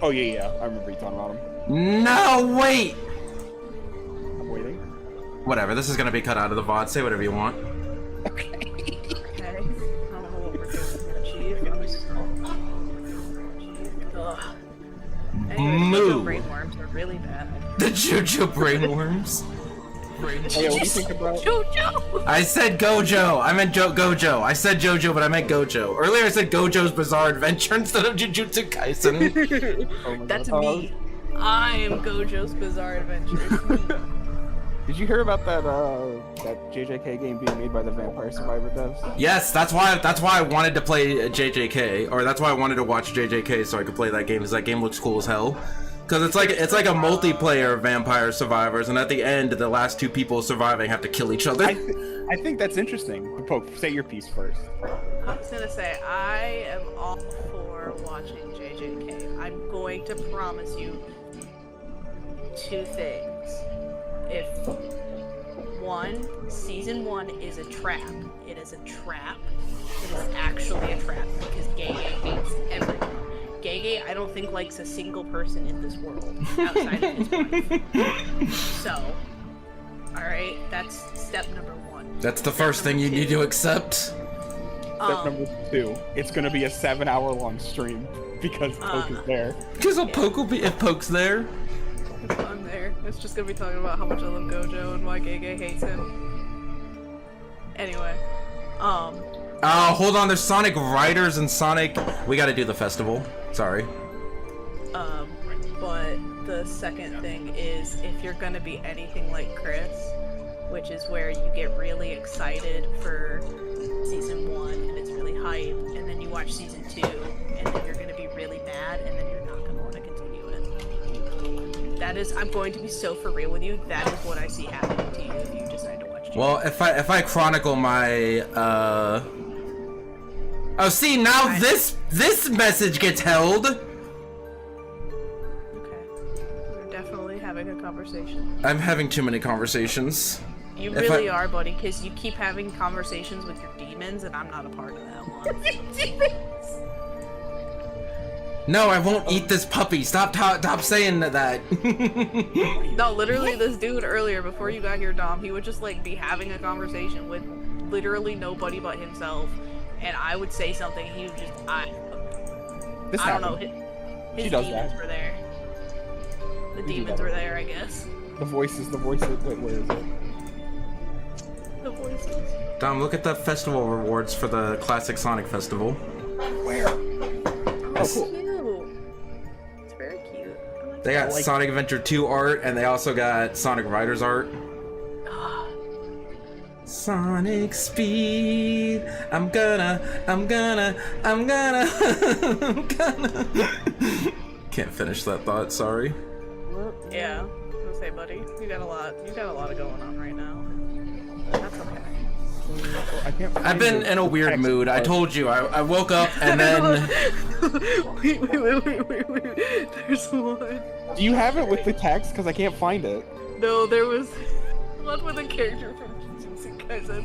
Oh yeah, I remember you talking about him. No, wait! I'm waiting. Whatever, this is gonna be cut out of the VOD. Say whatever you want. Okay. Okay. I don't know what we're doing. Achieve. Ugh. Anyway, Moo. JoJo brainworms are really bad. The JoJo brainworms. Oh, yeah, what do you think about? JoJo! I said Gojo. I meant Gojo. I said JoJo, but I meant Gojo. Earlier I said Gojo's Bizarre Adventure instead of Jujutsu Kaisen. Oh, That's me. I am Gojo's Bizarre Adventure. Did you hear about that that JJK game being made by the Vampire Survivor devs? Yes, that's why I wanted to play JJK, or that's why I wanted to watch JJK so I could play that game, because that game looks cool as hell. Because it's like a multiplayer Vampire Survivors, and at the end, the last two people surviving have to kill each other. I think that's interesting. Poke, say your piece first. I was gonna say, I am all for watching JJK. I'm going to promise you two things. If season 1 is a trap, it is a trap. It is actually a trap because Giga hates everyone. Giga, I don't think likes a single person in this world outside of his wife. So, alright, that's step number 1. That's the first thing you need to accept. Step number 2, it's gonna be a 7-hour-long stream because Poke is there. Because Poke will be if Poke's there. If I'm there, it's just gonna be talking about how much I love Gojo and why Giga hates him. Anyway, Oh, hold on, there's Sonic Riders and Sonic... We gotta do the festival. Sorry. But the second thing is, if you're gonna be anything like Chris, which is where you get really excited for season 1 and it's really hype, and then you watch season 2 and then you're gonna be really mad and then you're not gonna want to continue it. That is, I'm going to be so for real with you, that is what I see happening to you if you decide to watch it. Well, if I chronicle my, Oh, see, now this message gets held! Okay. We're definitely having a conversation. I'm having too many conversations. You really are, buddy, because you keep having conversations with your demons, and I'm not a part of that one. No, I won't eat this puppy. Stop saying that. No, literally, this dude earlier, before you got here, Dom, he would just, like, be having a conversation with literally nobody but himself, and I would say something, he would just, I don't know, his demons were there. The demons were there, I guess. The voices, wait, where is it? The voices. Dom, look at the festival rewards for the Classic Sonic Festival. Where? Oh, cool. Cute. It's very cute. I like They got Sonic Adventure 2 art, and they also got Sonic Riders art. Sonic Speed, I'm gonna. Can't finish that thought, sorry. Yeah, I was gonna say, buddy, you got a lot of going on right now. That's okay. I've been in a weird mood. I told you. I woke up and then. Wait. There's one. Do you have it with the text? Because I can't find it. No, there was one with a character from Jujutsu Kaisen.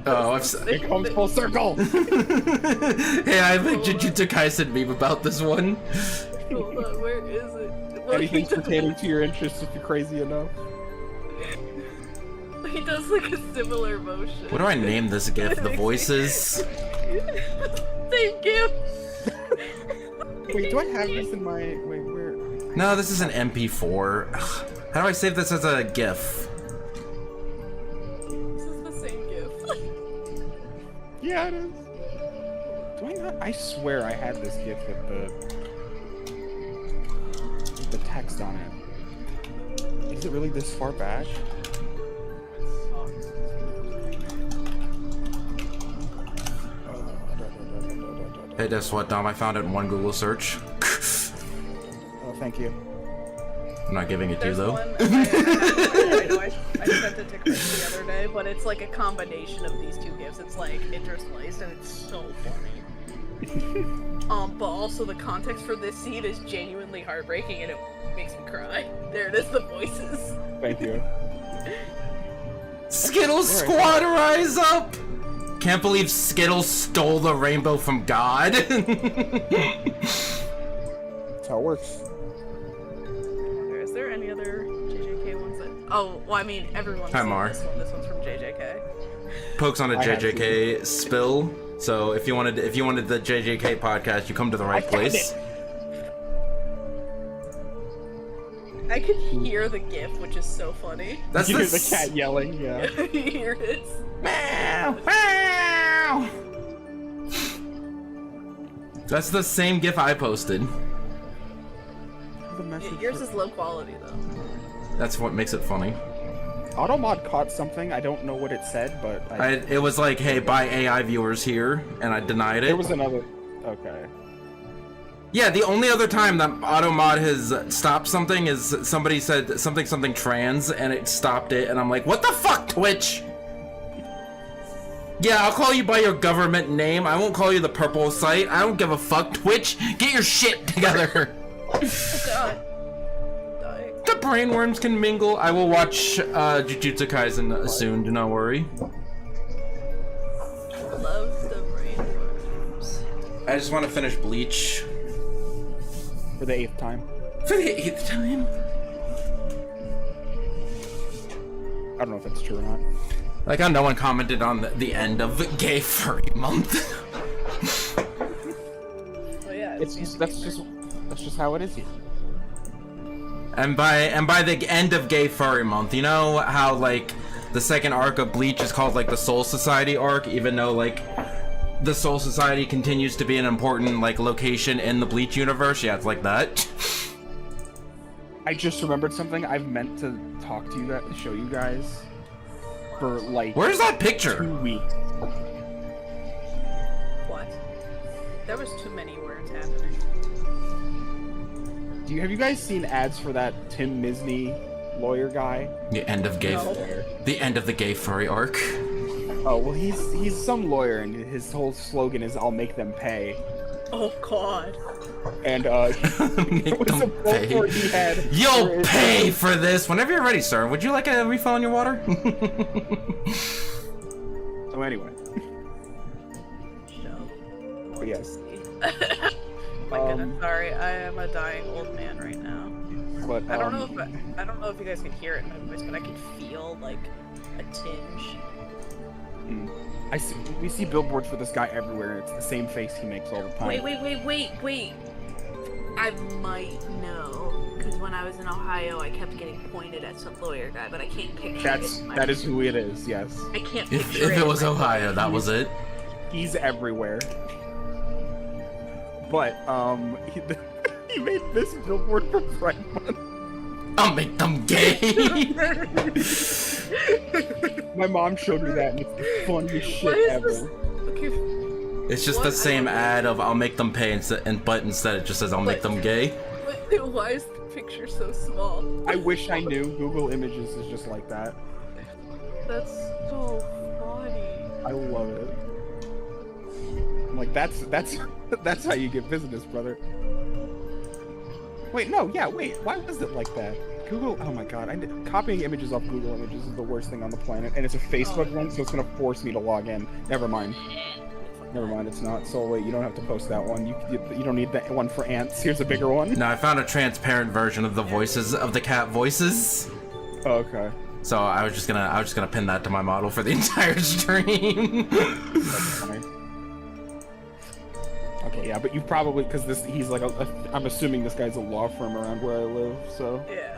Oh, it comes full circle. Hey, I have a Jujutsu Kaisen meme about this one. Hold on, where is it? Anything pertaining to your interests if you're crazy enough. He does like a similar motion. What do I name this gif? The voices? Same gif! Wait, do I have this in my... Wait, where... No, this is an MP4. Ugh. How do I save this as a gif? This is the same gif. Yeah, it is. Do I not? I swear I had this gif with the text on it. Is it really this far back? Hey, guess what, Dom? I found it in one Google search. Oh, thank you. I'm not giving it to you, though. I sent it to Chris the other day, but it's like a combination of these two gifs. It's like interspliced, and it's so funny. But also the context for this scene is genuinely heartbreaking, and it makes me cry. There it is, the voices. Thank you. Skittles Squad, rise up! Can't believe Skittles stole the rainbow from God. how it works. Is there any other JJK ones that? Oh, well, I mean, everyone's Hi, seen Mar. this one. This one's from JJK. Pokes on a I have JJK spill. So if you wanted the JJK podcast, you come to the right place. I can hear the GIF, which is so funny. That's You hear the cat yelling, yeah. You hear it? Meow, meow. That's the same GIF I posted. The message Yours for- is low quality though. That's what makes it funny. Automod caught something. I don't know what it said, but It was like, hey, buy AI viewers here, and I denied it. there was another. Okay. Yeah, the only other time that Automod has stopped something is somebody said something trans, and it stopped it, and I'm like, what the fuck, Twitch? Yeah, I'll call you by your government name. I won't call you the purple site. I don't give a fuck, Twitch. Get your shit together. Oh god. Dying. The brainworms can mingle. I will watch Jujutsu Kaisen soon, do not worry. Love the brainworms. I just want to finish Bleach. For the 8th time. For the 8th time? I don't know if that's true or not. Like how no one commented on the end of Gay Furry Month. Oh yeah. It's just that's just how it is here. And by the end of Gay Furry Month, you know how like the second arc of Bleach is called like the Soul Society arc, even though like the Soul Society continues to be an important like location in the Bleach universe. Yeah, it's like that. I just remembered something I've meant to talk to you guys, show you guys for like Where's that picture? 2 weeks. What? There was too many words happening. Have you guys seen ads for that Tim Misney lawyer guy? The end of Gay, No. the end of the Gay Furry arc. Oh well, he's some lawyer and his whole slogan is "I'll make them pay." Oh god. And Make it was a them quote pay. where he had. where You'll it- pay for this whenever you're ready, sir. Would you like a refill on your water? So anyway, Show. but yes. My goodness, sorry, I am a dying old man right now. But I don't know if you guys can hear it in my voice, but I can feel like a tinge. we see billboards for this guy everywhere. And it's the same face he makes all the time. Wait. I might know, because when I was in Ohio, I kept getting pointed at some lawyer guy, but I can't picture it. That is who it is. Yes, I can't If picture it was in my Ohio, brain. that was it. he's everywhere. But he made this billboard for Pride Month. I'll make them gay. My mom showed me that, and it's the funniest Why shit is ever. this? Okay, It's just What? the same ad of I'll make them pay, but instead it just says I'll make them gay. wait, why is the picture so small? I wish I knew. Google Images is just like that. That's so funny. I love it. I'm like, that's that's how you get business, brother. Wait, no, yeah, wait. Why was it like that? Google. Oh my god, copying images off Google Images is the worst thing on the planet, and it's a Facebook one, so it's gonna force me to log in. Never mind. Never mind, it's not. So wait, you don't have to post that one. You don't need that one for ants. Here's a bigger one. No, I found a transparent version of the voices of the cat voices. Oh, okay. So I was just gonna pin that to my model for the entire stream. That's funny. Okay, yeah, but you probably because he's like I'm assuming this guy's a law firm around where I live, so Yeah.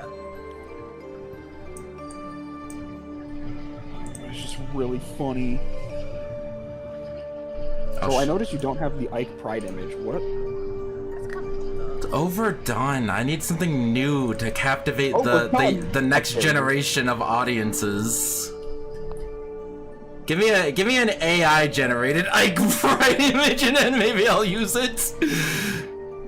it's just really funny. Oh, So I noticed you don't have the Ike Pride image. What? That's kind of dumb. Overdone. I need something new to captivate Overdone. the next Okay. generation of audiences. Give me an AI generated Ike Pride image and then maybe I'll use it.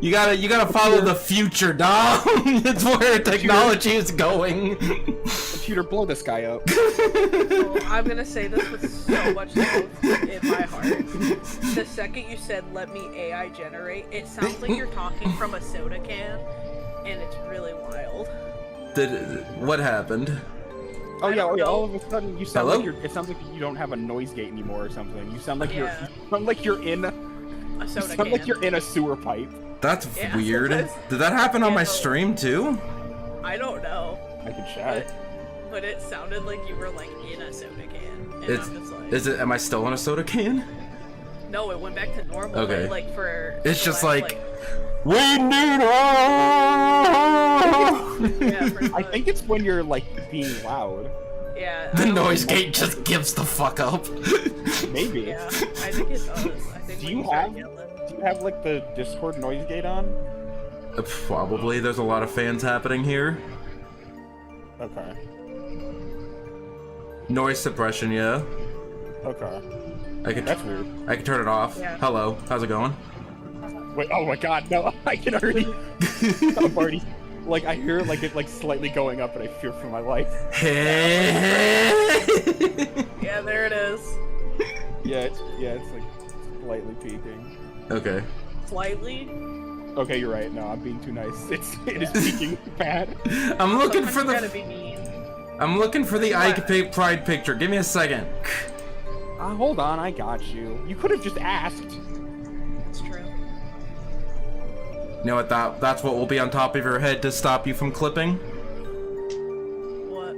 You gotta follow the future, Dom. It's where technology is going. Computer, blow this guy up. Oh, I'm gonna say this with so much love in my heart. The second you said, let me AI generate, it sounds like you're talking from a soda can, and it's really wild. What happened? Oh yeah, don't know. all of a sudden you sound Hello? like it sounds like you don't have a noise gate anymore or something. You sound like Yeah. you sound like you're in A soda sound can. like you're in a sewer pipe. That's Yeah, weird. sometimes- Did that happen on my Yeah. stream too? I don't know. I can chat. But it sounded like you were like in a soda can. And It's I'm just like, is it? Am I still in a soda can? no, it went back to normal. Okay. Like for. It's the just last, like, we need help. yeah, pretty I much. think it's when you're like being loud. Yeah. The I don't- noise gate just gives the fuck up. Maybe. Yeah, I think it does. I think Do when you start have- yelling- Do you have like the Discord noise gate on? Probably. There's a lot of fans happening here. Okay. Noise suppression, yeah. Okay. I could That's weird. I could turn it off. Yeah. Hello, how's it going? Wait. Oh my God. No. I can already. I'm already. Like I hear like it like slightly going up, and I fear for my life. Hey. Yeah, there it is. Yeah. It's like slightly peaking. Okay. Slightly. Okay, you're right. No, I'm being too nice. It is peaking bad. I'm looking Sometimes for you gotta the be mean. I'm looking for the What? Ike Pride picture. Give me a second. Hold on. I got you. You could have just asked. It's true. You know what? That's what will be on top of your head to stop you from clipping. What?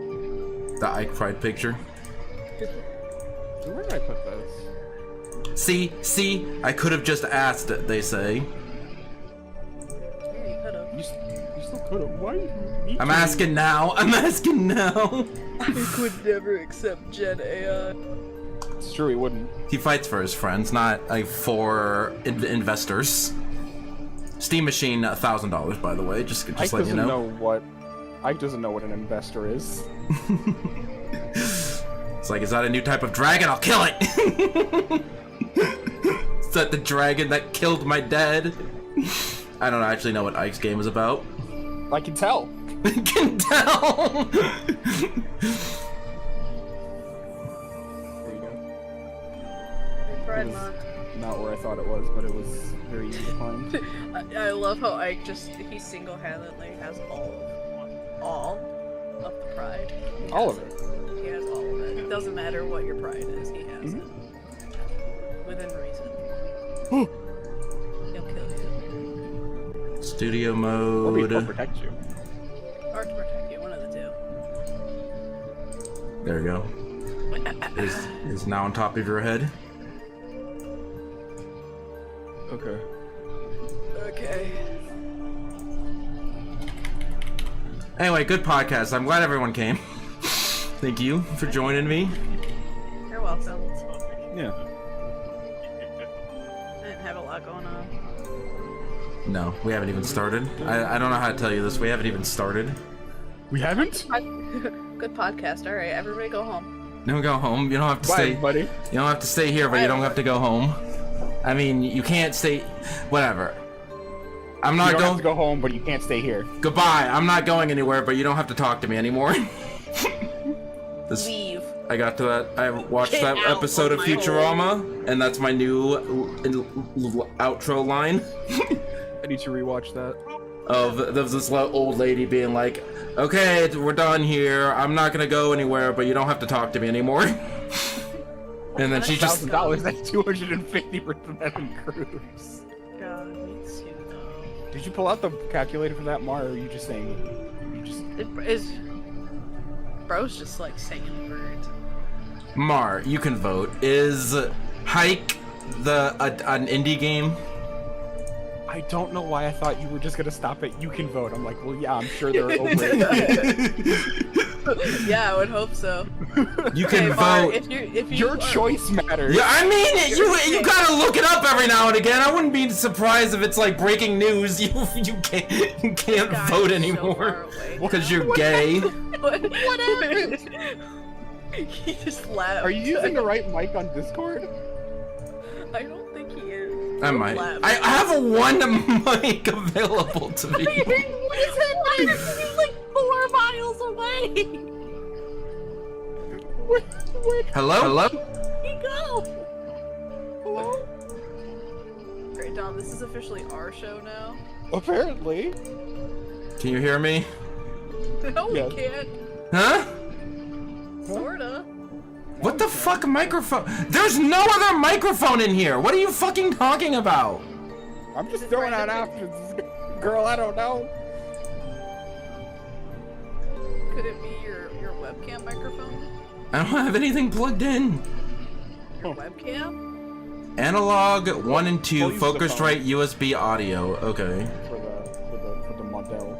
The Ike Pride picture. Where did I put this? See, I could have just asked. They say. Yeah, you could have. You still could have. Why? Me I'm too. asking now. I'm asking now. I could never accept Gen AI. It's true. He wouldn't. He fights for his friends, not like for investors. Steam Machine, $1,000, by the way. Just Ike let you doesn't know. know what. Ike doesn't know what an investor is. It's like, is that a new type of dragon? I'll kill it. Is that the dragon that killed my dad? I don't actually know what Ike's game is about. I can tell. I can tell. There you go. Pride It was- Month. Not where I thought it was, but it was very easy to find. I love how Ike he single-handedly has all of the pride. He All has of it. He has all of it. It doesn't matter what your pride is, he has Mhm. it. Within reason. He'll kill you. Studio Or mode. protect you. Or to protect you, one of the There we go. two. Is now on top of your head. Okay. Okay. Anyway, good podcast. I'm glad everyone came. Thank you for joining me. You're welcome. Yeah. I didn't have a lot going on. No, we haven't even started. I don't know how to tell you this. We haven't even started. We haven't? Good podcast. Alright, everybody go home. No, go home. You don't have to Bye, stay. everybody. You don't have to stay here, but you don't have to go home. I mean, you can't stay. Whatever. I'm You not don't have going. to go home, but you can't stay here. Goodbye. I'm not going anywhere, but you don't have to talk to me anymore. This, Leave. I got to that. I watched Get that out episode of of my Futurama, and that's my new outro line I need to rewatch that. of this old lady being like, "Okay, we're done here. I'm not gonna go anywhere, but you don't have to talk to me anymore." And then she just $1,000. That's 250 for the Evan Cruz. God, me too, though. Did you pull out the calculator for that, Mar? Or are you just saying? You just. It is. Bro's just like singing birds. Mar, you can vote. Is Hike an indie game? I don't know why I thought you were just gonna stop at you can vote. I'm like, well, yeah, I'm sure they're over it. Yeah, I would hope so. You can Mar, vote. if you Your are- choice matters. Yeah, I mean, you gotta look it up every now and again. I wouldn't be surprised if it's like breaking news. You can't God, vote you're so anymore far away because now. you're gay. Whatever. He just laughed. Are you using the right mic on Discord? I don't think he is. I might. Laugh. I have a one mic available to me. What is that? He's like 4 miles away. Hello? Hello? He go. Hello. Alright, Dom. This is officially our show now. Apparently. Can you hear me? No, Yes. we can't. Huh? Sorta. What the fuck microphone? There's no other microphone in here. What are you fucking talking about? I'm just throwing out options. Girl, I don't know. Could it be your webcam microphone? I don't have anything plugged in. Your webcam? Analog 1 and 2, I'll use the focused phone. right USB audio. Okay. For the model.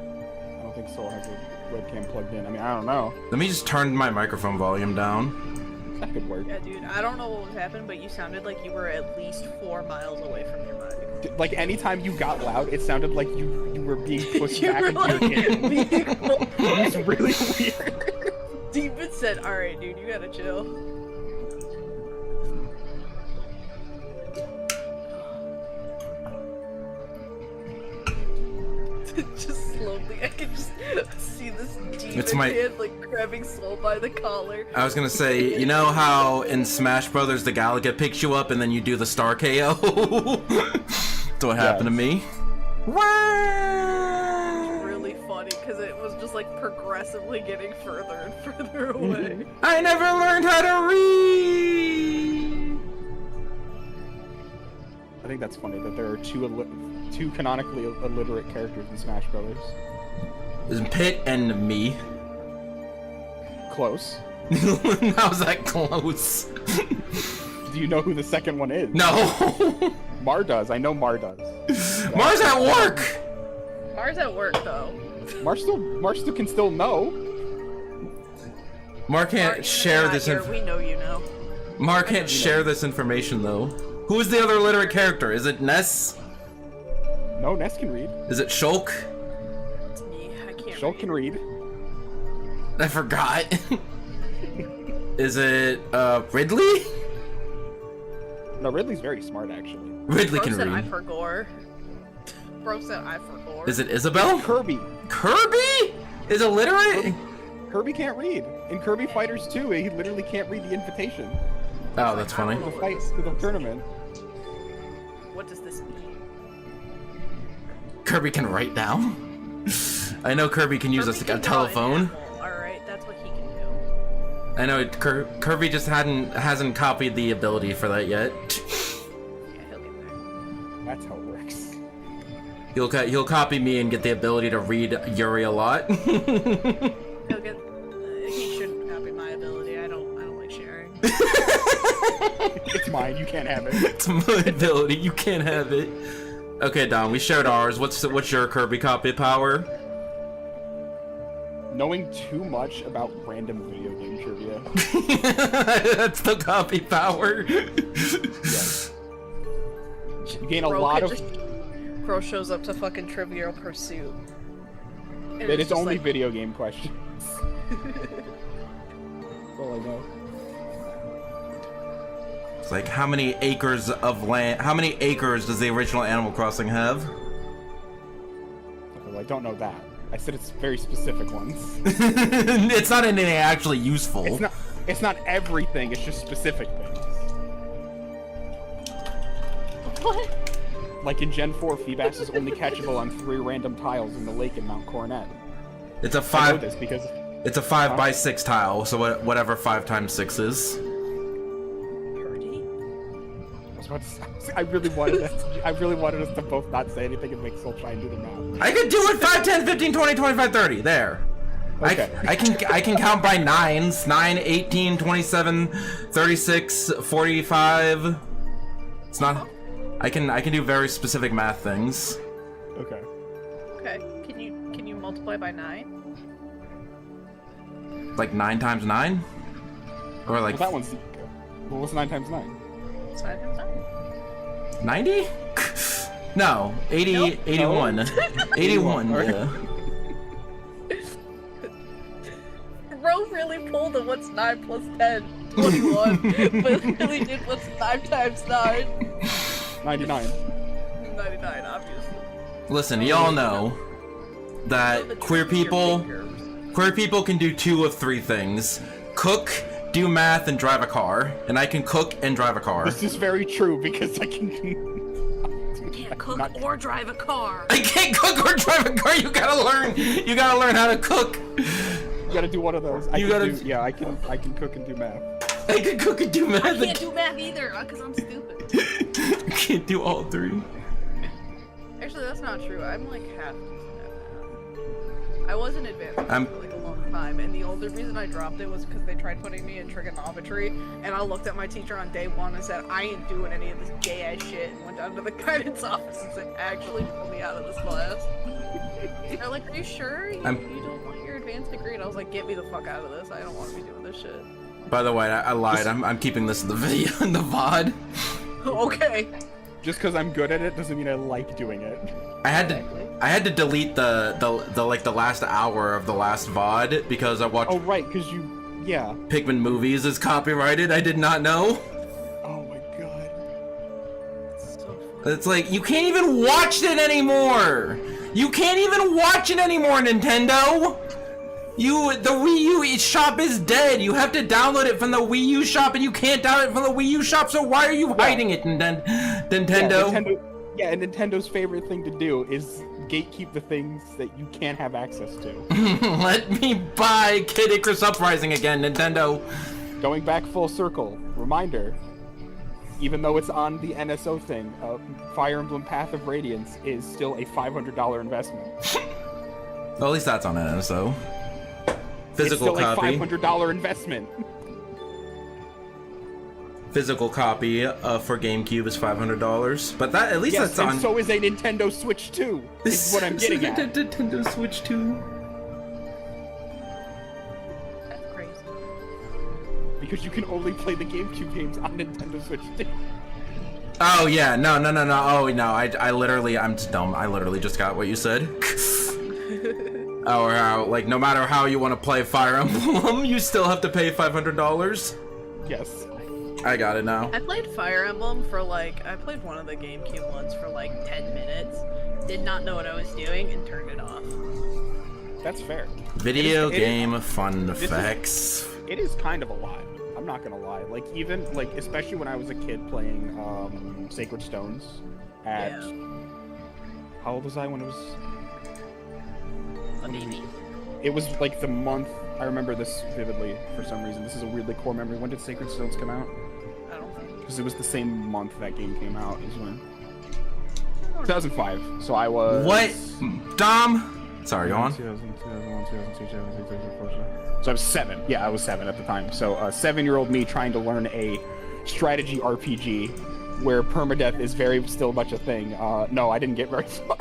I don't think Soul has a webcam plugged in. I mean, I don't know. Let me just turn my microphone volume down. That could work. Yeah, dude, I don't know what was happening, but you sounded like you were at least 4 miles away from your mic. Like anytime you got loud, it sounded like you were being pushed You back were into like your game. being- It was really weird. Demon said, alright, dude, you gotta chill. Just slowly, I can just see this demon It's my- hand, like, grabbing Soul by the collar. I was gonna say, you know how in Smash Brothers the Galaga picks you up and then you do the star KO? That's what happened to me. Really funny, because it was just, like, progressively getting further and further away. I never learned how to read! I think that's funny that there are two canonically illiterate characters in Smash Brothers. Pit and me. Close. How's that close? Do you know who the second one is? No! Mar does. I know Mar does. Mars at work! Mars at work, though. Mar still can still know. Mar can't Mars, share you're not this here, we know you know. Mar can't share this information though. Who is the other illiterate character? Is it Ness? No, Ness can read. Is it Shulk? It's me, I can't Shulk read. can read. I forgot. Is it Ridley? No, Ridley's very smart actually. Ridley Bro can said I read. forgot. Bro said I forgot. Is it Isabel? Kirby. Kirby? Is illiterate? Kirby can't read. In Kirby Fighters 2, he literally can't read the invitation Oh, that's funny. to fight to the tournament. What does this mean? Kirby can write down? I know Kirby can use Kirby a can draw an telephone. apple, alright, that's what he can do. I know Kirby just hasn't copied the ability for that yet. Yeah, he'll get there. That's how it works. He'll copy me and get the ability to read Yuri a lot. He'll get. He shouldn't copy my ability. I don't like sharing. It's mine. You can't have it. It's my ability. You can't have it. Okay, Don, we shared ours. What's your Kirby copy power? Knowing too much about random video game trivia. That's the copy power. Yes. You gain a Bro lot could of. just- Bro shows up to fucking Trivial Pursuit. And It is just only like, video game questions. That's all I know. It's like, how many acres of land? How many acres does the original Animal Crossing have? Well, I don't know that. I said it's very specific ones. It's not anything actually useful. It's not everything. It's just specific things. What? Like in Gen 4, Feebas is only catchable on 3 random tiles in the lake in Mount Coronet. It's a I know five. this because It's a 5x6 tile. So whatever 5 times 6 is. Purdy? I was about to say, I really wanted us to both not say anything and make Soul try and do the math. I could do it 5, 10, 15, 20, 25, 30. There. Okay. I can count by 9s. 9, 18, 27, 36, 45. It's not. I can do very specific math things. Okay. Okay. Can you multiply by 9? Like 9 times 9? Or like Well, that one's. Well, what's 9 times 9? It's 9 times 9. 90? No, 80, Nope. 81. 81, Alright. yeah. Bro really pulled a what's 9 plus 10? 21. But really did what's 9 times 9? 99. 99, obviously. Listen, y'all know that queer people can do 2 of 3 things. Cook, do math, and drive a car. And I can cook and drive a car. This is very true because I can. Cook Not- or drive a car. I can't cook or drive a car. You gotta learn how to cook. You gotta do one of those. I can cook and do math. I can cook and do math. I can't do math either, because I'm stupid. I can't do all 3. Actually, that's not true. I'm like half decent at math. I was in advanced math for like a long time, and the only reason I dropped it was because they tried putting me in trigonometry, and I looked at my teacher on day one and said, I ain't doing any of this gay ass shit, and went down to the guidance office and said, actually pull me out of this class. They're like, are you sure? You don't want your advanced degree? And I was like, get me the fuck out of this. I don't want to be doing this shit. By the way, I lied. I'm keeping this in the video, in the VOD. Okay. Just because I'm good at it doesn't mean I like doing it. I had to delete the last hour of the last VOD because I watched. Oh right, because yeah. Pikmin movies is copyrighted. I did not know. Oh my god. It's so funny. It's like you can't even watch it anymore. You can't even watch it anymore, Nintendo. The Wii U shop is dead. You have to download it from the Wii U shop, and you can't download it from the Wii U shop. So why are you hiding it, Nintendo? Yeah, and Nintendo's favorite thing to do is gatekeep the things that you can't have access to. Let me buy Kid Icarus Uprising again, Nintendo. Going back full circle, reminder, even though it's on the NSO thing, Fire Emblem Path of Radiance is still a $500 investment. Well, at least that's on NSO. Physical it's still copy. a $500 investment. Physical copy for GameCube is $500, but that at least Yes, that's and on. so is a Nintendo Switch 2. Is what I'm getting at. Nintendo Switch 2. That's crazy. Because you can only play the GameCube games on Nintendo Switch 2. Oh yeah, no. Oh no, I'm just dumb. I literally just got what you said. Or how, like, no matter how you want to play Fire Emblem, you still have to pay $500. Yes. I got it now. I played Fire Emblem for like, I played one of the GameCube ones for like 10 minutes, did not know what I was doing, and turned it off. That's fair. Video game fun facts. It is kind of a lot. I'm not gonna lie. Like, even, like, especially when I was a kid playing Sacred Stones at... Yeah. How old was I when it was... A baby. It was like the month. I remember this vividly for some reason. This is a weirdly core memory. When did Sacred Stones come out? I don't think. Because it was the same month that game came out. Is when 2005. So I was. What? Dom? Sorry, go on. 2001, 2002, 2003, 2004. So I was 7. Yeah, I was 7 at the time. So 7-year-old me trying to learn a strategy RPG where permadeath is still much a thing. No, I didn't get very far.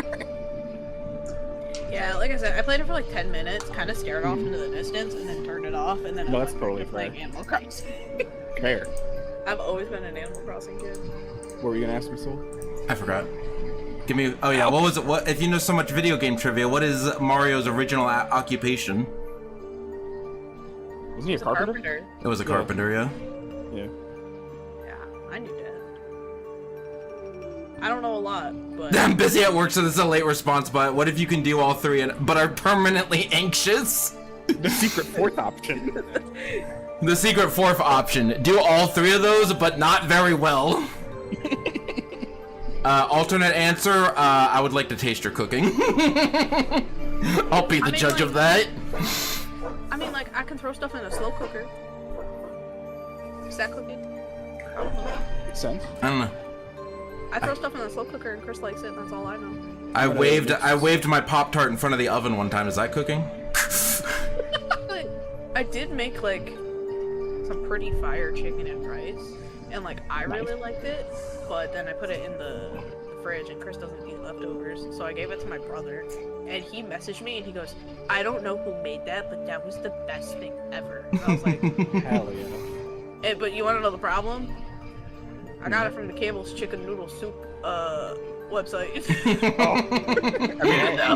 Yeah, like I said, I played it for like 10 minutes, kind of stared off into the distance, and then turned it off, and then No, I that's went totally back to playing fair. Animal Crossing. Fair. I've always been an Animal Crossing kid. What were you gonna ask me, Soul? I forgot. Give me. Oh yeah. What was it? What if you know so much video game trivia? What is Mario's original occupation? Wasn't he a carpenter? It was a carpenter, yeah. Yeah. Yeah, I knew that. I don't know a lot, but... I'm busy at work, so this is a late response, but what if you can do all three but are permanently anxious? The secret fourth option. The secret fourth option. Do all three of those, but not very well. Alternate answer, I would like to taste your cooking. I'll be the judge of that. I mean, like, I can throw stuff in a slow cooker. Is that cooking? I don't know. Makes sense. I don't know. I throw stuff in a slow cooker and Chris likes it, and that's all I know. I waved my Pop-Tart in front of the oven one time. Is that cooking? I did make, like, some pretty fire chicken and rice, and, like, I really liked it, but then I put it in the fridge, and Chris doesn't eat leftovers, so I gave it to my brother, and he messaged me, and he goes, I don't know who made that, but that was the best thing ever. And I was like, Hell yeah. But you want to know the problem? I got it from the Campbell's Chicken Noodle Soup website. I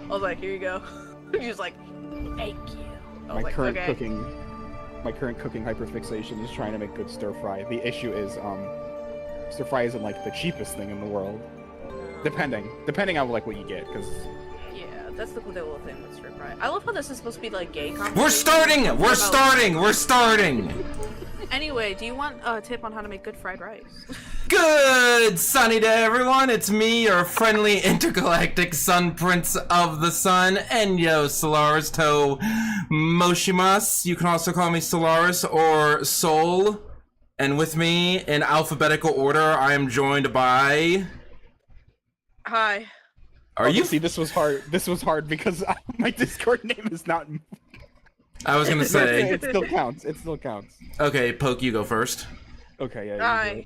was like, here you go. He was like, thank you. My current cooking hyperfixation is trying to make good stir fry. The issue is stir fry isn't like the cheapest thing in the world. Depending on like what you get, because yeah, that's the little thing with stir fry. I love how this is supposed to be like gay conversation. We're starting! Anyway, do you want a tip on how to make good fried rice? Good sunny day, everyone. It's me, your friendly intergalactic sun prince of the sun, Enyou Solaris to Moshimas. You can also call me Solaris or Soul. And with me, in alphabetical order, I am joined by Hi. Are you? See, this was hard. This was hard because my Discord name is not. I was gonna say. It still counts. It still counts. Okay, Poke, you go first. Okay, yeah. Hi.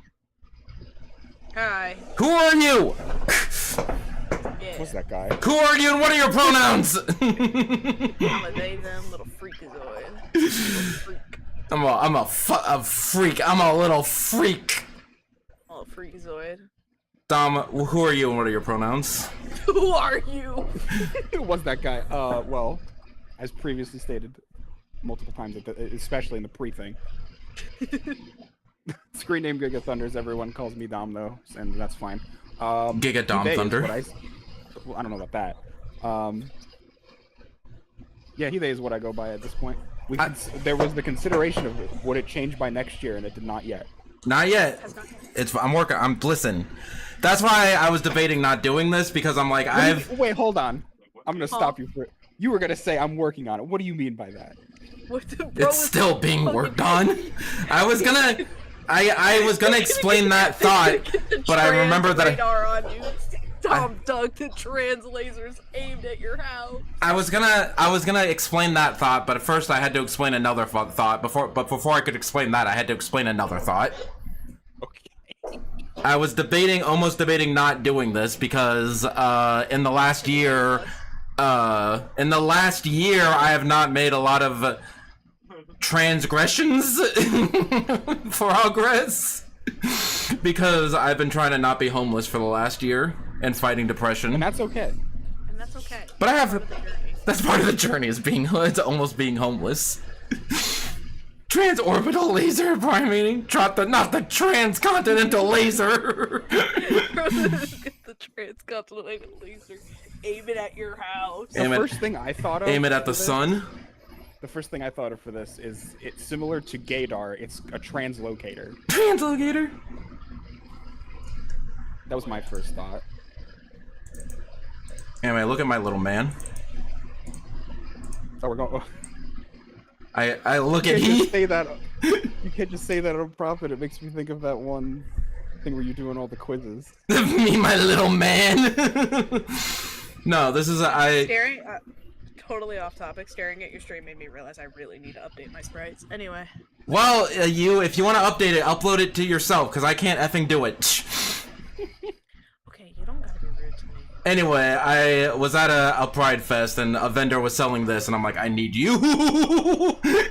Hi. Who are you? Yeah. What's that guy? Who are you and what are your pronouns? I'm a they, them, little freakazoid. Little freak. I'm a freak. I'm a little freak. I'm a freakazoid. Dom, who are you and what are your pronouns? Who are you? Who was that guy? Well, as previously stated multiple times, especially in the pre-thing. Screen name Giga Thunders. Everyone calls me Dom though, and that's fine. Giga Dom Thunder. Well, I don't know about that. Yeah, He They is what I go by at this point. There was the consideration of would it change by next year, and it did not yet. Not yet. I'm working. Listen. That's why I was debating not doing this because I'm like Wait, hold on. I'm gonna stop you for. You were gonna say I'm working on it. What do you mean by that? It's still being worked on. I was gonna explain that thought, but I remember that Tom dug the trans lasers aimed at your house. I was gonna explain that thought, but at first I had to explain another thought before I could explain that I had to explain another thought. Okay. I was almost debating not doing this because in the last year I have not made a lot of transgressions progress because I've been trying to not be homeless for the last year and fighting depression. And that's okay. And that's okay. But that's part of the journey is it's almost being homeless. Transorbital laser priming. Not the transcontinental laser. The transcontinental laser. Aim it at your house. The first thing I thought of. Aim it at the sun. The first thing I thought of for this is it's similar to Gaydar. It's a translocator. Translocator. That was my first thought. Anyway, look at my little man. Oh, we're going. I look You at can't just say that. You can't just say that on profit. It makes me think of that one thing where you're doing all the quizzes. Me, my little man. No, this is Staring, totally off topic. Staring at your stream made me realize I really need to update my sprites. Anyway. Well, if you want to update it, upload it to yourself, because I can't effing do it. Okay, you don't gotta be rude to me. Anyway, I was at a Pride Fest, and a vendor was selling this, and I'm like, I need you.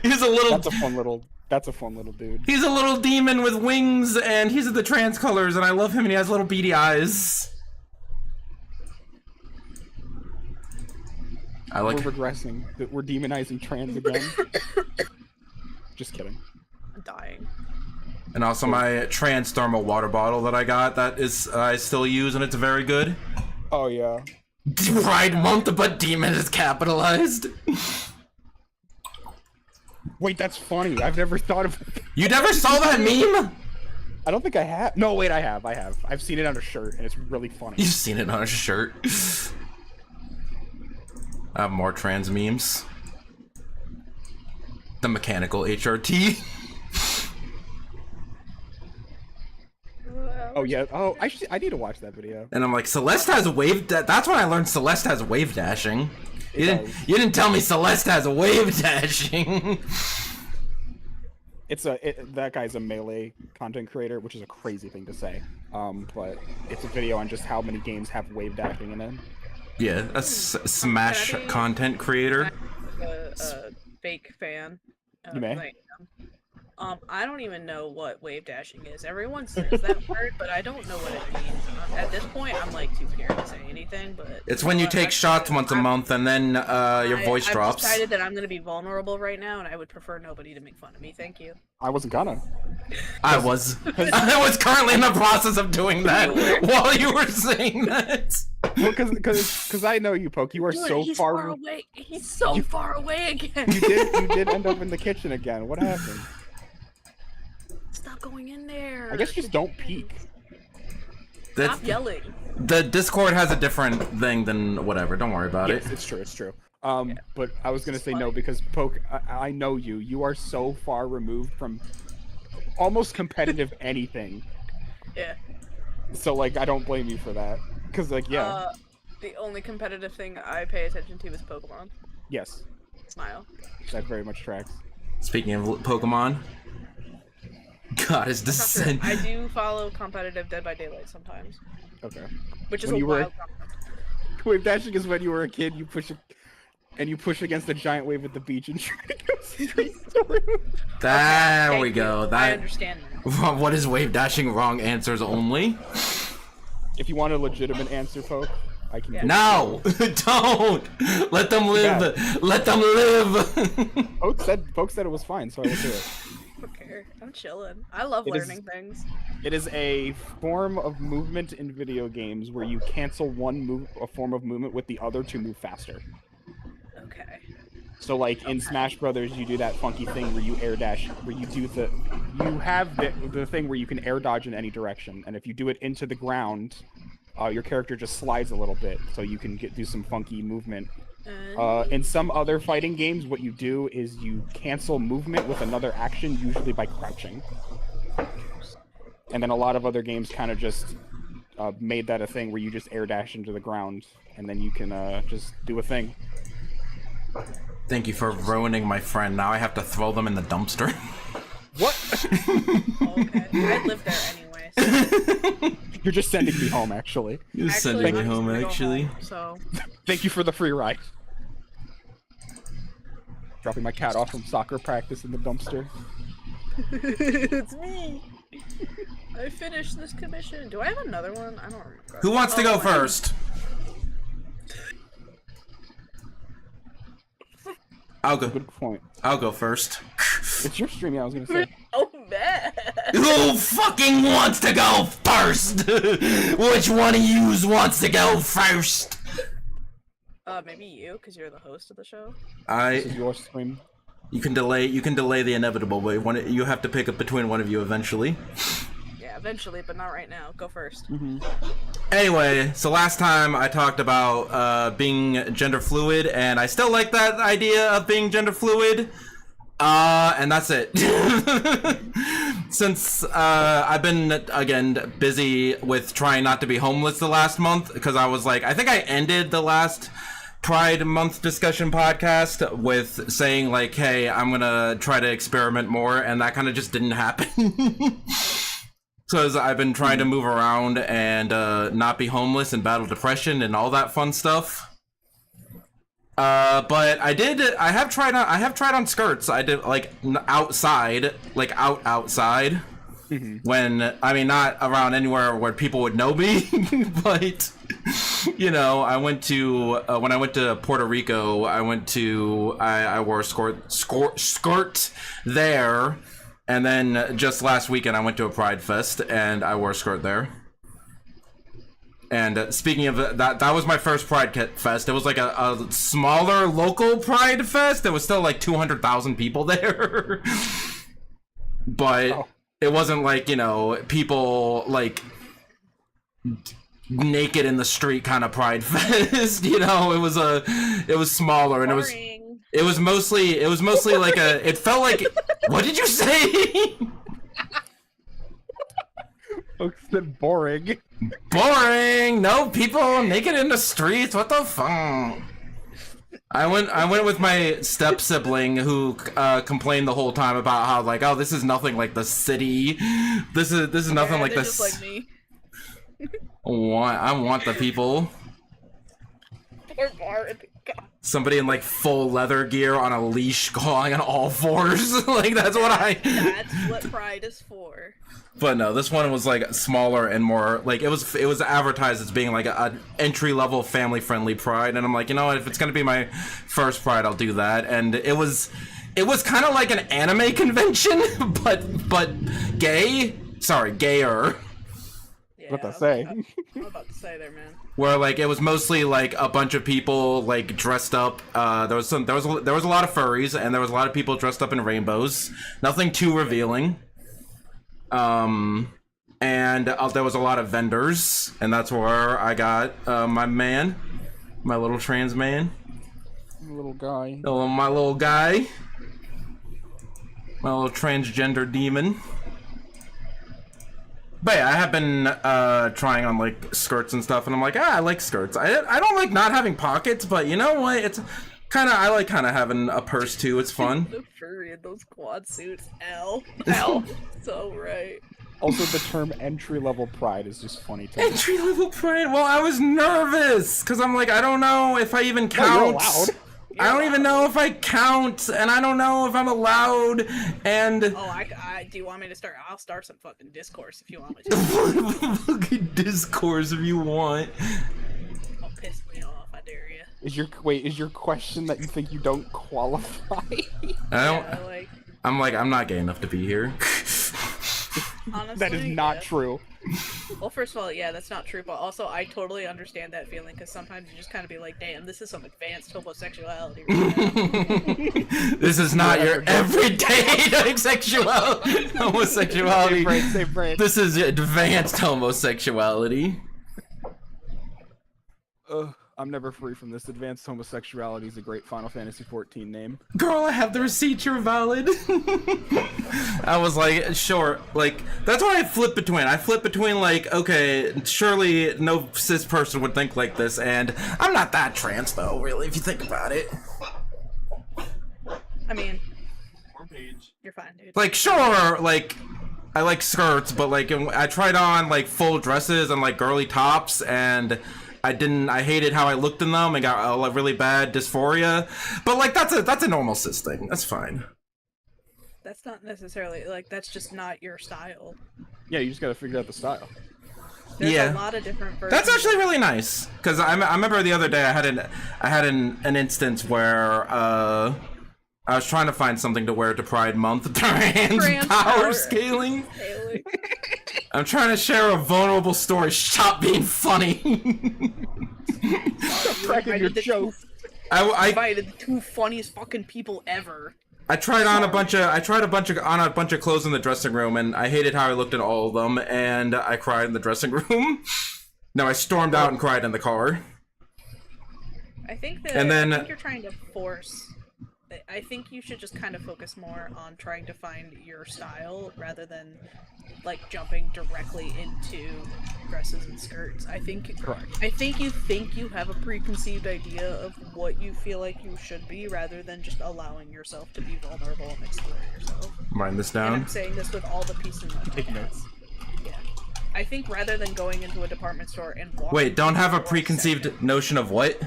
He's a little. That's a fun little dude. He's a little demon with wings, and he's the trans colors, and I love him, and he has little beady eyes. We're regressing. We're demonizing trans again. Just kidding. I'm dying. And also my trans thermal water bottle that I got, that is I still use, and it's very good. Oh yeah. Pride Month, but demon is capitalized. Wait, that's funny. I've never thought of. You never saw that meme? I don't think I have. No, wait, I have. I've seen it on a shirt, and it's really funny. You've seen it on a shirt. I have more trans memes. The mechanical HRT. Oh yeah. Oh, I need to watch that video. And I'm like, Celeste has wave. That's when I learned Celeste has wave dashing. You didn't tell me Celeste has wave dashing. That guy's a melee content creator, which is a crazy thing to say. But it's a video on just how many games have wave dashing in it. Yeah, a Smash content creator. A fake fan. You may. I don't even know what wave dashing is. Everyone says that word, but I don't know what it means. At this point, I'm like too scared to say anything. But it's when you take shots once a month and then your voice drops. I've decided that I'm going to be vulnerable right now, and I would prefer nobody to make fun of me. Thank you. I wasn't gonna. I was. I was currently in the process of doing that while you were saying that. Well, because I know you, Poke. You are He's far away. He's so far away again. You did end up in the kitchen again. What happened? Stop going in there. I guess just don't peek. Stop yelling. The Discord has a different thing than whatever. Don't worry about it. It's true. It's true. But I was gonna say no because Poke, I know you. You are so far removed from almost competitive anything. Yeah. So like, I don't blame you for that. Cause like, yeah, The only competitive thing I pay attention to is Pokemon. yes, Smile. that very much tracks. Speaking of Pokemon, Goddess That's not true. Descent. I do follow competitive Dead by Daylight sometimes, Okay. which is When a you were- wild concept. Wave dashing is when you were a kid, you push against a giant wave at the beach and try to go straight through. There Thank we you. go. I That. understand that. What is wave dashing? Wrong answers only. If you want a legitimate answer, folk, I can. Yeah. give No, don't. Let them live. Let them live. you. Folk said it was fine, so I will do it. I don't care. I'm chilling. I love It is- learning things. It is a form of movement in video games where you cancel a form of movement with the other to move faster. Okay. So like in Smash Brothers, you do that funky thing where you air dash, where you have the thing where you can air dodge in any direction, and if you do it into the ground, your character just slides a little bit, so you can do some funky movement. In some other fighting games, what you do is you cancel movement with another action, usually by crouching. And then a lot of other games kind of just made that a thing where you just air dash into the ground, and then you can just do a thing. Thank you for ruining my friend. Now I have to throw them in the dumpster. What? Okay. I live there anyway. So. You're just sending me home, actually. You're Actually, sending me I'm just home, gonna go actually. home, so. Thank you for the free ride. Dropping my cat off from soccer practice in the dumpster. It's me. I finished this commission. Do I have another one? I don't remember. Who wants to go first? I'll go. Good point. I'll go first. It's your stream, yeah, I was gonna say. Oh man. Who fucking wants to go first? Which one of yous wants to go first? Maybe you, because you're the host of the show. This is your stream. You can delay the inevitable, but you have to pick up between one of you eventually. Yeah, eventually, but not right now. Go first. Anyway, so last time I talked about being gender fluid, and I still like that idea of being gender fluid. And that's it. Since I've been, again, busy with trying not to be homeless the last month, because I was like, I think I ended the last Pride Month discussion podcast with saying, like, hey, I'm gonna try to experiment more, and that kind of just didn't happen. Because I've been trying to move around and not be homeless and battle depression and all that fun stuff. But I have tried on skirts. I did like outside, like outside. When, I mean, not around anywhere where people would know me, but you know, I went to when I went to Puerto Rico, I wore a skirt there, and then just last weekend I went to a Pride Fest and I wore a skirt there. And speaking of that was my first Pride Fest. It was like a smaller local Pride Fest. There was still like 200,000 people there. But it wasn't like, you know, people like naked in the street kind of Pride Fest. You know, it was smaller, and it was mostly like it felt like, what did you say? Folks said boring. Boring. No people naked in the streets. What the fuck? I went with my step sibling who complained the whole time about how, like, oh, this is nothing like the city. This is nothing like this. Just like me. I want the people. Poor Bart. Somebody in like full leather gear on a leash, clawing on all fours. Like that's what Pride is for. But no, this one was like smaller and more like it was advertised as being like a entry level family friendly Pride, and I'm like, you know what, if it's gonna be my first Pride, I'll do that. And it was kind of like an anime convention, but gayer. Yeah, What to say? I'm about to say there, man. Where like it was mostly like a bunch of people like dressed up. There was a lot of furries, and there was a lot of people dressed up in rainbows. Nothing too revealing. And there was a lot of vendors, and that's where I got my little trans man, Little guy. my little guy, my little transgender demon. But yeah, I have been trying on like skirts and stuff, and I'm like, I like skirts. I don't like not having pockets, but you know what? It's kind of I like kind of having a purse too. It's fun. The furry in those quad suits, L. So right. Also, the term entry-level pride is just funny to me. Entry-level pride? Well, I was nervous, because I'm like, I don't know if I even count. No, you're allowed. I don't even know if I count, and I don't know if I'm allowed, and... Oh, do you want me to start? I'll start some fucking discourse if you want me to. Fucking discourse if you want. Don't piss me off, I dare you. Is your question that you think you don't qualify? I don't... Yeah, like... I'm not gay enough to be here. Honestly, That is not true. Well, first of all, yeah, that's not true, but also I totally understand that feeling, because sometimes you just kind of be like, damn, this is some advanced homosexuality right now. This is not your everyday homosexuality. Save brain. This is advanced homosexuality. I'm never free from this. Advanced homosexuality is a great Final Fantasy XIV name. Girl, I have the receipt, you're valid. I was like, sure, like, that's what I flip between. I flip between, like, okay, surely no cis person would think like this, and I'm not that trans, though, really, if you think about it. I mean, you're fine, dude. Like, sure, like, I like skirts, but, like, I tried on, like, full dresses and, like, girly tops, and... I hated how I looked in them and got like really bad dysphoria, but like that's a normal cis thing. That's fine. That's not necessarily like that's just not your style. Yeah, you just gotta figure out the style. There's a lot of different versions. That's actually really nice because I remember the other day I had an instance where I was trying to find something to wear to Pride Month. Trans power scaling. I'm trying to share a vulnerable story. Stop being funny. Cracking your joke. I invited the two funniest fucking people ever. I tried on a bunch of clothes in the dressing room, and I hated how I looked in all of them, and I cried in the dressing room. No, I stormed out and cried in the car. I think that and then, I think you're trying to force. I think you should just kind of focus more on trying to find your style rather than like jumping directly into dresses and skirts. I think you think you have a preconceived idea of what you feel like you should be rather than just allowing yourself to be vulnerable and explore yourself. Write this down. And I'm saying this with all the peace and love. Take notes. Yeah. I think rather than going into a department store and walking... Wait, don't have a preconceived notion of what?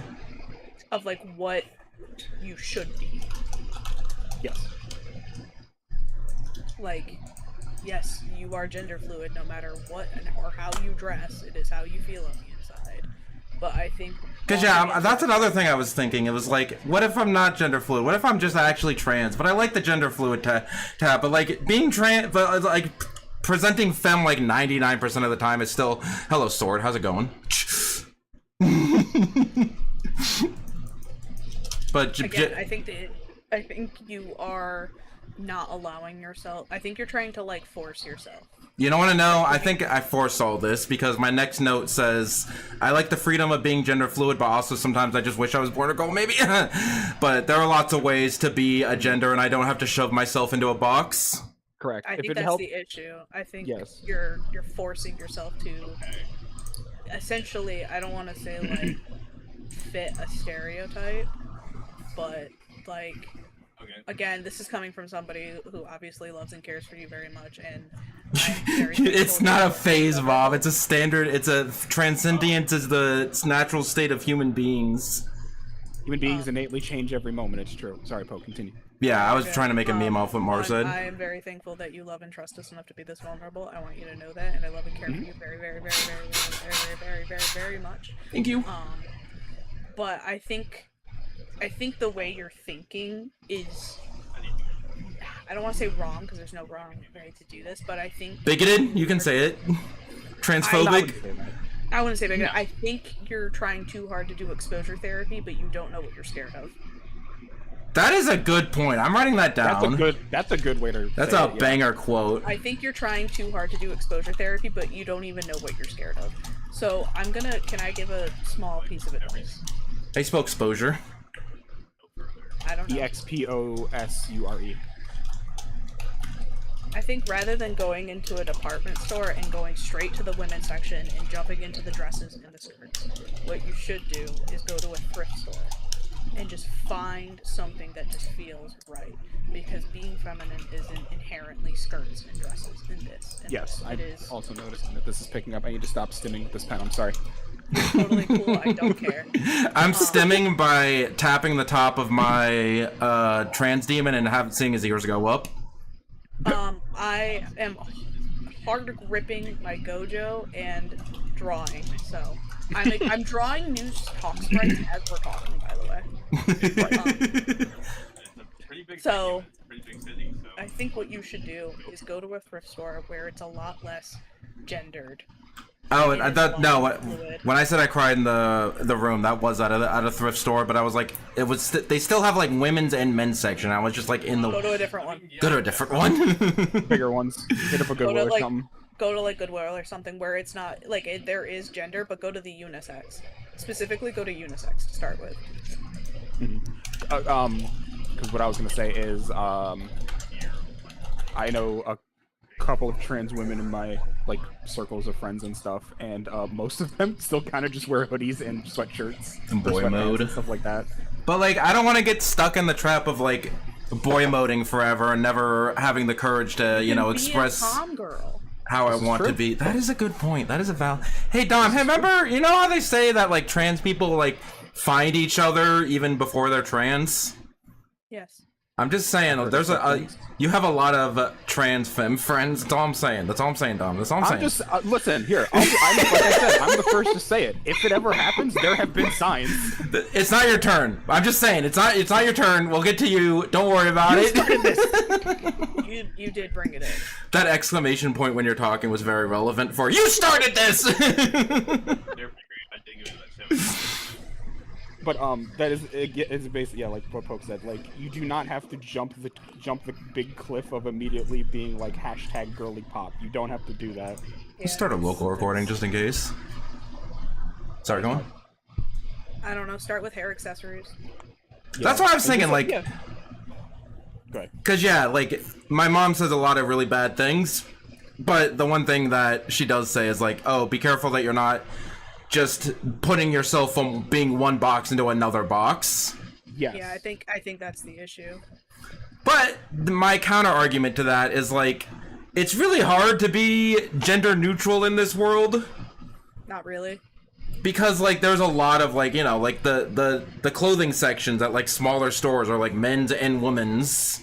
Of like what you should be. Yes. Like, yes, you are gender fluid no matter what or how you dress. It is how you feel on the inside. But I think... Because, yeah, that's another thing I was thinking. It was like, what if I'm not gender fluid? What if I'm just actually trans? But I like the gender fluid tab. But, like, being trans... But, like, presenting femme, like, 99% of the time is still... Hello, Sword. How's it going? But... Again, I think you are not allowing yourself. I think you're trying to like force yourself. You don't want to know? I think I forced all this because my next note says, I like the freedom of being gender fluid, but also sometimes I just wish I was born a girl, maybe. But there are lots of ways to be a gender, and I don't have to shove myself into a box. Correct. I think that's the issue. I think you're forcing yourself to essentially, I don't want to say like fit a stereotype, but like, again, this is coming from somebody who obviously loves and cares for you very much, and it's not a phase, Bob. It's a standard. It's a transcendence is the natural state of human beings. Human beings innately change every moment. It's true. Sorry, Poe. Continue. Yeah, I was trying to make a meme off what Mar said. I am very thankful that you love and trust us enough to be this vulnerable. I want you to know that, and I love and care for you very, very, very, very, very, very, very, very, very much. Thank you. But I think the way you're thinking is, I don't want to say wrong because there's no wrong way to do this, but I think bigoted. You can say it. Transphobic. I wouldn't say bigoted. I think you're trying too hard to do exposure therapy, but you don't know what you're scared of. That is a good point. I'm writing that down. That's a good way to. That's a banger quote. I think you're trying too hard to do exposure therapy, but you don't even know what you're scared of. So can I give a small piece of advice? I spoke exposure. I don't know. EXPOSURE. I think rather than going into a department store and going straight to the women's section and jumping into the dresses and the skirts, what you should do is go to a thrift store and just find something that just feels right. Because being feminine isn't inherently skirts and dresses in this. And Yes, I is also noticed that this is picking up. I need to stop stimming with this pen. I'm sorry. totally cool. I don't care. I'm stimming by tapping the top of my trans demon and seeing his ears go up. I am hard gripping my Gojo and drawing, so I'm drawing new talk sprites as we're talking, by the way. So I think what you should do is go to a thrift store where it's a lot less gendered. Oh, I thought no. When I said I cried in the room, that was at a thrift store. But I was like, it was. They still have like women's and men's section. I was just like in the. Go to a different one. Go to a different one. Bigger ones. Hit up a Goodwill or something. Go to like Goodwill or something where it's not like there is gender, but go to the unisex. Specifically, go to unisex to start with. Because what I was gonna say is, I know a couple of trans women in my like circles of friends and stuff, and most of them still kind of just wear hoodies and sweatshirts and boy mode and stuff like that. But like, I don't want to get stuck in the trap of like boy moding forever and never having the courage to express how I want to be. That is a good point. That is a valid. Hey Dom, hey, remember how they say that like trans people like find each other even before they're trans? Yes. I'm just saying, there's you have a lot of trans femme friends. That's all I'm saying. That's all I'm saying, Dom. That's all I'm saying. Just listen here. Like I said, I'm the first to say it. If it ever happens, there have been signs. It's not your turn. I'm just saying, it's not your turn. We'll get to you. Don't worry about it. You did bring it in. That exclamation point when you're talking was very relevant for you started this. But that is basically like what Poke said. Like you do not have to jump the big cliff of immediately being like #girly pop. You don't have to do that. Let's start a local recording just in case. Sorry, go on. I don't know. Start with hair accessories. Yeah. That's what I was thinking. Like, yeah. Go ahead. Cause like my mom says a lot of really bad things, but the one thing that she does say is like, oh, be careful that you're not just putting yourself from being one box into another box. Yes. Yeah, I think that's the issue. But my counter argument to that is like, it's really hard to be gender neutral in this world. Not really. Because like there's a lot of like like the clothing sections at like smaller stores are like men's and women's.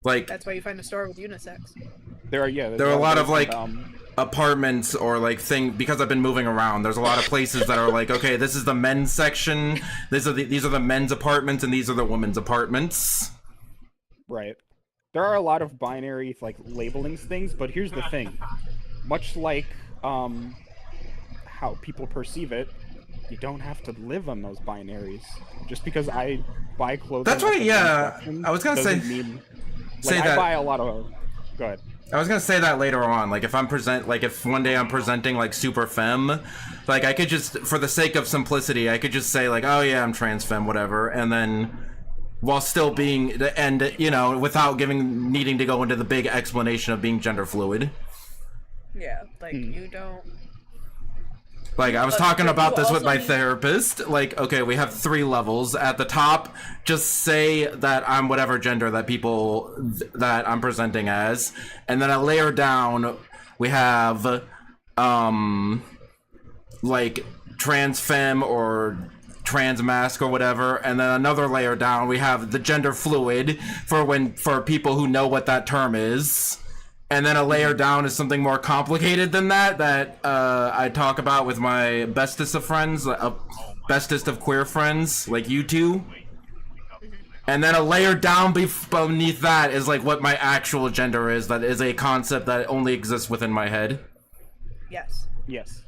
Like that's why you find a store with unisex. There are a lot of like apartments or like because I've been moving around, there's a lot of places that are like, okay, this is the men's section, these are the men's apartments, and these are the women's apartments. Right. There are a lot of binary like labeling things, but here's the thing. Much like how people perceive it, you don't have to live on those binaries. Just because I buy clothing. That's right, yeah. I was gonna say I buy a lot of. Go ahead. I was gonna say that later on, like if one day I'm presenting like super femme, like I could just, for the sake of simplicity, I could just say like, oh yeah, I'm trans femme, whatever, and then while still being, and without needing to go into the big explanation of being gender fluid. Yeah, like you don't. Like, I was talking about this with my therapist. Like, okay, we have 3 levels. At the top, just say that I'm whatever gender that I'm presenting as. And then a layer down, we have, like, trans femme or trans mask or whatever. And then another layer down, we have the gender fluid for people who know what that term is. And then a layer down is something more complicated than that I talk about with my bestest of friends, bestest of queer friends, like you two. And then a layer down beneath that is like what my actual gender is. That is a concept that only exists within my head. Yes. Yes.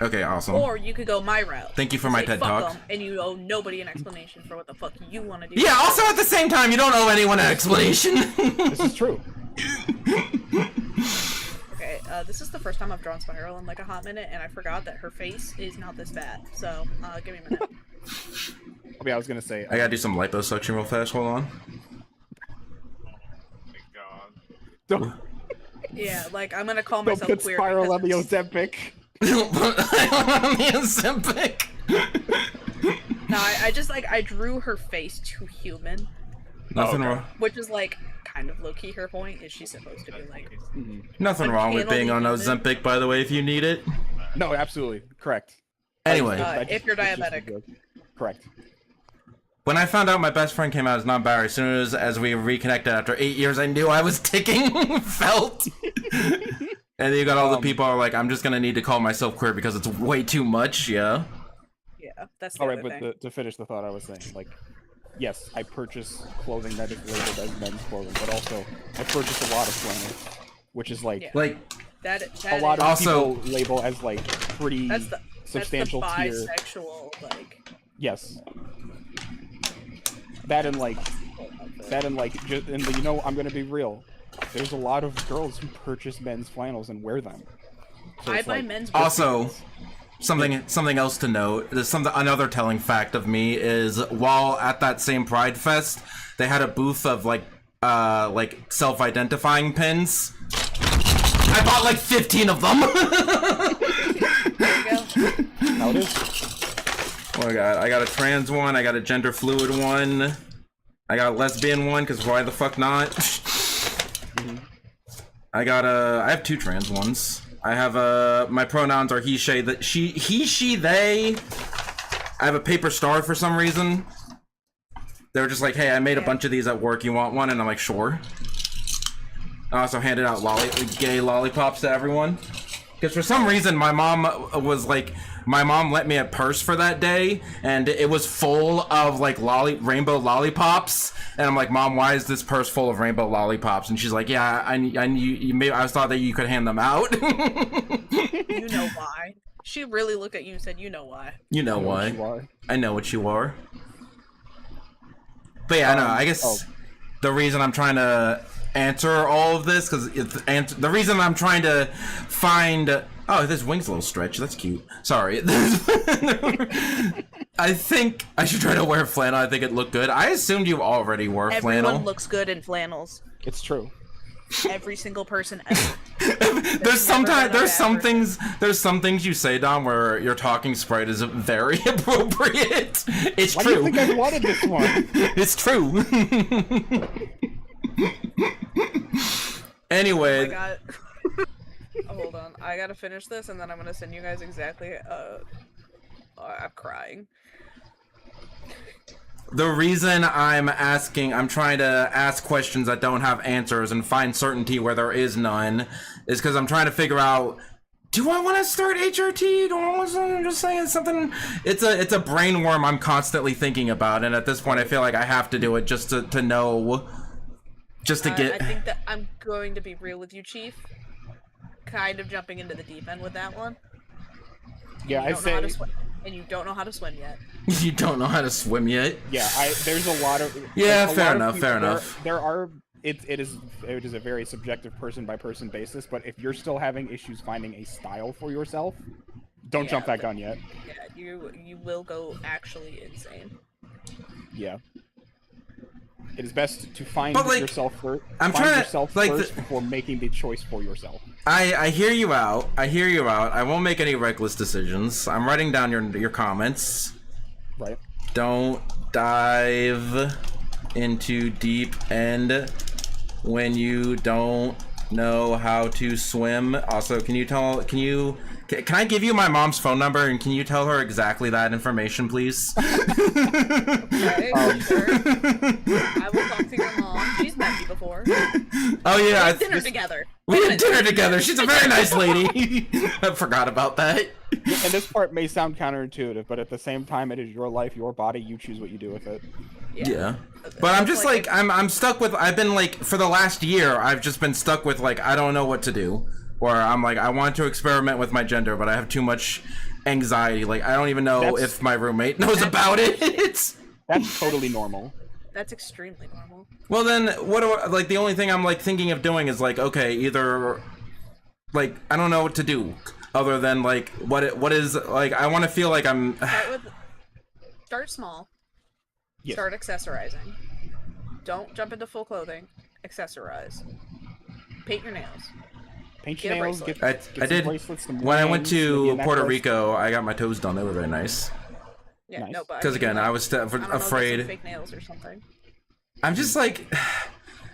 Okay, awesome. Or you could go my route. Thank you for my TED Talk. And you owe nobody an explanation for what the fuck you want to do. Yeah, also at the same time, you don't owe anyone an explanation. This is true. Okay, this is the first time I've drawn Spiral in like a hot minute, and I forgot that her face is not this bad. So, give me a minute. I was gonna say. I gotta do some liposuction real fast. Hold on. Don't, Yeah, like I'm gonna call don't myself put queer. Spiral on the because Ozempic. On the Ozempic. no, I just like I drew her face too human, Nothing okay. wrong. which is like kind of low key her point. Is she's supposed to be like? Nothing wrong with being on Ozempic, by the way, if you need it. No, absolutely correct. Anyway, If you're that's just diabetic. a joke. Correct. when I found out my best friend came out as non-binary, as soon as we reconnected after 8 years, I knew I was ticking felt. And then you got all the people are like, I'm just gonna need to call myself queer because it's way too much. Yeah. Yeah, that's the All other right, but thing. to finish the thought I was saying, like, yes, I purchase clothing that is labeled as men's clothing, but also I purchase a lot of flannel, which is like Yeah. Like, That a lot of Also- people label as like pretty that's the substantial tier. bisexual like. Yes. That and like, just, and you know, I'm gonna be real. There's a lot of girls who purchase men's flannels and wear them. So I it's buy like, men's. also, something else to note. There's another telling fact of me is while at that same Pride Fest, they had a booth of like self-identifying pins. I bought like 15 of them. There you go. how it is. Oh my god, I got a trans one, I got a gender fluid one, I got a lesbian one, because why the fuck not? I have 2 trans ones. I have my pronouns are he, she, they. I have a paper star for some reason. They were just like, hey, I made a bunch of these at work, you want one? And I'm like, sure. I also handed out gay lollipops to everyone. Because for some reason, my mom was like, my mom let me a purse for that day, and it was full of like rainbow lollipops. And I'm like, Mom, why is this purse full of rainbow lollipops? And she's like, yeah, I thought that you could hand them out. You know why? She really looked at you and said, "You know why." You know why? You are. I know what you are. But yeah, I know. I guess the reason I'm trying to answer all of this, because the reason I'm trying to find. Oh, this wing's a little stretch. That's cute. Sorry. I think I should try to wear flannel. I think it looked good. I assumed you already wore Everyone flannel. looks good in flannels. It's true. Every single person ever. There's some things. things you say, Dom, where your talking sprite is very appropriate. It's Why true. do you think I wanted this one? It's true. Anyway, I got. Oh, hold on, I gotta finish this, and then I'm gonna send you guys exactly. I'm crying. the reason I'm trying to ask questions that don't have answers and find certainty where there is none, is because I'm trying to figure out, do I want to start HRT? Do I want to just saying something? It's a brain worm I'm constantly thinking about, and at this point I feel like I have to do it just to know, just to get. I think that I'm going to be real with you, Chief. Kind of jumping into the deep end with that one. Yeah, I say. And you don't know how to swim yet. You don't know how to swim yet? Yeah, there's a lot of. Yeah, like, a fair lot of enough, people- fair enough. There are. It is a very subjective person by person basis, but if you're still having issues finding a style for yourself, don't jump that gun yet. Yeah, you will go actually insane. Yeah. It is best to find But, like, yourself first. I'm find trying to, yourself like, first before making the choice for yourself. I hear you out. I hear you out. I won't make any reckless decisions. I'm writing down your comments. Right. Don't dive into deep end when you don't know how to swim. Also, can I give you my mom's phone number and can you tell her exactly that information, please? Okay, sure. I will talk to your mom. She's met me before. Oh yeah, We had dinner together. we had dinner together. She's a very nice lady. I forgot about that. And this part may sound counterintuitive, but at the same time, it is your life, your body. You choose what you do with it. Yeah. But I'm just like I'm stuck with, I've been like, for the last year I've just been stuck with like, I don't know what to do, or I'm like, I want to experiment with my gender but I have too much anxiety, like I don't even know if my roommate knows about it. That's totally normal. That's extremely normal. Well then what do I, like the only thing I'm like thinking of doing is like, okay, either like I don't know what to do other than like what is like, I want to feel like I'm Start small. Yes. Start accessorizing. Don't jump into full clothing. Accessorize. paint your nails. Paint your Get a nails. bracelet. Get I did. some bracelets, some When I went rings, maybe a to Puerto necklace. Rico, I got my toes done. They were very nice. Yeah, Nice. no, but Because again, I was I don't know, get some afraid. fake nails or something. I'm just like,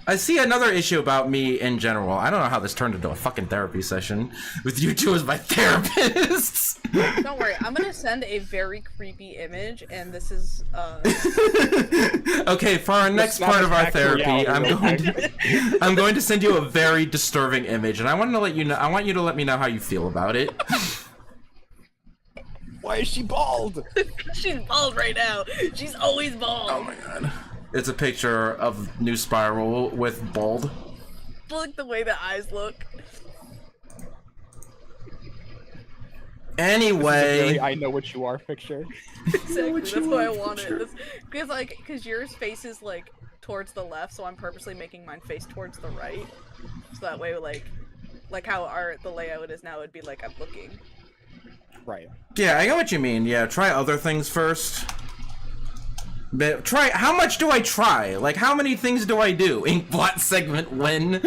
I see another issue about me in general. I don't know how this turned into a fucking therapy session with you two as my therapists. Don't worry, I'm gonna send a very creepy image, and this is Okay, for our next not part as of our back to therapy, reality, I'm going to send you a very disturbing image, and I want to let you know. I want you to let me know how you feel about it. Why is she bald? she's bald right now. She's always bald. Oh my god. It's a picture of New Spiral with bald. Look the way the eyes look. Anyway, Very I know what you are picture. Exactly. That's why I wanted this. Because yours faces like towards the left, so I'm purposely making mine face towards the right. So that way, like how the layout is now, it'd be like I'm looking. Right. yeah, I get what you mean. Yeah, try other things first. But how much do I try? Like, how many things do I do? Inkblot segment when?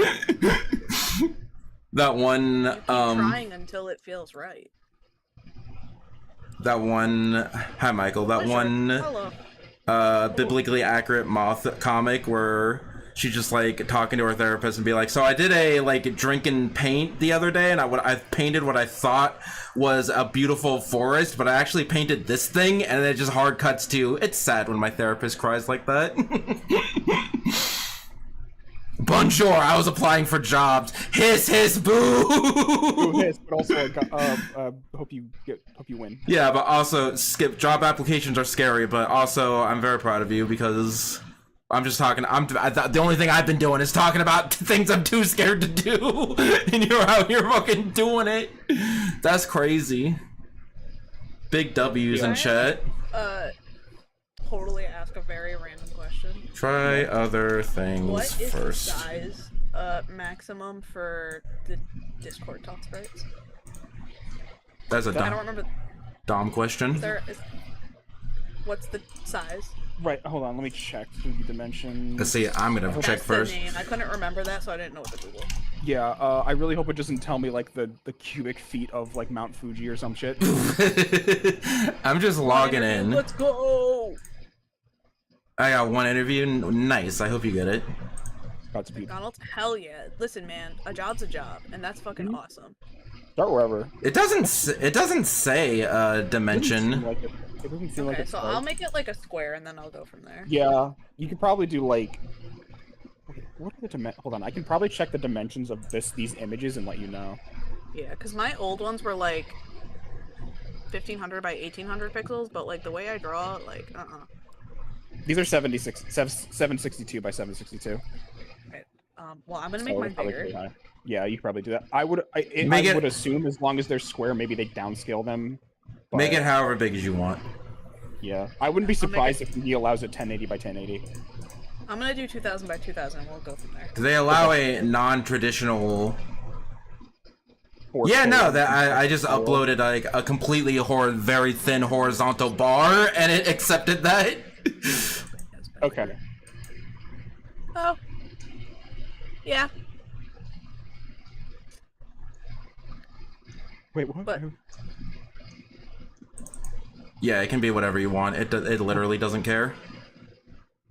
That one, Keep trying until it feels right. that one, hi Michael, that one, Hello. biblically accurate moth comic where she's just like talking to her therapist and be like, so I did a like drink and paint the other day, and I painted what I thought was a beautiful forest, but I actually painted this thing, and it just hard cuts to, it's sad when my therapist cries like that. Bonjour, I was applying for jobs. Hiss, hiss, boo. Ooh, hiss, but also hope you win. Yeah, but also skip job applications are scary, but also I'm very proud of you because I'm just talking. The only thing I've been doing is talking about things I'm too scared to do, and you're out here fucking doing it. That's crazy. Big W's in chat. Totally ask a very random question. Try other What things is first. the size maximum for the Discord talk sprites? That's a I don't remember. Dom question. What's the size? Right. Hold on. Let me check the dimensions. Let's see. I'm gonna check That's first. the name. I couldn't remember that, so I didn't know what to Google. Yeah. I really hope it doesn't tell me like the cubic feet of like Mount Fuji or some shit. I'm just logging in. Let's go. I got one interview. Nice. I hope you get it. About to be. McDonald's, hell yeah. Listen, man, a job's a job, and that's fucking awesome. Start wherever. It doesn't say dimension. It doesn't seem like Okay, it's so right. I'll make it like a square, and then I'll go from there. Yeah, you could probably do like. Wait, what are the Hold on, I can probably check the dimensions of these images and let you know. Yeah, because my old ones were like 1500 by 1800 pixels, but like the way I draw, like These are 762 by 762. Okay. Well, I'm gonna make So mine probably bigger. pretty high. Yeah, you could probably do that. I would assume as long as they're square, maybe they downscale them. But, Make it however big as you want. Yeah, I wouldn't be surprised if he allows it 1080 by 1080. I'm gonna do 2000 by 2000, and we'll go from there. Do they allow a non-traditional? Or Yeah, no. scale. That I just uploaded like a completely very thin horizontal bar, and it accepted that. Okay. Oh. Yeah. Wait, what? But- Yeah, it can be whatever you want. It literally doesn't care.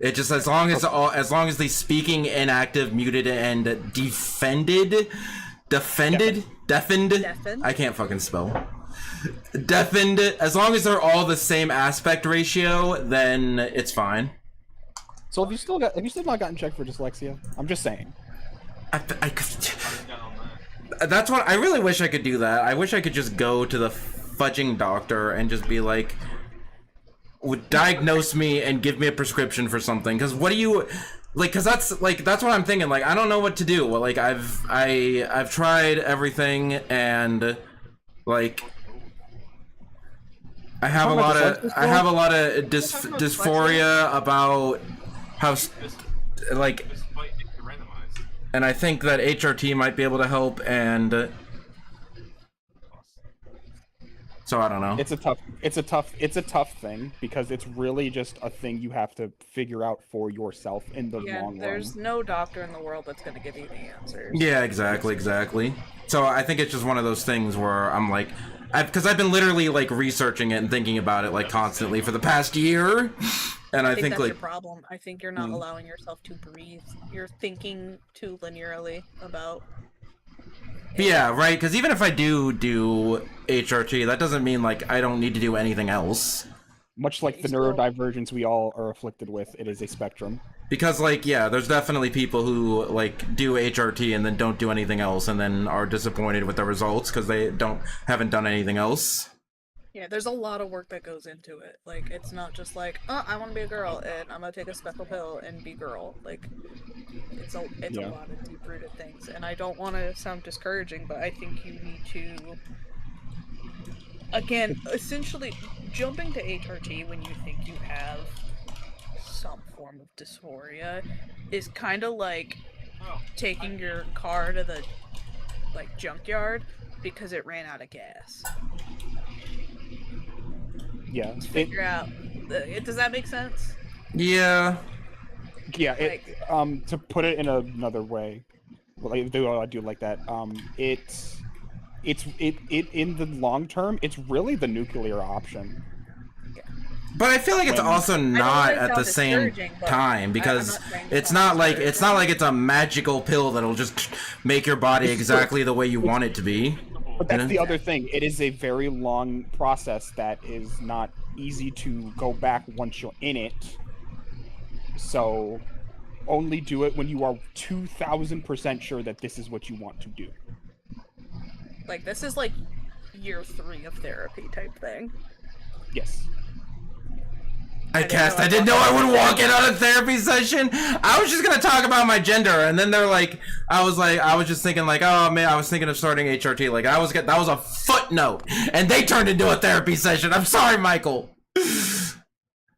It just as long as the speaking, inactive, muted, and deafened. Deafened? I can't fucking spell. Deafened. As long as they're all the same aspect ratio, then it's fine. So have you still not gotten checked for dyslexia? I'm just saying. That's what I really wish I could do. That I wish I could just go to the fudging doctor and just be like, would diagnose me and give me a prescription for something. Because what do you like? Because that's what I'm thinking. Like, I don't know what to do. Well, like I've tried everything, and like I have a lot of dysphoria about how like. And I think that HRT might be able to help, and So I don't know. It's a tough thing because it's really just a thing you have to figure out for yourself in the long run. There's no doctor in the world that's gonna give you the answers. Yeah, exactly. So I think it's just one of those things where I'm like, because I've been literally like researching it and thinking about it like constantly for the past year, and I think that's like your problem. I think you're not allowing yourself to breathe. You're thinking too linearly about. Yeah, right. Because even if I do HRT, that doesn't mean like I don't need to do anything else. Much like the neurodivergence we all are afflicted with, it is a spectrum. Because like, yeah, there's definitely people who like do HRT and then don't do anything else, and then are disappointed with the results because they haven't done anything else. Yeah, there's a lot of work that goes into it. Like, it's not just like, oh, I want to be a girl and I'm gonna take a special pill and be girl. Like, it's a lot of deep-rooted things. And I don't want to sound discouraging, but I think you need to, again, essentially, jumping to HRT when you think you have some form of dysphoria is kind of like taking your car to the, like, junkyard because it ran out of gas. Yeah. Figure out. Does that make sense? Yeah. Yeah. To put it in another way, well, I do like that. It's in the long term, it's really the nuclear option. But I feel like it's also not at the same time because it's not like it's a magical pill that'll just make your body exactly the way you want it to be. But that's the other thing. It is a very long process that is not easy to go back once you're in it. So only do it when you are 2,000% sure that this is what you want to do. Like, this is like year 3 of therapy type thing. Yes. I didn't know I would walk in on a therapy session. I was just gonna talk about my gender, and then they're like, I was just thinking like, oh man, I was thinking of starting HRT. Like that was a footnote, and they turned into a therapy session. I'm sorry, Michael. I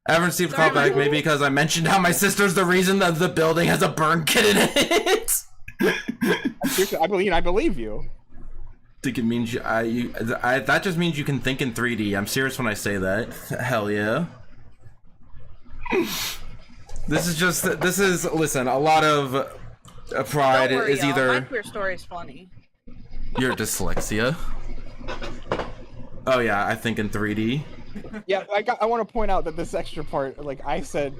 haven't received a call back, maybe because I mentioned how my sister's the reason that the building has a burn kit in it. I believe you. I think it means that just means you can think in 3D. I'm serious when I say that. Hell yeah. Listen, a lot of pride Don't worry, is either my queer story is funny. Your dyslexia. Oh yeah, I think in 3D. Yeah, I want to point out that this extra part, like I said,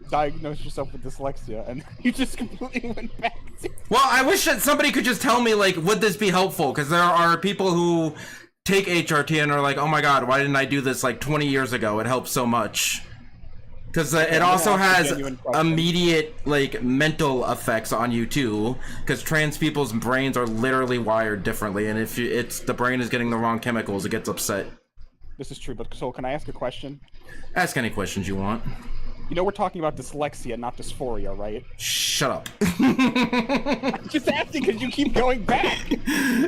diagnose yourself with dyslexia, and you just completely went back to... Well, I wish that somebody could just tell me, like, would this be helpful? Because there are people who take HRT and are like, oh my god, why didn't I do this like 20 years ago? It helps so much. Because it also has immediate, like, mental effects on you, too. Because trans people's brains are literally wired differently, and if the brain is getting the wrong chemicals, it gets upset. This is true, but so can I ask a question? Ask any questions you want. You know we're talking about dyslexia, not dysphoria, right? Shut up. I'm just asking because you keep going back.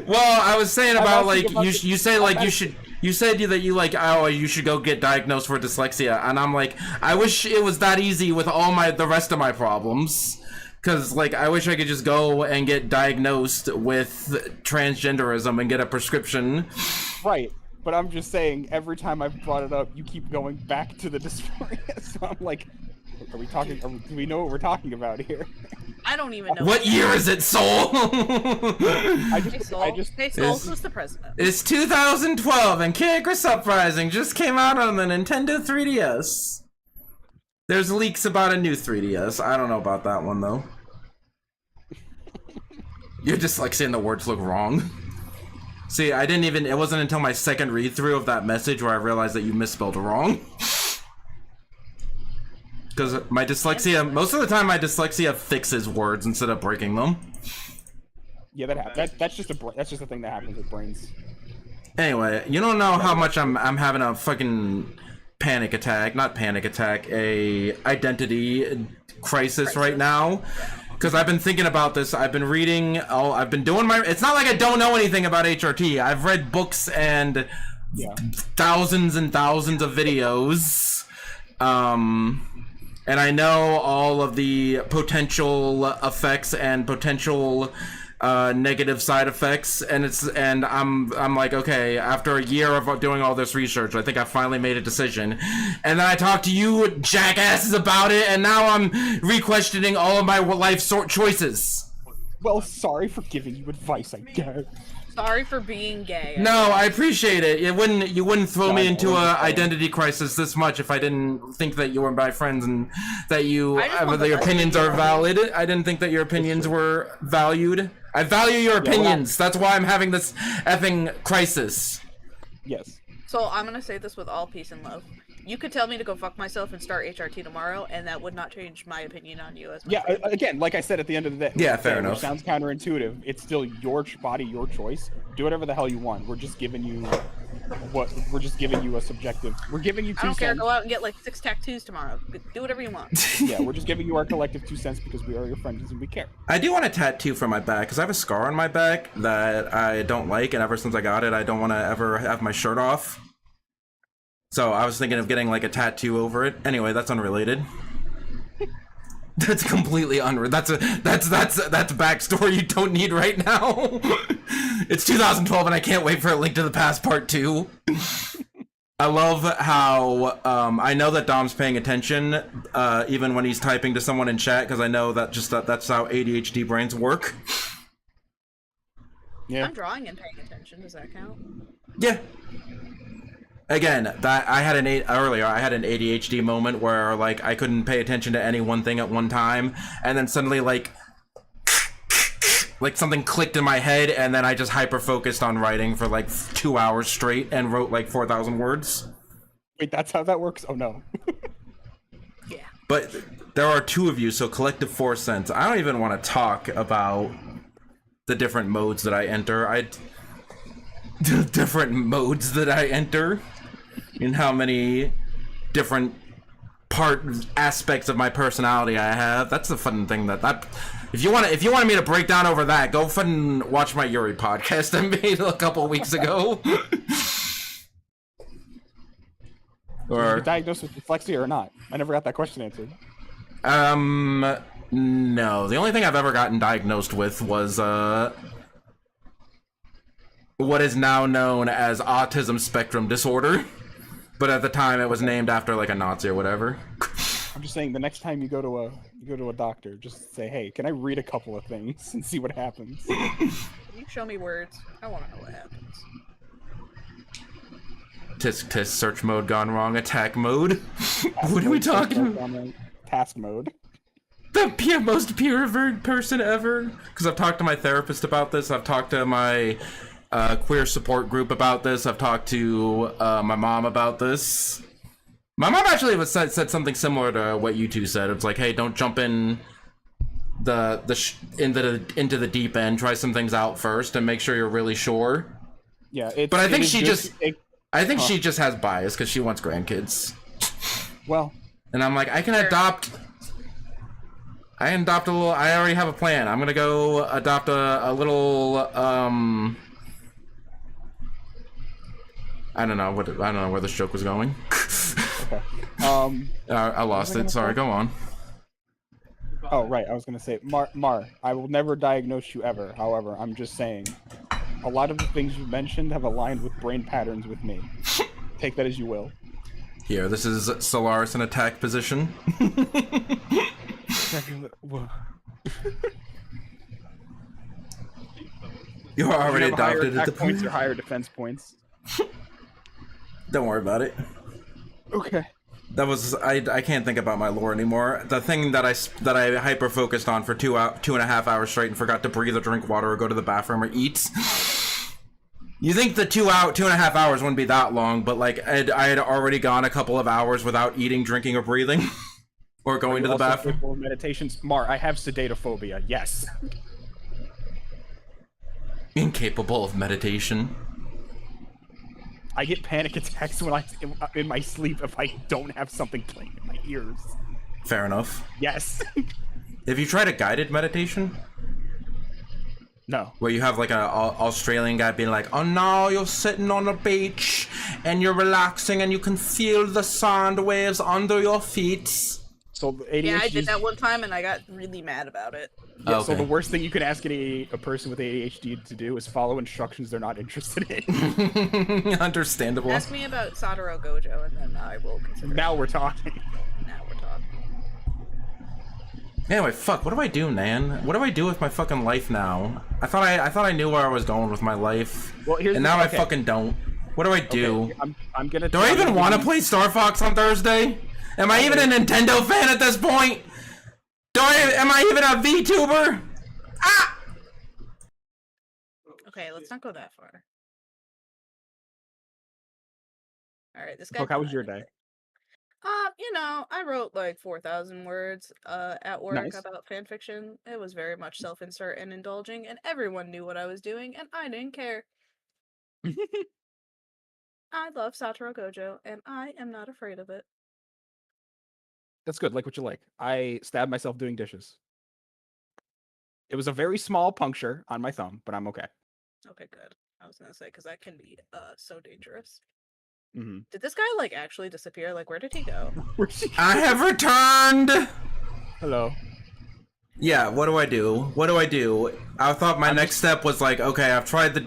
Well, I was saying about, like, you say, like, you should... You said that you like, oh, you should go get diagnosed for dyslexia, and I'm like, I wish it was that easy with all the rest of my problems, because like I wish I could just go and get diagnosed with transgenderism and get a prescription. Right, but I'm just saying every time I've brought it up, you keep going back to the dysphoria. So I'm like, are we talking? Do we know what we're talking about here? I don't even know. What year is it, Soul? Hey, Soul, who's the president? It's 2012, and Kid Uprising just came out on the Nintendo 3DS. There's leaks about a new 3DS. I don't know about that one, though. You're just like saying the words look wrong. See, it wasn't until my second read-through of that message where I realized that you misspelled wrong. Because my dyslexia, most of the time my dyslexia fixes words instead of breaking them. Yeah, that's just a thing that happens with brains. Anyway, you don't know how much I'm having a fucking a identity crisis right now. Because I've been thinking about this. I've been reading. I've been doing it's not like I don't know anything about HRT. I've read books and thousands and thousands of videos. And I know all of the potential effects and potential negative side effects, and I'm like, okay, after a year of doing all this research, I think I finally made a decision, and then I talked to you jackasses about it, and now I'm re-questioning all of my life choices. Well, sorry for giving you advice, I guess. Sorry for being gay. No, I appreciate it. You wouldn't throw me into a identity crisis this much if I didn't think that you were my friends and that your opinions are valid. I didn't think that your opinions were valued. I value your opinions. That's why I'm having this effing crisis. Yes. So I'm gonna say this with all peace and love. You could tell me to go fuck myself and start HRT tomorrow, and that would not change my opinion on you as my friend. Again, like I said at the end of the day. Yeah, fair enough. It sounds counterintuitive. It's still your body, your choice. Do whatever the hell you want. We're just giving you a subjective. We're giving you 2 cents. I don't care. Go out and get like 6 tattoos tomorrow. Do whatever you want. Yeah, we're just giving you our collective 2 cents because we are your friends and we care. I do want a tattoo for my back because I have a scar on my back that I don't like, and ever since I got it, I don't want to ever have my shirt off. So I was thinking of getting like a tattoo over it. Anyway, that's unrelated. That's completely that's backstory you don't need right now. It's 2012 and I can't wait for a Link to the Past Part 2. I love how I know that Dom's paying attention even when he's typing to someone in chat, because I know that that's how ADHD brains work. Yeah. I'm drawing and paying attention. Does that count? Yeah. Again, that I had an ADHD moment where like I couldn't pay attention to any one thing at one time, and then suddenly like something clicked in my head, and then I just hyper focused on writing for like 2 hours straight and wrote like 4,000 words. Wait, that's how that works? Oh no. Yeah. But there are 2 of you, so collective 4 cents. I don't even want to talk about the different modes that I enter. And how many different aspects of my personality I have. That's the fun thing if you wanted me to break down over that, go fucking watch my Yuri podcast I made a couple weeks ago. Were you diagnosed with dyslexia or not? I never got that question answered. No. The only thing I've ever gotten diagnosed with was what is now known as autism spectrum disorder, but at the time it was named after like a Nazi or whatever. I'm just saying, the next time you go to a doctor, just say, "Hey, can I read a couple of things and see what happens?" Can you show me words? I want to know what happens. Tisk tisk, search mode gone wrong, attack mode. What are we talking about? Task mode. The most peer-reviewed person ever. Because I've talked to my therapist about this. I've talked to my queer support group about this. I've talked to my mom about this. My mom actually said something similar to what you two said. It's like, hey, don't jump into the deep end. Try some things out first and make sure you're really sure. Yeah, but I think she just has bias because she wants grandkids. Well, and I'm like, I can adopt a little. I already have a plan. I'm gonna go adopt a little. I don't know where this joke was going. Okay. I lost it. Sorry, go on. Oh, right. I was gonna say, Mar, I will never diagnose you ever. However, I'm just saying, a lot of the things you mentioned have aligned with brain patterns with me. Take that as you will. Here, this is Solaris in attack position. You're already adopted higher at the attack points or higher defense points. Don't worry about it. Okay. That was I can't think about my lore anymore. The thing that I hyper focused on for 2.5 hours straight and forgot to breathe or drink water or go to the bathroom or eat. You think the 2.5 hours wouldn't be that long, but like I had already gone a couple of hours without eating, drinking, or breathing, or going to the bathroom. Meditations, Mar, I have sedatophobia. Yes. Incapable of meditation. I get panic attacks when in my sleep if I don't have something playing in my ears. Fair enough. Yes. Have you tried a guided meditation? No. Where you have like an Australian guy being like, oh no, you're sitting on a beach and you're relaxing and you can feel the sand waves under your feet. So ADHD. Yeah, I did that one time and I got really mad about it. Yeah, so Okay. the worst thing you can ask a person with ADHD to do is follow instructions they're not interested in. Understandable. Ask me about Satoru Gojo, and then I will consider. Now we're talking. Now we're talking. Anyway, fuck. What do I do, man? What do I do with my fucking life now? I thought I knew where I was going with my life, Well, here's and the- now I okay. fucking don't. What do I do? Okay, I'm gonna. Do I even want to play Star Fox on Thursday? Am I even a Nintendo fan at this point? Am I even a VTuber? Ah! Okay, let's not go that far. All right, this guy. Look, how was your day? You know, I wrote like 4,000 words at work Nice. about fanfiction. It was very much self-insert and indulging, and everyone knew what I was doing, and I didn't care. I love Satoru Gojo, and I am not afraid of it. That's good. Like what you like. I stabbed myself doing dishes. It was a very small puncture on my thumb, but I'm okay. Okay, good. I was gonna say, because that can be so dangerous. Mm-hmm. Did this guy like actually disappear? Like, where did he go? I have returned. Hello. Yeah. What do I do? What do I do? I thought my next step was like, okay, I've tried the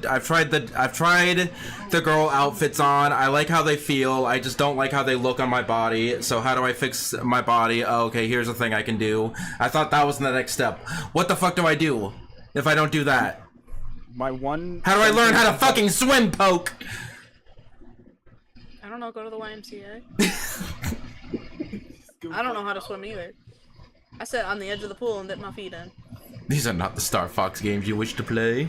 girl outfits on. I like how they feel. I just don't like how they look on my body. So how do I fix my body? Oh, okay, here's a thing I can do. I thought that was the next step. What the fuck do I do if I don't do that? My one. How do I learn how to fucking swim, Poke? I don't know. Go to the YMCA. I don't know how to swim either. I sat on the edge of the pool and dipped my feet in. These are not the Star Fox games you wish to play.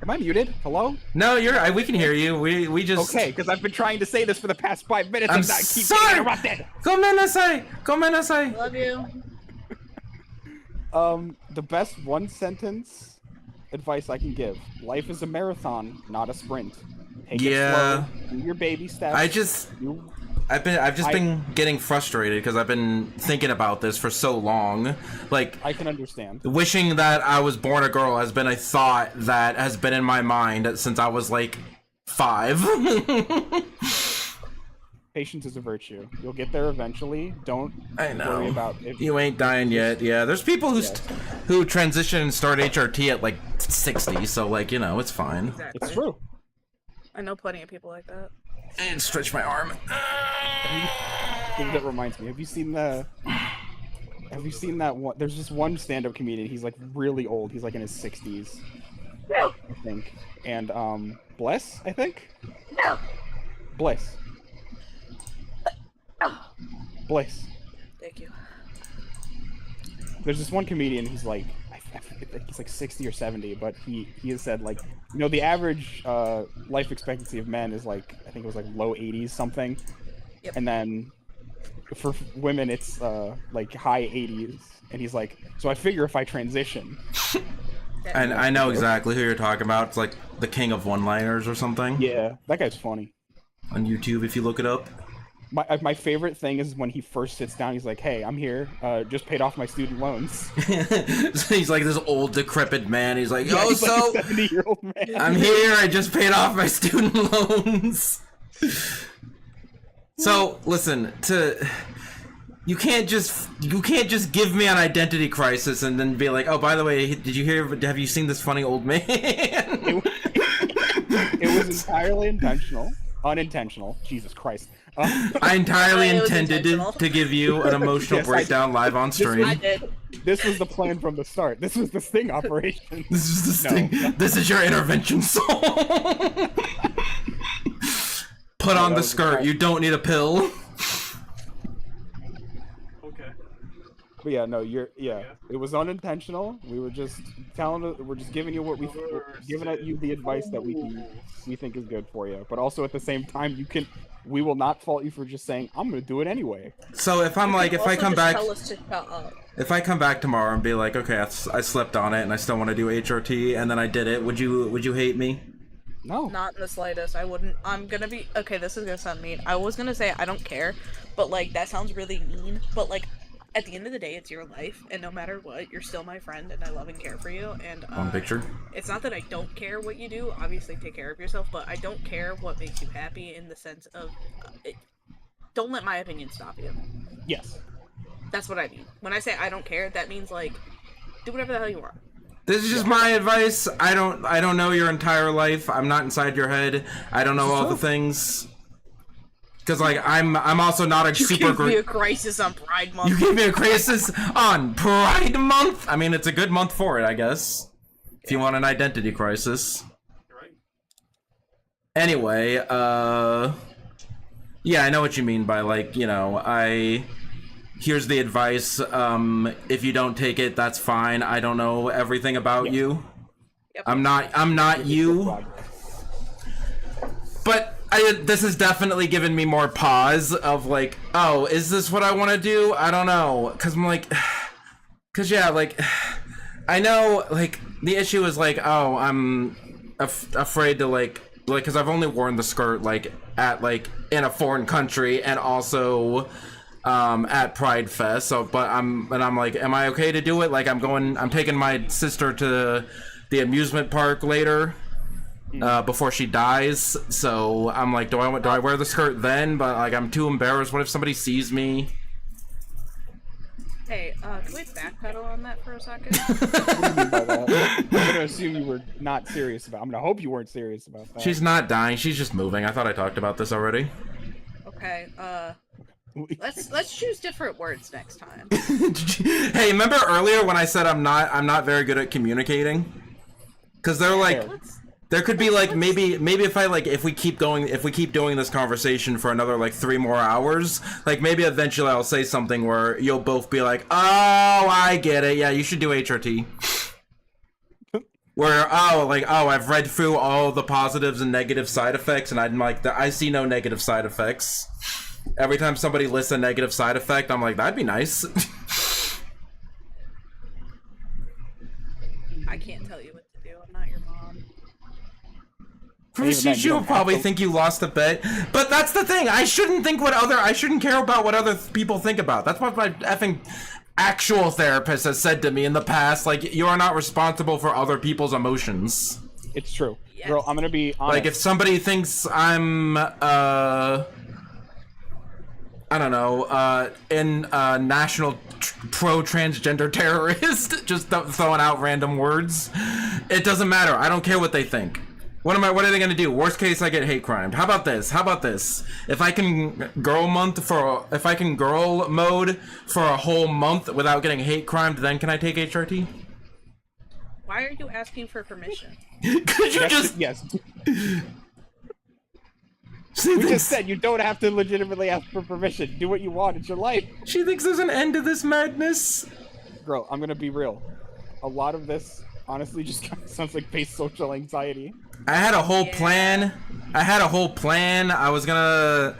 Am I muted? Hello? No, we can hear you. We just. Okay, because I've been trying to say this for the past 5 minutes I'm and I keep sorry. getting interrupted. Gomenasai. Love you. The best one sentence advice I can give: life is a marathon, not a sprint. Take it slow. Do your baby steps. I've just been getting frustrated because I've been thinking about this for so long. Like, I can understand. wishing that I was born a girl has been a thought that has been in my mind since I was like 5. Patience is a virtue. You'll get there eventually. Don't worry about it. You ain't dying yet. Yeah, there's people who transition and start HRT at like 60, so like, you know, it's fine. Exactly. It's true. I know plenty of people like that. And stretch my arm. That reminds me. Have you seen that one? There's just one stand-up comedian. He's like really old. He's like in his 60s, I think. And Bless, I think. Bliss. Bliss. Thank you. There's this one comedian. He's like, I forget, he's like 60 or 70, but he has said, like, you know, the average life expectancy of men is like, I think it was like low 80s something. Yep. And then for women it's like high 80s. And he's like, so I figure if I transition. And I know exactly who you're talking about. It's like the king of one-liners or something. Yeah, that guy's funny. On YouTube, if you look it up. My favorite thing is when he first sits down, he's like, hey, I'm here, just paid off my student loans. So he's like this old decrepit man. He's like, He's like a 70-year-old man. I'm here, I just paid off my student loans. So listen, you can't just give me an identity crisis and then be like, oh, by the way, have you seen this funny old man? It was entirely unintentional. Jesus Christ. I entirely intended to give you an emotional breakdown live on stream. I did. This was the plan from the start. This was the sting operation. This is the sting. This is your intervention song. Put on the skirt. You don't need a pill. But yeah, no, it was unintentional. We were just we're just giving you giving you the advice that we think is good for you. But also at the same time, we will not fault you for just saying, I'm gonna do it anyway. So if I'm like, if I come back, Tell us to shut up. if I come back tomorrow and be like, okay, I slept on it and I still want to do HRT and then I did it, would you hate me? No. Not in the slightest. I wouldn't. I'm gonna be okay. This is gonna sound mean. I was gonna say I don't care, but like that sounds really mean. But like, at the end of the day, it's your life, and no matter what, you're still my friend, and I love and care for you. And One picture. It's not that I don't care what you do. Obviously, take care of yourself, but I don't care what makes you happy in the sense of, don't let my opinion stop you. Yes. That's what I mean. When I say I don't care, that means like, Do whatever the hell you want. This is just my advice. I don't know your entire life. I'm not inside your head. I don't know all the things. Because like I'm also not a super You gave me a crisis on Pride Month. You gave me a crisis on Pride Month? I mean, it's a good month for it, I guess. If you want an identity crisis. Anyway, yeah, I know what you mean by, like, you know, here's the advice. If you don't take it, that's fine. I don't know everything about you. Yep. I'm not you. But this has definitely given me more pause of like, oh, is this what I want to do? I don't know, cause I'm like, cause yeah, like, I know, like, the issue is like, oh, I'm afraid to like, cause I've only worn the skirt like at like in a foreign country and also at Pride Fest. So, but I'm like, am I okay to do it? Like, I'm taking my sister to the amusement park later. Before she dies, so I'm like, do I wear the skirt then? But like, I'm too embarrassed. What if somebody sees me? Hey, can we backpedal on that for a second? What do you mean by that? I'm gonna assume you were not serious about. I'm gonna hope you weren't serious about that. She's not dying. She's just moving. I thought I talked about this already. Okay. Let's choose different words next time. Hey, remember earlier when I said I'm not very good at communicating? Because they're like. There could be like maybe if we keep doing this conversation for another like 3 more hours, like maybe eventually I'll say something where you'll both be like, oh, I get it, yeah, you should do HRT. Where I've read through all the positives and negative side effects, and I'm like, I see no negative side effects. Every time somebody lists a negative side effect, I'm like, that'd be nice. I can't tell you what to do. I'm not your mom. She'll probably think you lost a bet, but that's the thing. I shouldn't care about what other people think about. That's what my effing actual therapist has said to me in the past. Like, you are not responsible for other people's emotions. It's true, yes. Girl. I'm gonna be honest. Like, if somebody thinks I'm I don't know, national pro-transgender terrorist, just throwing out random words, it doesn't matter. I don't care what they think. What are they gonna do? Worst case, I get hate crimed. How about this? If I can girl mode for a whole month without getting hate crimed, then can I take HRT? Why are you asking for permission? Could you Yes. She We thinks, just said you don't have to legitimately ask for permission. Do what you want. It's your life. she thinks there's an end to this madness. Girl, I'm gonna be real. A lot of this honestly just kind of sounds like base social anxiety. I had a whole plan. I was gonna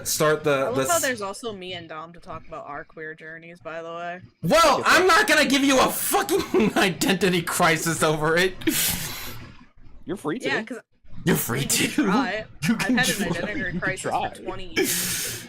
start I love how there's also me and Dom to talk about our queer journeys, by the way. Well, I'm not gonna give you a fucking identity crisis over it. You're free to. Yeah, because You're free to. try. You I've can had an try. identity crisis try. for 20 years.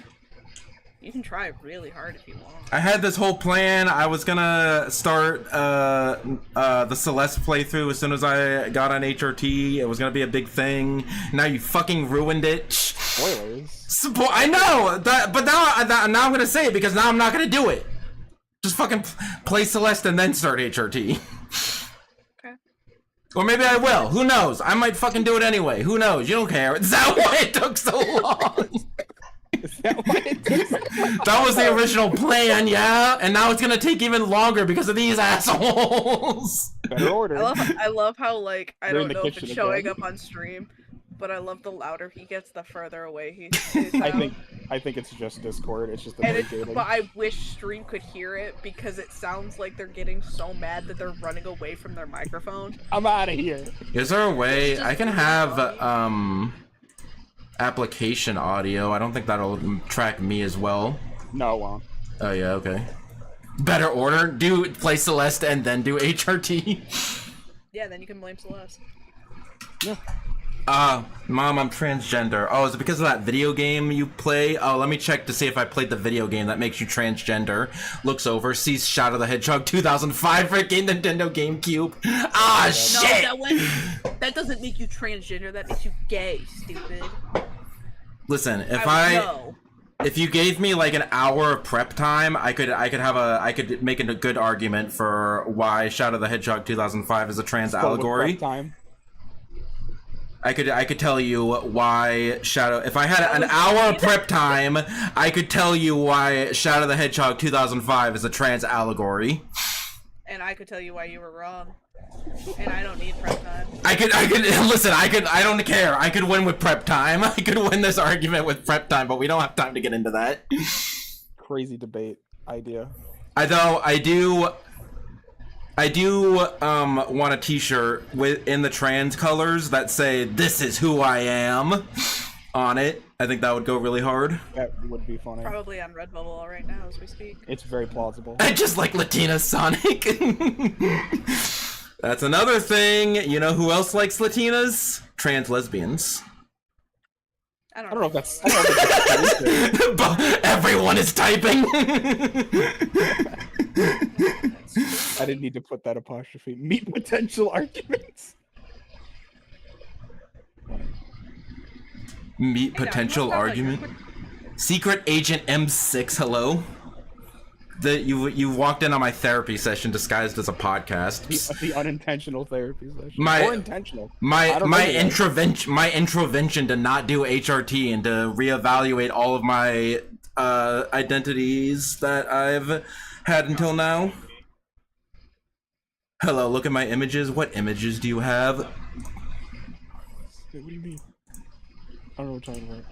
You can try really hard if you want. I had this whole plan. I was gonna start the Celeste playthrough as soon as I got on HRT. It was gonna be a big thing. Now you fucking ruined it. Spoilers. I know that, but now I'm gonna say it because now I'm not gonna do it. Just fucking play Celeste and then start HRT. Okay. Or maybe I will. Who knows? I might fucking do it anyway. Who knows? You don't care. Is that why it took so long? Is that why it took so long? That was the original plan, yeah? And now it's gonna take even longer because of these assholes. Better order. I love how, like, I They're in don't the know if kitchen it's showing again. up on stream, but I love the louder he gets, the further away he is. I think it's just Discord. It's just And the but I wish stream could hear it because it sounds like they're getting so mad that they're running away from their microphone. I'm out of here. Is there a way I can have application audio? I don't think that'll track me as well. No, it won't. Oh yeah, okay. Better order. Play Celeste and then do HRT. Yeah, then you can blame Celeste. Yeah. Mom, I'm transgender. Oh, is it because of that video game you play? Oh, let me check to see if I played the video game that makes you transgender. Looks over, sees Shadow the Hedgehog 2005 freaking Nintendo GameCube. Ah, shit! No, that doesn't make you transgender, that makes you gay, stupid. Listen, If you gave me like an hour of prep time, I could make a good argument for why Shadow the Hedgehog 2005 is a trans allegory. Time. I could tell you why Shadow. If I had an hour of prep time, I could tell you why Shadow the Hedgehog 2005 is a trans allegory. And I could tell you why you were wrong. And I don't need prep time. I could listen. I don't care. I could win with prep time. I could win this argument with prep time, but we don't have time to get into that. Crazy debate idea. I do want a t-shirt in the trans colors that say "This is who I am" on it. I think that would go really hard. That would be funny. Probably on Redbubble right now as we speak. It's very plausible. I just like Latina Sonic. That's another thing. You know who else likes Latinas? Trans lesbians. I don't know if that's. Everyone is typing. I didn't need to put that apostrophe. Meet potential arguments. Meet potential argument. Secret Agent M6. Hello. You walked in on my therapy session disguised as a podcast. The unintentional therapy session. Or intentional. My intervention to not do HRT and to reevaluate all of my identities that I've had until now. Hello, look at my images. What images do you have? What do you mean? I don't know what you're talking about.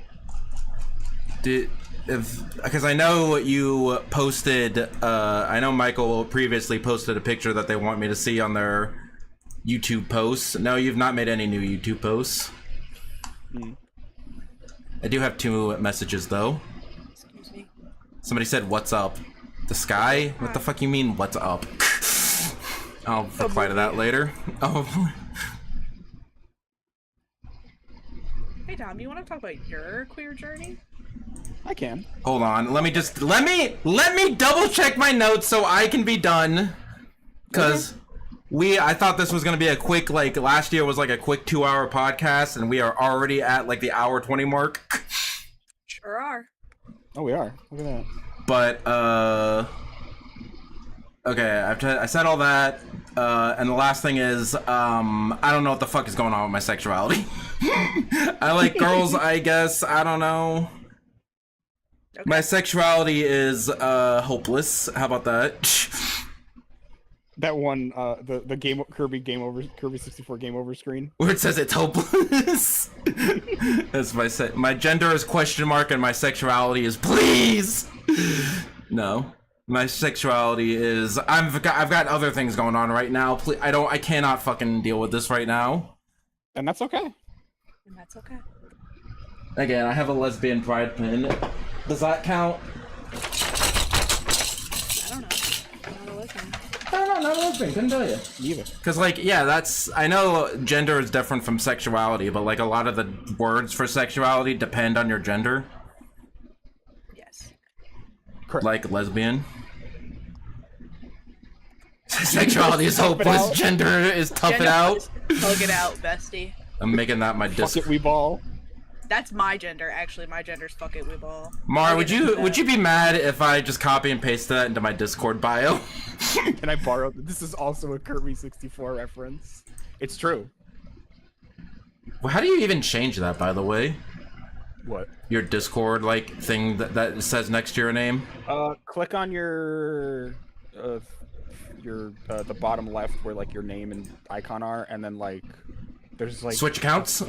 Because I know you posted, I know Michael previously posted a picture that they want me to see on their YouTube posts. No, you've not made any new YouTube posts. I do have 2 messages though. Excuse me. Somebody said, "What's up?" The sky? What the fuck you mean, what's up? I'll reply to that later. Oh. Hey Tom, you want to talk about your queer journey? I can. Hold on. Let me double check my notes so I can be done. Cause I thought this was gonna be a quick, like last year was like a quick 2-hour podcast, and we are already at like the hour 20 mark. Sure are. Oh, we are. Look at that. But okay, I said all that, and the last thing is, I don't know what the fuck is going on with my sexuality. I like girls, I guess. I don't know. Okay. My sexuality is hopeless. How about that? That one, the game Kirby 64 game over screen where it says it's hopeless. That's my gender is question mark and my sexuality is please. No, my sexuality is I've got other things going on right now. Please, I cannot fucking deal with this right now. And that's okay. And that's okay. Again, I have a lesbian pride pin. Does that count? I don't know. I'm not a lesbian. I don't know, not a lesbian, couldn't tell you. Neither. Cause like, yeah, I know gender is different from sexuality, but like a lot of the words for sexuality depend on your gender. Yes. Correct. Like lesbian. Sexuality is hopeless, gender is tough it out. Hug it out, bestie. I'm making that my Fuck it, we ball. That's my gender, actually. My gender's fuck it, we ball. Mar, would you be mad if I just copy and paste that into my Discord bio? Can I borrow? This is also a Kirby 64 reference. It's true. Well, how do you even change that, by the way? What? Your Discord like thing that says next to your name? Click on your the bottom left where like your name and icon are, and then like there's like switch accounts.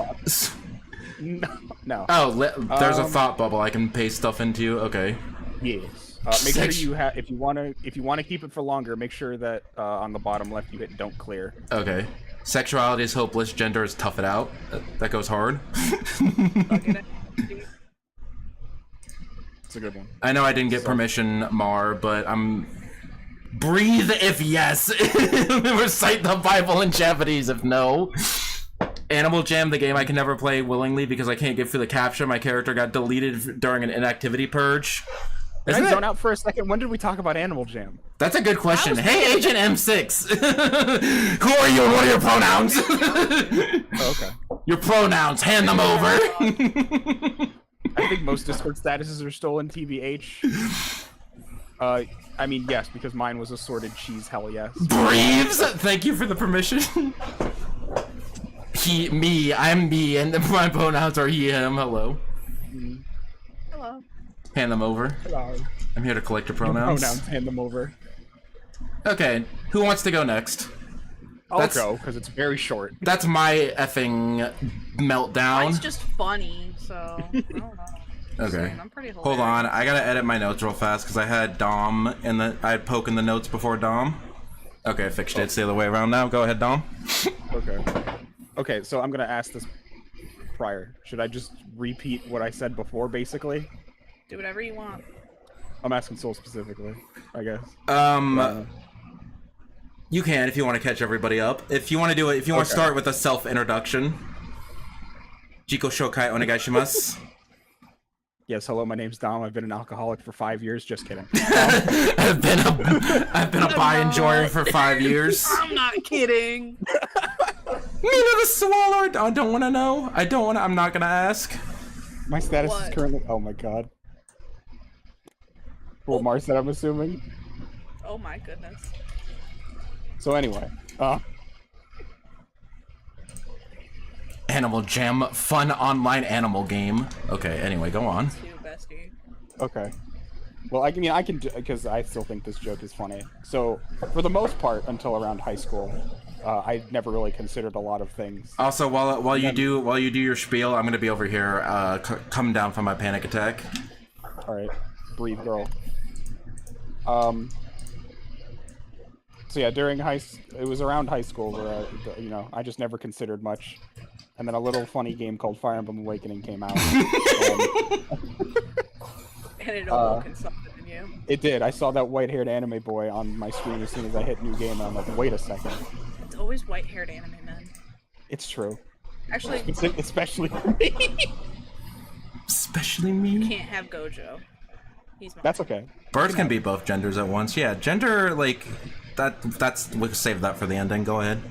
No. Oh, there's a thought bubble I can paste stuff into. Okay. Yes. Make sure you have if you want to keep it for longer. Make sure that on the bottom left you hit don't clear. Okay. Sexuality is hopeless. Gender is tough it out. That goes hard. It's a good one. I know I didn't get permission, Mar, but I'm. Breathe if yes. Recite the Bible in Japanese if no. Animal Jam, the game I can never play willingly because I can't get through the capture. My character got deleted during an inactivity purge. Can I zone out for a second? When did we talk about Animal Jam? That's a good question. Hey, Agent M6! Who are you and what are your pronouns? Oh, okay. Your pronouns, hand them over! I think most Discord statuses are stolen, TBH. I mean, yes, because mine was assorted cheese, hell yes. Breves, thank you for the permission. I'm me, and my pronouns are he, him, hello. Hello. Hand them over. Hello. I'm here to collect your pronouns. Hand them over. Okay, who wants to go next? I'll go, because it's very short. That's my effing meltdown. It's just funny, so I don't know. Okay. I'm pretty hilarious. Hold on, I gotta edit my notes real fast because I had Dom in the. I had Poke in the notes before Dom. Okay, I fixed it. It's the other way around now. Go ahead, Dom. Okay. Okay, so I'm gonna ask this prior. Should I just repeat what I said before, basically? Do whatever you want. I'm asking Soul specifically, I guess. You can if you want to catch everybody up. If you want to do it, if you want to start with a self-introduction. Jiko Shokai onegaishimasu. Yes, hello, my name's Dom. I've been an alcoholic for 5 years. Just kidding. I've been a bi enjoyer for 5 years. I'm not kidding. Mina the Swallow. I don't want to know. I'm not gonna ask. My status is currently. Oh my god. Well, Mars said, I'm assuming. Oh my goodness. So anyway, Animal Jam, fun online animal game. Okay, anyway, go on. Okay. Well, I mean, I can, because I still think this joke is funny. So, for the most part, until around high school, I never really considered a lot of things. Also, while you do your spiel, I'm gonna be over here, coming down from my panic attack. All right, breathe, girl. So yeah, it was around high school where you know, I just never considered much, and then a little funny game called Fire Emblem Awakening came out. And it awoken something in you. It did. I saw that white-haired anime boy on my screen as soon as I hit new game, and I'm like, wait a second. It's always white-haired anime men. It's true. Actually, especially for me. Especially me. You can't have Gojo. That's okay. Birds can be both genders at once. Yeah, gender, like, that's we'll save that for the ending. Go ahead.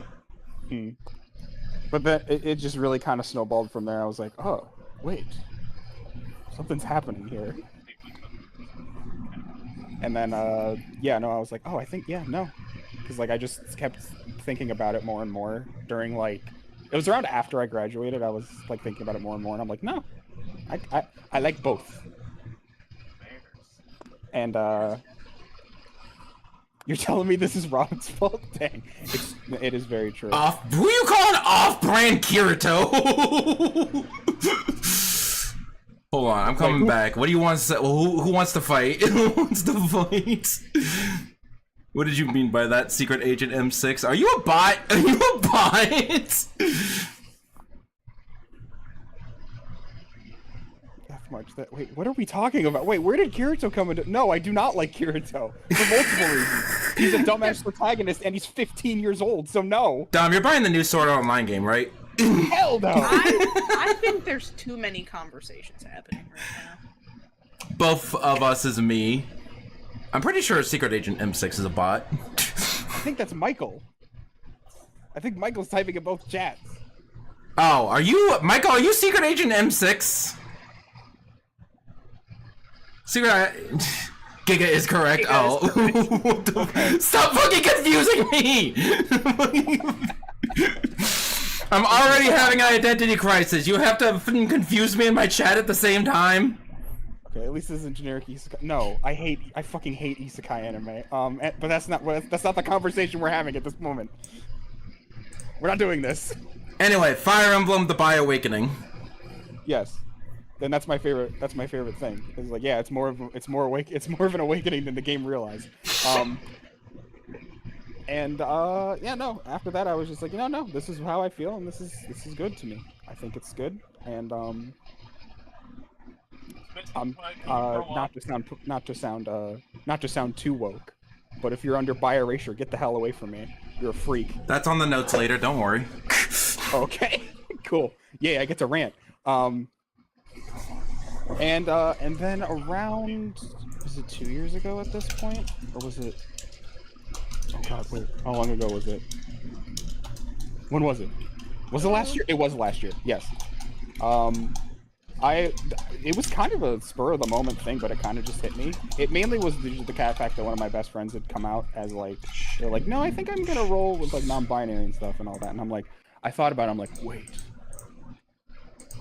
But then it just really kind of snowballed from there. I was like, oh, wait. Something's happening here. And then, yeah, no, I was like, oh, I think, yeah, no. Because, like, I just kept thinking about it more and more during, like, it was around after I graduated. I was, like, thinking about it more and more, and I'm like, no. I like both. And, you're telling me this is Robin's fault? Dang. It is very true. Who you calling off-brand Kirito? Hold on, I'm coming back. What do you want to say? Well, who wants to fight? Who wants to fight? What did you mean by that, Secret Agent M6? Are you a bot? Are you a bot? Wait, what are we talking about? Wait, where did Kirito come into? No, I do not like Kirito for multiple reasons. He's a dumbass protagonist, and he's 15 years old, so no. Dom, you're buying the new Sword Art Online game, right? Hell no. I think there's too many conversations happening right now. Both of us is me. I'm pretty sure Secret Agent M6 is a bot. I think that's Michael. I think Michael's typing in both chats. Oh, are you Michael? Are you Secret Agent M6? Secret Giga is correct. Giga Stop fucking confusing me! I'm already having an identity crisis. You have to confuse me in my chat at the same time. Okay, at least this isn't generic isekai. No, I fucking hate isekai anime. But that's not the conversation we're having at this moment. We're not doing this. Anyway, Fire Emblem: The Bi-Awakening. Yes. Then that's my favorite. That's my favorite thing. It's like, yeah, it's more of an awakening than the game realized. Yeah, no. After that, I was just like, no, this is how I feel, and this is good to me. I think it's good, and not to sound too woke, but if you're under bi-erasure, get the hell away from me. You're a freak. That's on the notes later. Don't worry. Okay, cool. Yeah, I get to rant. And then around, was it 2 years ago at this point? Or was it, oh god, wait, how long ago was it? When was it? Was it last year? It was last year, yes. It was kind of a spur of the moment thing, but it kind of just hit me. It mainly was the fact that one of my best friends had come out as like, they're like, no, I think I'm gonna roll with like non-binary and stuff and all that. And I'm like, I thought about it, I'm like, wait,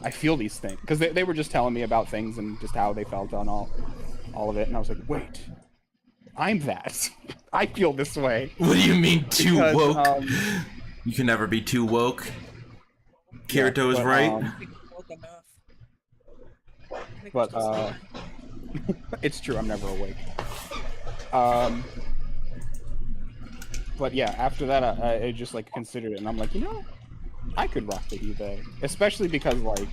I feel these things. Because they were just telling me about things and just how they felt on all of it. And I was like, wait, I'm that. I feel this way. What do you mean too woke? Um, You can never be too woke. Kirito is right. But it's true, I'm never awake. But yeah, after that I just like considered it and I'm like, you know, I could rock the Hive. Especially because like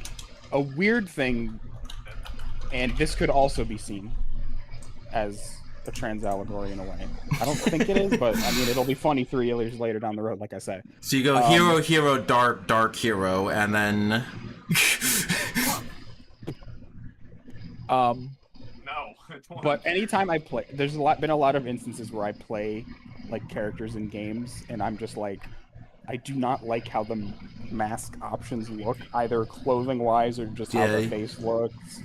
a weird thing, and this could also be seen as a trans allegory in a way. I don't think it is, but I mean it'll be funny 3 years later down the road, like I say. So you go hero, hero, dark, dark hero, and then no. But anytime I play, there's been a lot of instances where I play like characters in games, and I'm just like, I do not like how the mask options look, either clothing wise or just how the face looks.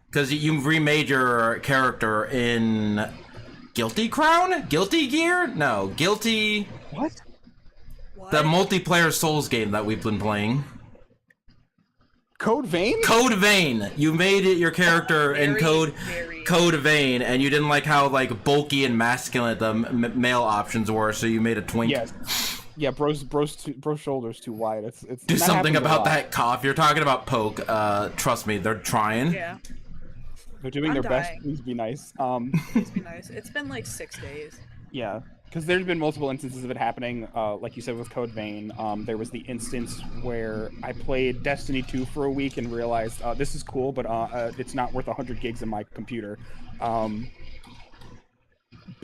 Because you remade your character in Guilty Crown? Guilty Gear? No, Guilty... What? The multiplayer Souls game that we've been playing. Code Vein? Code Vein! You made it your character in Code Vein, and you didn't like how like bulky and masculine the male options were, so you made a twink. Yes. Yeah, bro's shoulders too wide. It's do something about that cough. You're talking about Poke. Trust me, they're trying. Yeah. They're doing their best. Please be nice. Please be nice. It's been like 6 days. Yeah, because there's been multiple instances of it happening. Like you said with Code Vein, there was the instance where I played Destiny 2 for a week and realized this is cool, but it's not worth 100 gigs in my computer.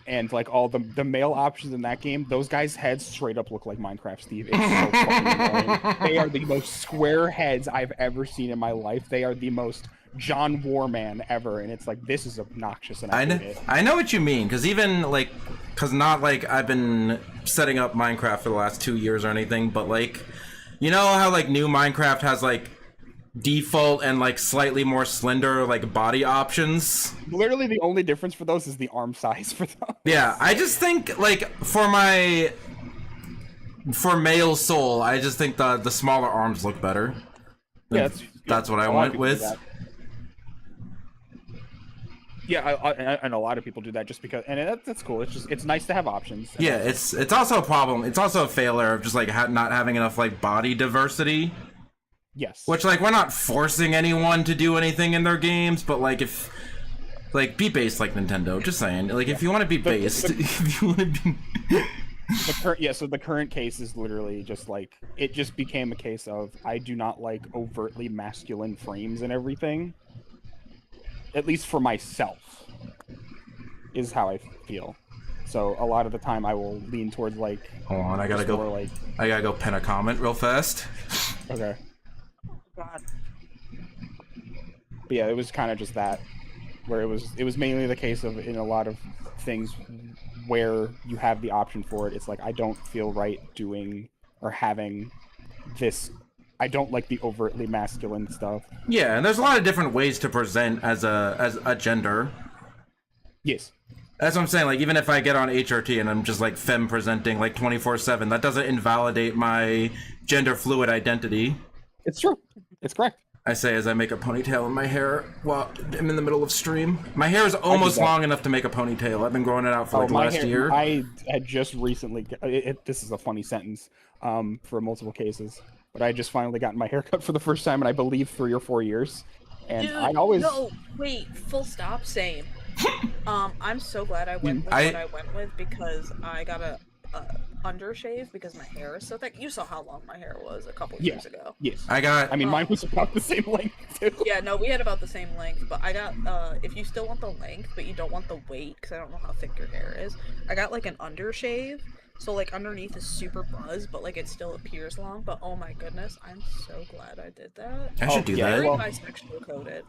And like all the male options in that game, those guys' heads straight up look like Minecraft Steve. It's so fucking annoying. They are the most square heads I've ever seen in my life. They are the most John Warman ever, and it's like, this is obnoxious, and I hate it. I know what you mean, because even like, because not like I've been setting up Minecraft for the last 2 years or anything, but like, you know how like new Minecraft has like default and like slightly more slender like body options? Literally the only difference for those is the arm size for those. Yeah, I just think like for male soul, I just think the smaller arms look better. Yeah, that's what I went with. Yeah, and a lot of people do that just because, and that's cool. It's nice to have options. Yeah, it's also a problem. It's also a failure of just like not having enough like body diversity. Yes. Which like we're not forcing anyone to do anything in their games, but like if like be based like Nintendo. Just saying, like if you want to be based, if you want to be. So the current case is literally just like it just became a case of I do not like overtly masculine frames and everything. At least for myself, is how I feel. So a lot of the time I will lean towards like. Hold on, I gotta go pen a comment real fast. Okay. God. But yeah, it was kind of just that, where it was mainly the case of in a lot of things where you have the option for it. It's like I don't feel right doing or having this. I don't like the overtly masculine stuff. Yeah, and there's a lot of different ways to present as a gender. Yes. That's what I'm saying. Like even if I get on HRT and I'm just like femme presenting like 24/7, that doesn't invalidate my gender fluid identity. It's true. It's correct. I say as I make a ponytail in my hair while I'm in the middle of stream. My hair is almost long enough to make a ponytail. I've been growing it out for like the last year. I had just recently. This is a funny sentence for multiple cases. But I just finally gotten my hair cut for the first time in, I believe, 3 or 4 years. And Dude, I always... No, wait, full stop, same. I'm so glad I went with what I went with because I got a undershave because my hair is so thick. You saw how long my hair was a couple years ago. Yes. I mean, mine was about the same length, too. Yeah, no, we had about the same length, but I got, if you still want the length, but you don't want the weight, because I don't know how thick your hair is, I got, like, an undershave. So, like, underneath is super buzz, but, like, it still appears long. But, oh my goodness, I'm so glad I did that. I should do that. Very bisexual coded.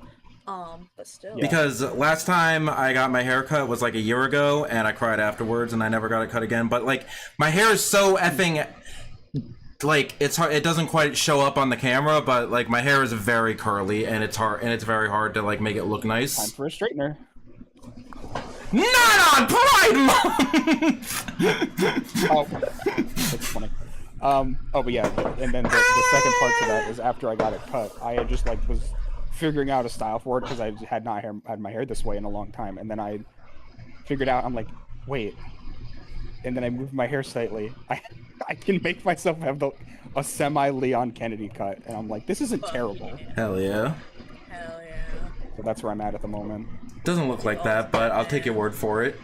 But still. Because last time I got my hair cut was, like, a year ago, and I cried afterwards, and I never got it cut again. But, like, my hair is so effing like it's hard. It doesn't quite show up on the camera, but like my hair is very curly, and it's very hard to like make it look nice. Time for a straightener. Not on Pride Month. Oh, that's funny. But yeah, and then the second part to that is after I got it cut, I had just like was figuring out a style for it because I had not had my hair this way in a long time, and then I figured out, I'm like, wait, and then I moved my hair slightly. I can make myself have a semi Leon Kennedy cut, and I'm like, this isn't terrible. Hell yeah. Hell yeah. So that's where I'm at the moment. Doesn't look like that, but I'll take your word for it.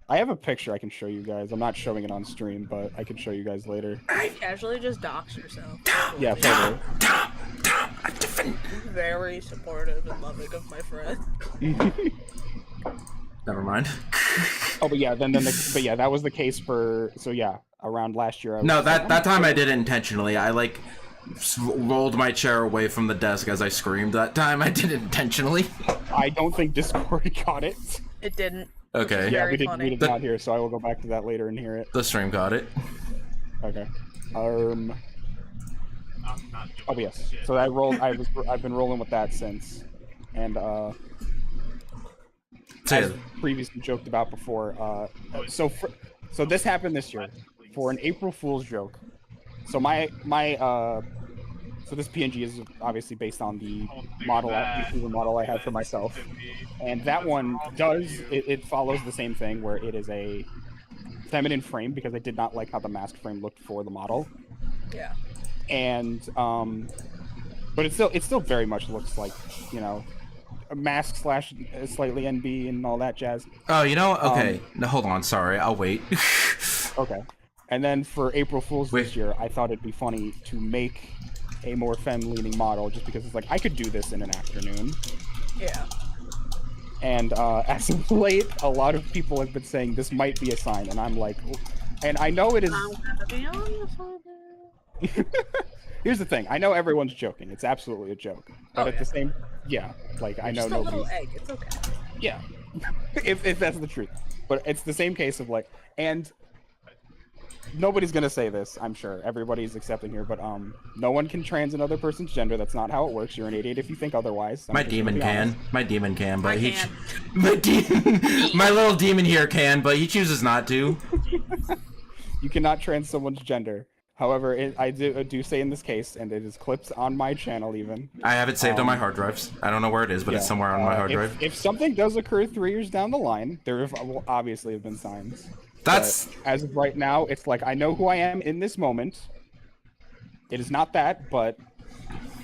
I have a picture I can show you guys. I'm not showing it on stream, but I can show you guys later. Casually just dox yourself. Yeah, totally. Very supportive and loving of my friend. Never mind. Oh, but yeah, but yeah, that was the case for. So yeah, around last year. No, that time I did it intentionally. I like rolled my chair away from the desk as I screamed. That time I did it intentionally. I don't think Discord got it. It didn't. Okay. Yeah, we funny. did not hear, so I will go back to that later and hear it. The stream got it. Okay. Oh, but yes. So I've been rolling with that since, and as previously joked about before. So this happened this year for an April Fool's joke. So so this PNG is obviously based on the YouTuber model I had for myself, and that one it follows the same thing where it is a feminine frame because I did not like how the mask frame looked for the model. Yeah. And but it still very much looks like, you know, a mask / slightly NB and all that jazz. Oh, you know, okay. No, hold on. Sorry, I'll wait. Okay. And then for April Fool's this year, I thought it'd be funny to make a more femme-leaning model, just because it's like I could do this in an afternoon. Yeah. And as of late, a lot of people have been saying this might be a sign, and I'm like, and I know it is. I'm gonna be honest with you. Here's the thing: I know everyone's joking. It's absolutely a joke, but at the same, like I know Just a little nobody's. egg. It's okay. Yeah, if that's the truth, but it's the same case of like, and nobody's gonna say this, I'm sure. Everybody's accepting here, but no one can trans another person's gender. That's not how it works. You're an idiot if you think otherwise. My demon can. My demon can, but I can. my little demon here can, but he chooses not to. You cannot trans someone's gender. However, I do say in this case, and it is clipped on my channel even. I have it saved on my hard drives. I don't know where it is, but it's somewhere on my hard drive. If something does occur 3 years down the line, there will obviously have been signs. That's But as of right now, it's like I know who I am in this moment. It is not that, but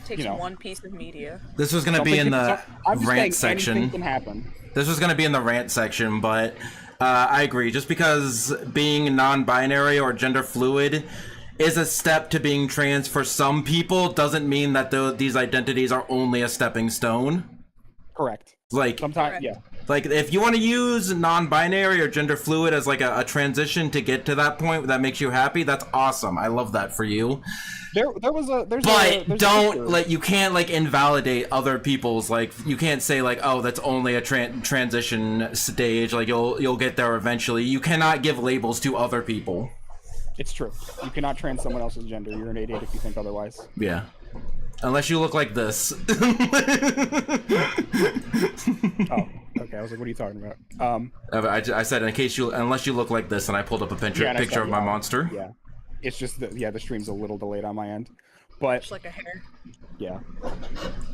Takes you know, one piece of media. this was gonna be in the I'm just rant saying anything section. can happen. This was gonna be in the rant section, but I agree. Just because being non-binary or gender fluid is a step to being trans for some people doesn't mean that these identities are only a stepping stone. Correct. Like Sometimes, yeah. Like, if you want to use non-binary or gender fluid as like a transition to get to that point that makes you happy, that's awesome. I love that for you. But you can't like invalidate other people's, like, you can't say like, oh, that's only a transition stage. Like you'll get there eventually. You cannot give labels to other people. It's true. You cannot trans someone else's gender. You're an idiot if you think otherwise. Yeah. Unless you look like this. Oh, okay. I was like, what are you talking about? I said unless you look like this, and I pulled up a picture of my monster. Yeah. It's just the stream's a little delayed on my end, but Just like a hair. yeah.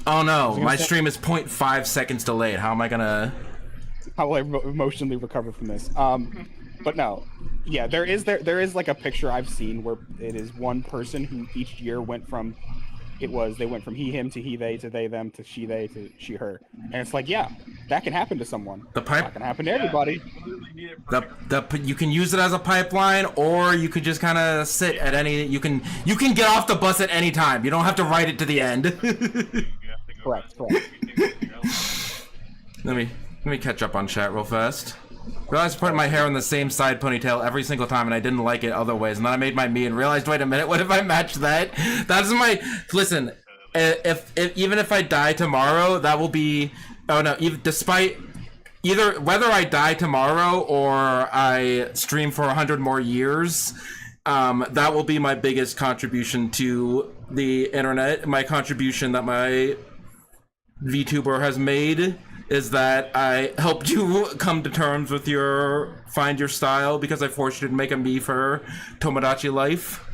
Oh no, my stream is 0.5 seconds delayed. How am I gonna? How will I emotionally recover from this? But no, yeah, there is like a picture I've seen where it is one person who each year went from they went from he him to he they to they them to she they to she her, and it's like, yeah, that can happen to someone. That can happen to everybody. You can use it as a pipeline, or you could just kind of sit at any. You can get off the bus at any time. You don't have to write it to the end. Correct. Let me catch up on chat real fast. Realized putting my hair in the same side ponytail every single time, and I didn't like it other ways. And then I made my me and realized, wait a minute, what if I match that? That's my listen. If even if I die tomorrow, that will be. Oh no! Despite either whether I die tomorrow or I stream for 100 more years, That will be my biggest contribution to the internet. My contribution that my VTuber has made is that I helped you come to terms with find your style because I forced you to make a me for Tomodachi Life.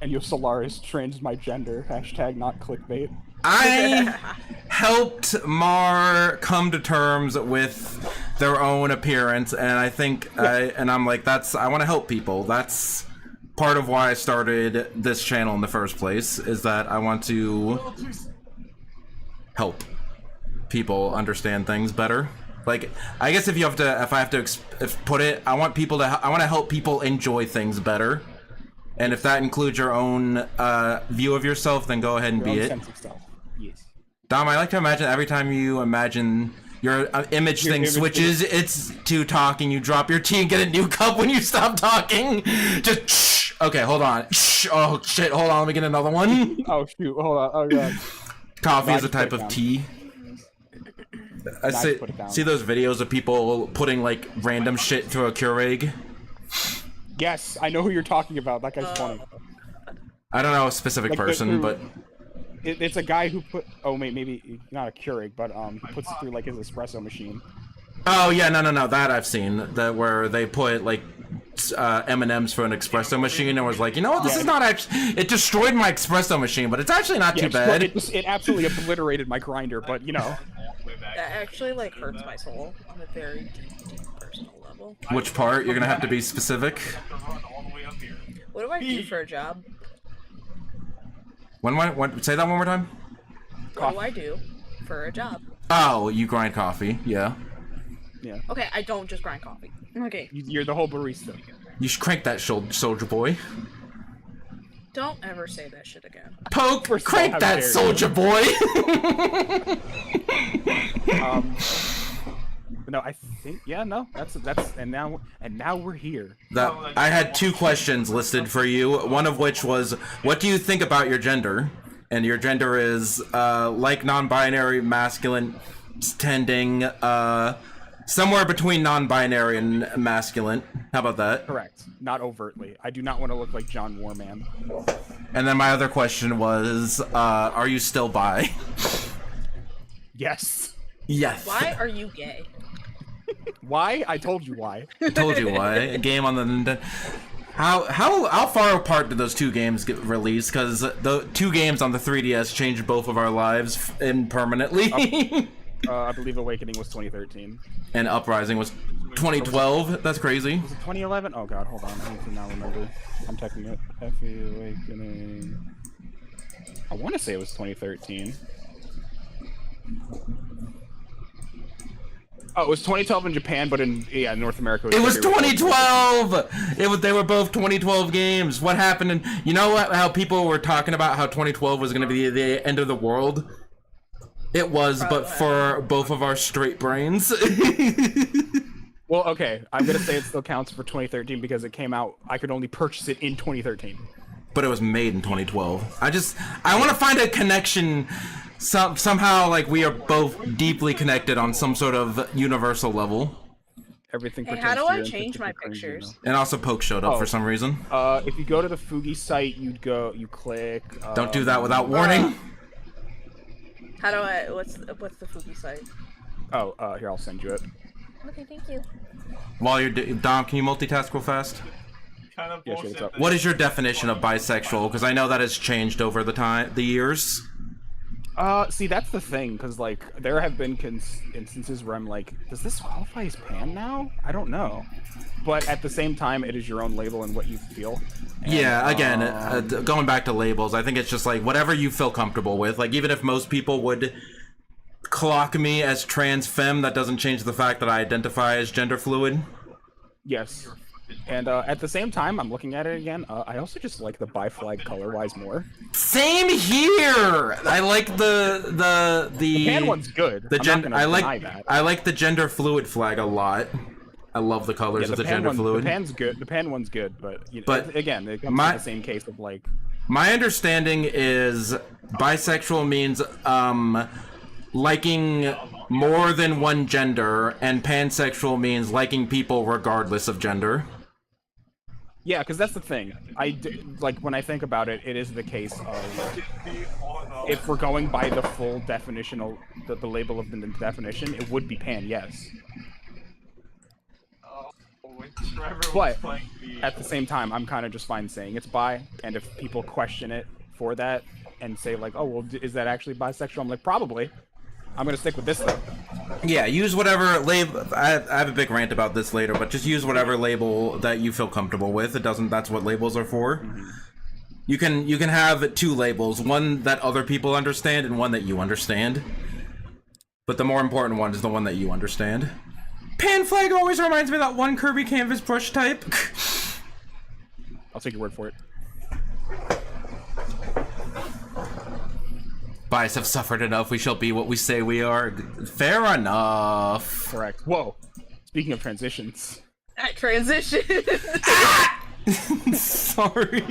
And your Solaris changed my gender. Hashtag not clickbait. I helped Mar come to terms with their own appearance, and I think I'm like, I want to help people. That's part of why I started this channel in the first place, is that I want to help people understand things better. Like, I guess if I have to put it, I want to help people enjoy things better. And if that includes your own view of yourself, then go ahead and be it. Sense of self. Yes. Dom, I like to imagine every time you imagine your image thing switches, it's to talking, you drop your tea and get a new cup when you stop talking. Just shh. Okay, hold on. Shh. Oh shit, hold on, let me get another one. Oh shoot, hold on. Oh god. Coffee is a type of tea. I see those videos of people putting like random shit through a Keurig. Yes, I know who you're talking about. That guy's funny. I don't know a specific person, but it's a guy who put maybe not a Keurig, but puts it through like his espresso machine. Oh yeah, no, that I've seen, that where they put like M&Ms for an espresso machine and was like, you know what, this is not actually, it destroyed my espresso machine, but it's actually not too bad. It absolutely obliterated my grinder, but you know. That actually like hurts my soul on a very deep personal level. Which part? You're gonna have to be specific. What do I do for a job? Say that one more time? What do I do for a job? Oh, you grind coffee, yeah. Yeah. Okay, I don't just grind coffee. Okay. You're the whole barista. You should crank that soldier boy. Don't ever say that shit again. Poke! Crank that soldier boy! No, I think that's and now we're here. I had 2 questions listed for you. One of which was, what do you think about your gender? And your gender is like non-binary, masculine, tending, somewhere between non-binary and masculine. How about that? Correct. Not overtly. I do not want to look like John Warman. And then my other question was, are you still bi? Yes. Yes. Why are you gay? Why? I told you why. I told you why. A game on the Nintendo. How far apart did those 2 games get released? Because the 2 games on the 3DS changed both of our lives permanently. I believe Awakening was 2013. And Uprising was 2012. That's crazy. Was it 2011? Oh god, hold on. I need to now remember. I'm checking it. FE Awakening. I want to say it was 2013. Oh, it was 2012 in Japan, but in North America. It was 2012. They were both 2012 games. What happened? And you know what? How people were talking about how 2012 was going to be the end of the world. It was, but for both of our straight brains. Well, okay. I'm gonna say it still counts for 2013 because it came out. I could only purchase it in 2013. But it was made in 2012. I want to find a connection. Somehow, like, we are both deeply connected on some sort of universal level. Everything. Hey, how do I change my pictures? And also, Poke showed up for some reason. If you go to the Fugi site, you click. Don't do that without warning. How do I? What's the Fugi site? Oh, here, I'll send you it. Okay, thank you. While you're Dom, can you multitask real fast? Yeah, sure, what's up? What is your definition of bisexual? Because I know that has changed over the years. See, that's the thing, because, like, there have been instances where I'm like, does this qualify as pan now? I don't know. But at the same time, it is your own label and what you feel. And, yeah, again, going back to labels, I think it's just, like, whatever you feel comfortable with. Like, even if most people would clock me as trans femme, that doesn't change the fact that I identify as gender fluid. Yes. And at the same time, I'm looking at it again. I also just like the bi flag color-wise more. Same here. I like the pan one's good. I like the gender fluid flag a lot. I love the colors of the gender fluid. The pan's good. The pan one's good, but again, it comes to the same case of like. My understanding is bisexual means liking more than one gender, and pansexual means liking people regardless of gender. Yeah, because that's the thing. Like when I think about it, it is the case of if we're going by the full definitional, the label of the definition, it would be pan, yes. But at the same time, I'm kind of just fine saying it's bi, and if people question it for that and say like, oh well, is that actually bisexual? I'm like, probably. I'm gonna stick with this though. Yeah, use whatever label. I have a big rant about this later, but just use whatever label that you feel comfortable with. It doesn't. That's what labels are for. Mm-hmm. You can have two labels, one that other people understand and one that you understand. But the more important one is the one that you understand. Pan flag always reminds me of that one Kirby canvas brush type. I'll take your word for it. Bias have suffered enough. We shall be what we say we are. Fair enough. Correct. Whoa. Speaking of transitions. That transition. Sorry.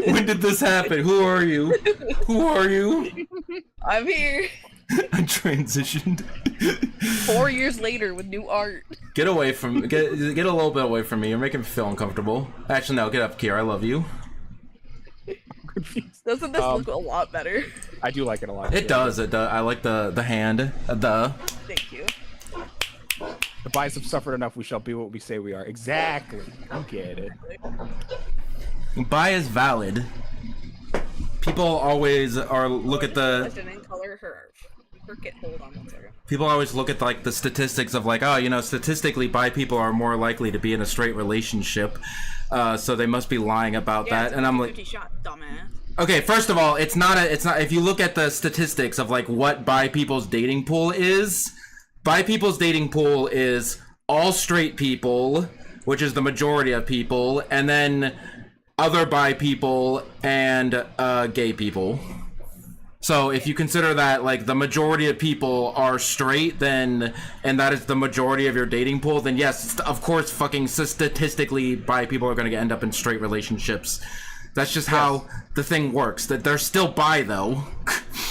When did this happen? Who are you? Who are you? I'm here. I transitioned. 4 years later with new art. Get away from get a little bit away from me. You're making me feel uncomfortable. Actually, no. Get up, Kier. I love you. Doesn't this look a lot better? I do like it a lot. It does. It does. I like the hand. Thank you. The bias have suffered enough. We shall be what we say we are. Exactly. I get it. Bi is valid. People always look at the. Hold on one second. People always look at like the statistics of like, oh, you know, statistically, bi people are more likely to be in a straight relationship, so they must be lying about that. And I'm like, shot, dumbass. Okay, first of all, it's not. If you look at the statistics of like what bi people's dating pool is, bi people's dating pool is all straight people, which is the majority of people, and then other bi people and gay people. So if you consider that like the majority of people are straight, then and that is the majority of your dating pool, then yes, of course, fucking statistically, bi people are going to end up in straight relationships. That's just how the thing works. That they're still bi though.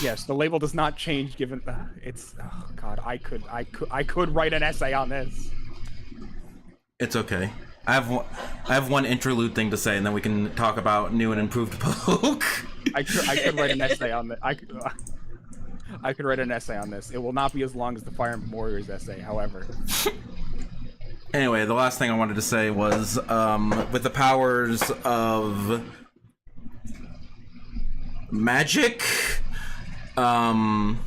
Yes, the label does not change given it's. Oh God, I could write an essay on this. It's okay. I have one interlude thing to say, and then we can talk about new and improved poke. I could write an essay on that. I could write an essay on this. It will not be as long as the Fire Emblem Warriors essay, however. Anyway, the last thing I wanted to say was, with the powers of magic, I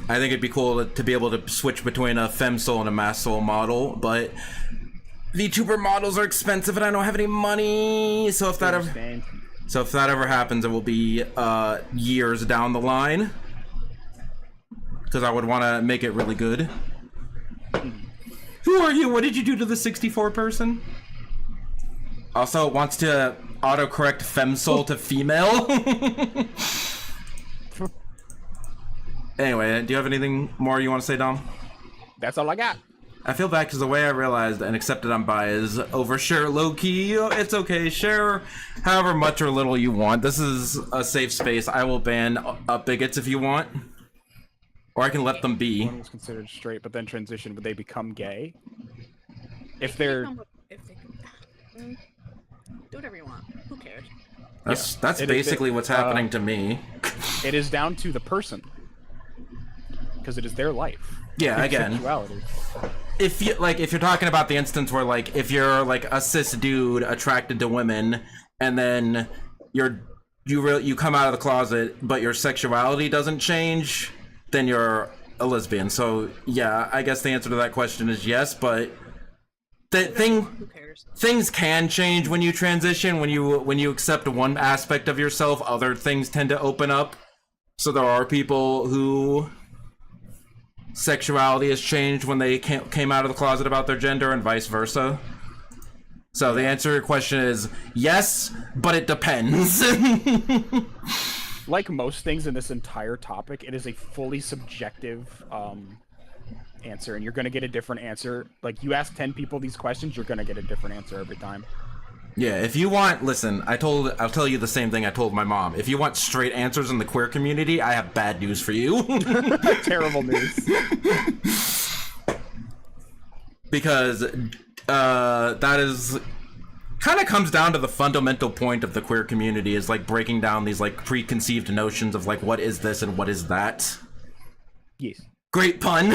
think it'd be cool to be able to switch between a femsoul and a mass-soul model, but VTuber models are expensive and I don't have any money, so if that ever happens, it will be years down the line, because I would want to make it really good. Who are you? What did you do to the 64 person? Also, it wants to autocorrect femsoul to female. Anyway, do you have anything more you want to say, Dom? That's all I got. I feel bad because the way I realized and accepted I'm bi is overshare low-key. It's okay, share however much or little you want. This is a safe space. I will ban bigots if you want. Or I can let them be. One was considered straight, but then transition. Would they become gay? If they're... do whatever you want. Who cares? That's basically what's happening to me. It is down to the person. Because it is their life. Yeah, again. Sexuality. If you're talking about the instance where like if you're like a cis dude attracted to women and then you come out of the closet but your sexuality doesn't change, then you're a lesbian. So yeah, I guess the answer to that question is yes, but things can change when you transition. When you accept one aspect of yourself, other things tend to open up. So there are people who sexuality has changed when they came out of the closet about their gender and vice versa. So the answer to your question is yes, but it depends. Like most things in this entire topic, it is a fully subjective answer, and you're going to get a different answer. Like, you ask 10 people these questions, you're going to get a different answer every time. Yeah, if you want, listen, I'll tell you the same thing I told my mom. If you want straight answers in the queer community, I have bad news for you. Terrible news. Because that is kind of comes down to the fundamental point of the queer community is like breaking down these like preconceived notions of like what is this and what is that. Yes. Great pun.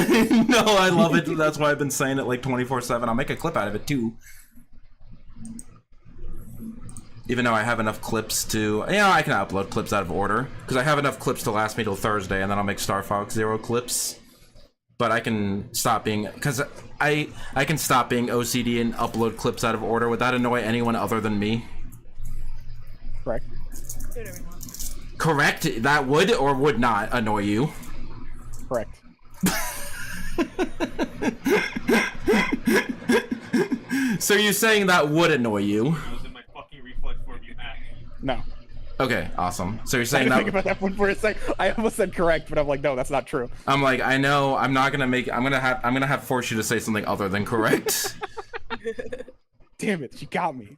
No, I love it. That's why I've been saying it like 24/7. I'll make a clip out of it too. Even though I have enough clips to, I can upload clips out of order because I have enough clips to last me till Thursday, and then I'll make Star Fox Zero clips. But I can stop being, because I can stop being OCD and upload clips out of order. Would that annoy anyone other than me? Correct. Correct? That would or would not annoy you? Correct. So you're saying that would annoy you? No. Okay, awesome. So you're I saying didn't that? think about that one for a sec. I almost said correct, but I'm like, no, that's not true. I'm like, I know. I'm not gonna make. I'm gonna have force you to say something other than correct. Damn it, she got me.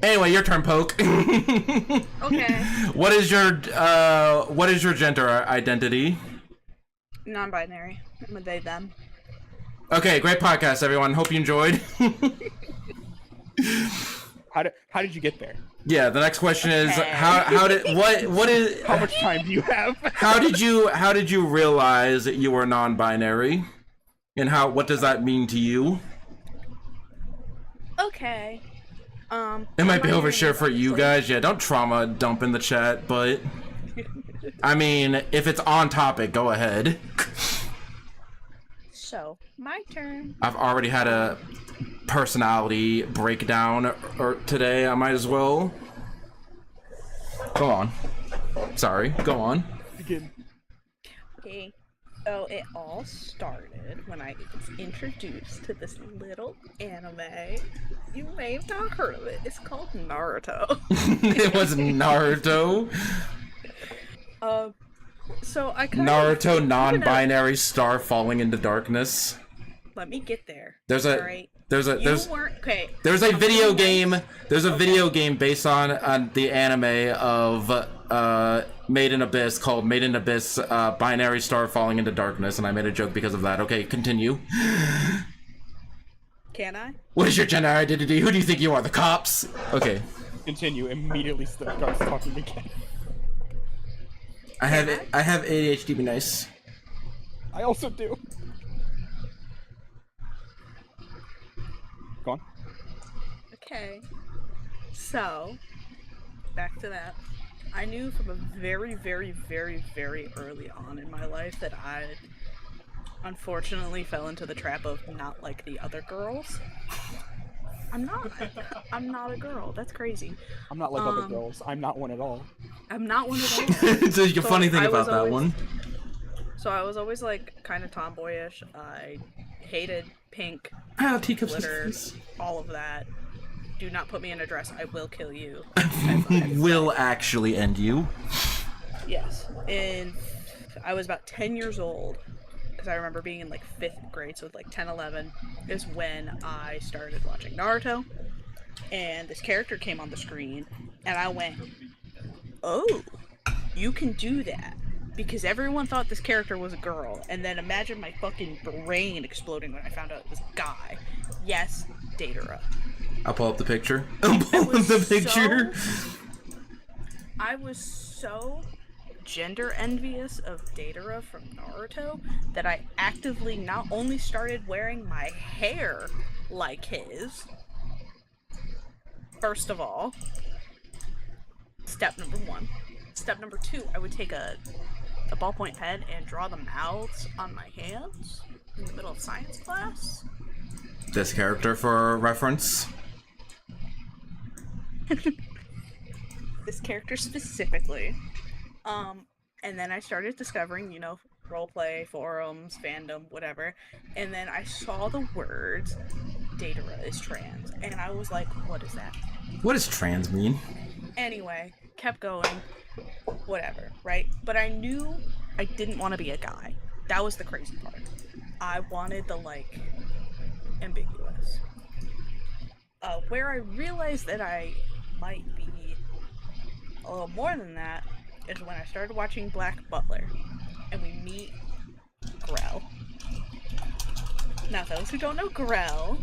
Anyway, your turn, Poke. Okay. What is your gender identity? Non-binary. I'm a they them. Okay, great podcast, everyone. Hope you enjoyed. How did you get there? Yeah, the next question is Okay. what is How much time do you have? how did you realize that you were non-binary, and what does that mean to you? Okay. It might be overshare for you guys. Yeah, don't trauma dump in the chat, but I mean, if it's on topic, go ahead. So, my turn. I've already had a personality breakdown today. I might as well. Go on. Sorry, go on. Begin. Okay. So it all started when I was introduced to this little anime. You may have not heard of it. It's called Naruto. It was Naruto. So I kind Naruto of, non-binary star falling into darkness. Let me get there. There's a Alright? there's a You there's weren't okay. there's a I'm video really game. nice. There's a video game based on the anime of Made in Abyss called Made in Abyss binary star falling into darkness, and I made a joke because of that. Okay, continue. Can I? What is your gender identity? Who do you think you are? The cops? Okay. Continue. Immediately starts talking again. I have ADHD. Be nice. I also do. Go on. Okay. So, back to that. I knew from a very, very, very, very early on in my life that I unfortunately fell into the trap of not like the other girls. I'm not a girl. That's crazy. I'm not like other girls. I'm not one at all. I'm not one of those. It's a funny thing I about was that always- one. So I was always like kind of tomboyish. I hated pink, Ah, teacups. glitter, all of that. Do not put me in a dress. I will kill you. Will actually end you. Yes. And I was about 10 years old, because I remember being in like 5th grade, so like 10, 11 is when I started watching Naruto. And this character came on the screen, and I went, oh, you can do that. Because everyone thought this character was a girl, and then imagine my fucking brain exploding when I found out it was a guy. Yes, Datara. I'll pull up the picture. I'll pull up the picture. I was so gender envious of Datara from Naruto that I actively not only started wearing my hair like his, first of all, step number 1. Step number 2, I would take a ballpoint pen and draw the mouths on my hands in the middle of science class. This character for reference. This character specifically. And then I started discovering, you know, roleplay, forums, fandom, whatever. And then I saw the words, Datara is trans. And I was like, what is that? What does trans mean? Anyway, kept going, whatever, right? But I knew I didn't want to be a guy. That was the crazy part. I wanted the, like, ambiguous. Where I realized that I might be a little more than that is when I started watching Black Butler, and we meet Grell. Now, those who don't know Grell,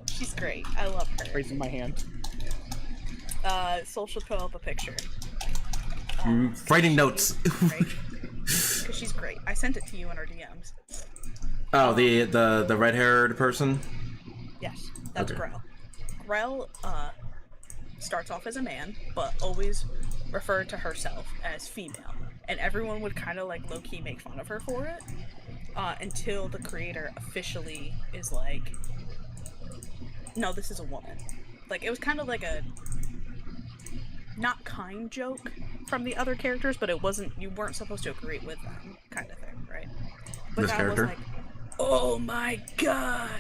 she's great. I love her. Raising my hand. Soul should put up a picture. Writing notes. Because she's great. I sent it to you in our DMs. Oh, the red-haired person? Yes, that's Okay. Grell. Grell starts off as a man, but always referred to herself as female. And everyone would kind of like low-key make fun of her for it. Until the creator officially is like, no, this is a woman. Like, it was kind of like a not kind joke from the other characters, but it wasn't, you weren't supposed to agree with them kind of thing, right? But This that character? was like, oh my god,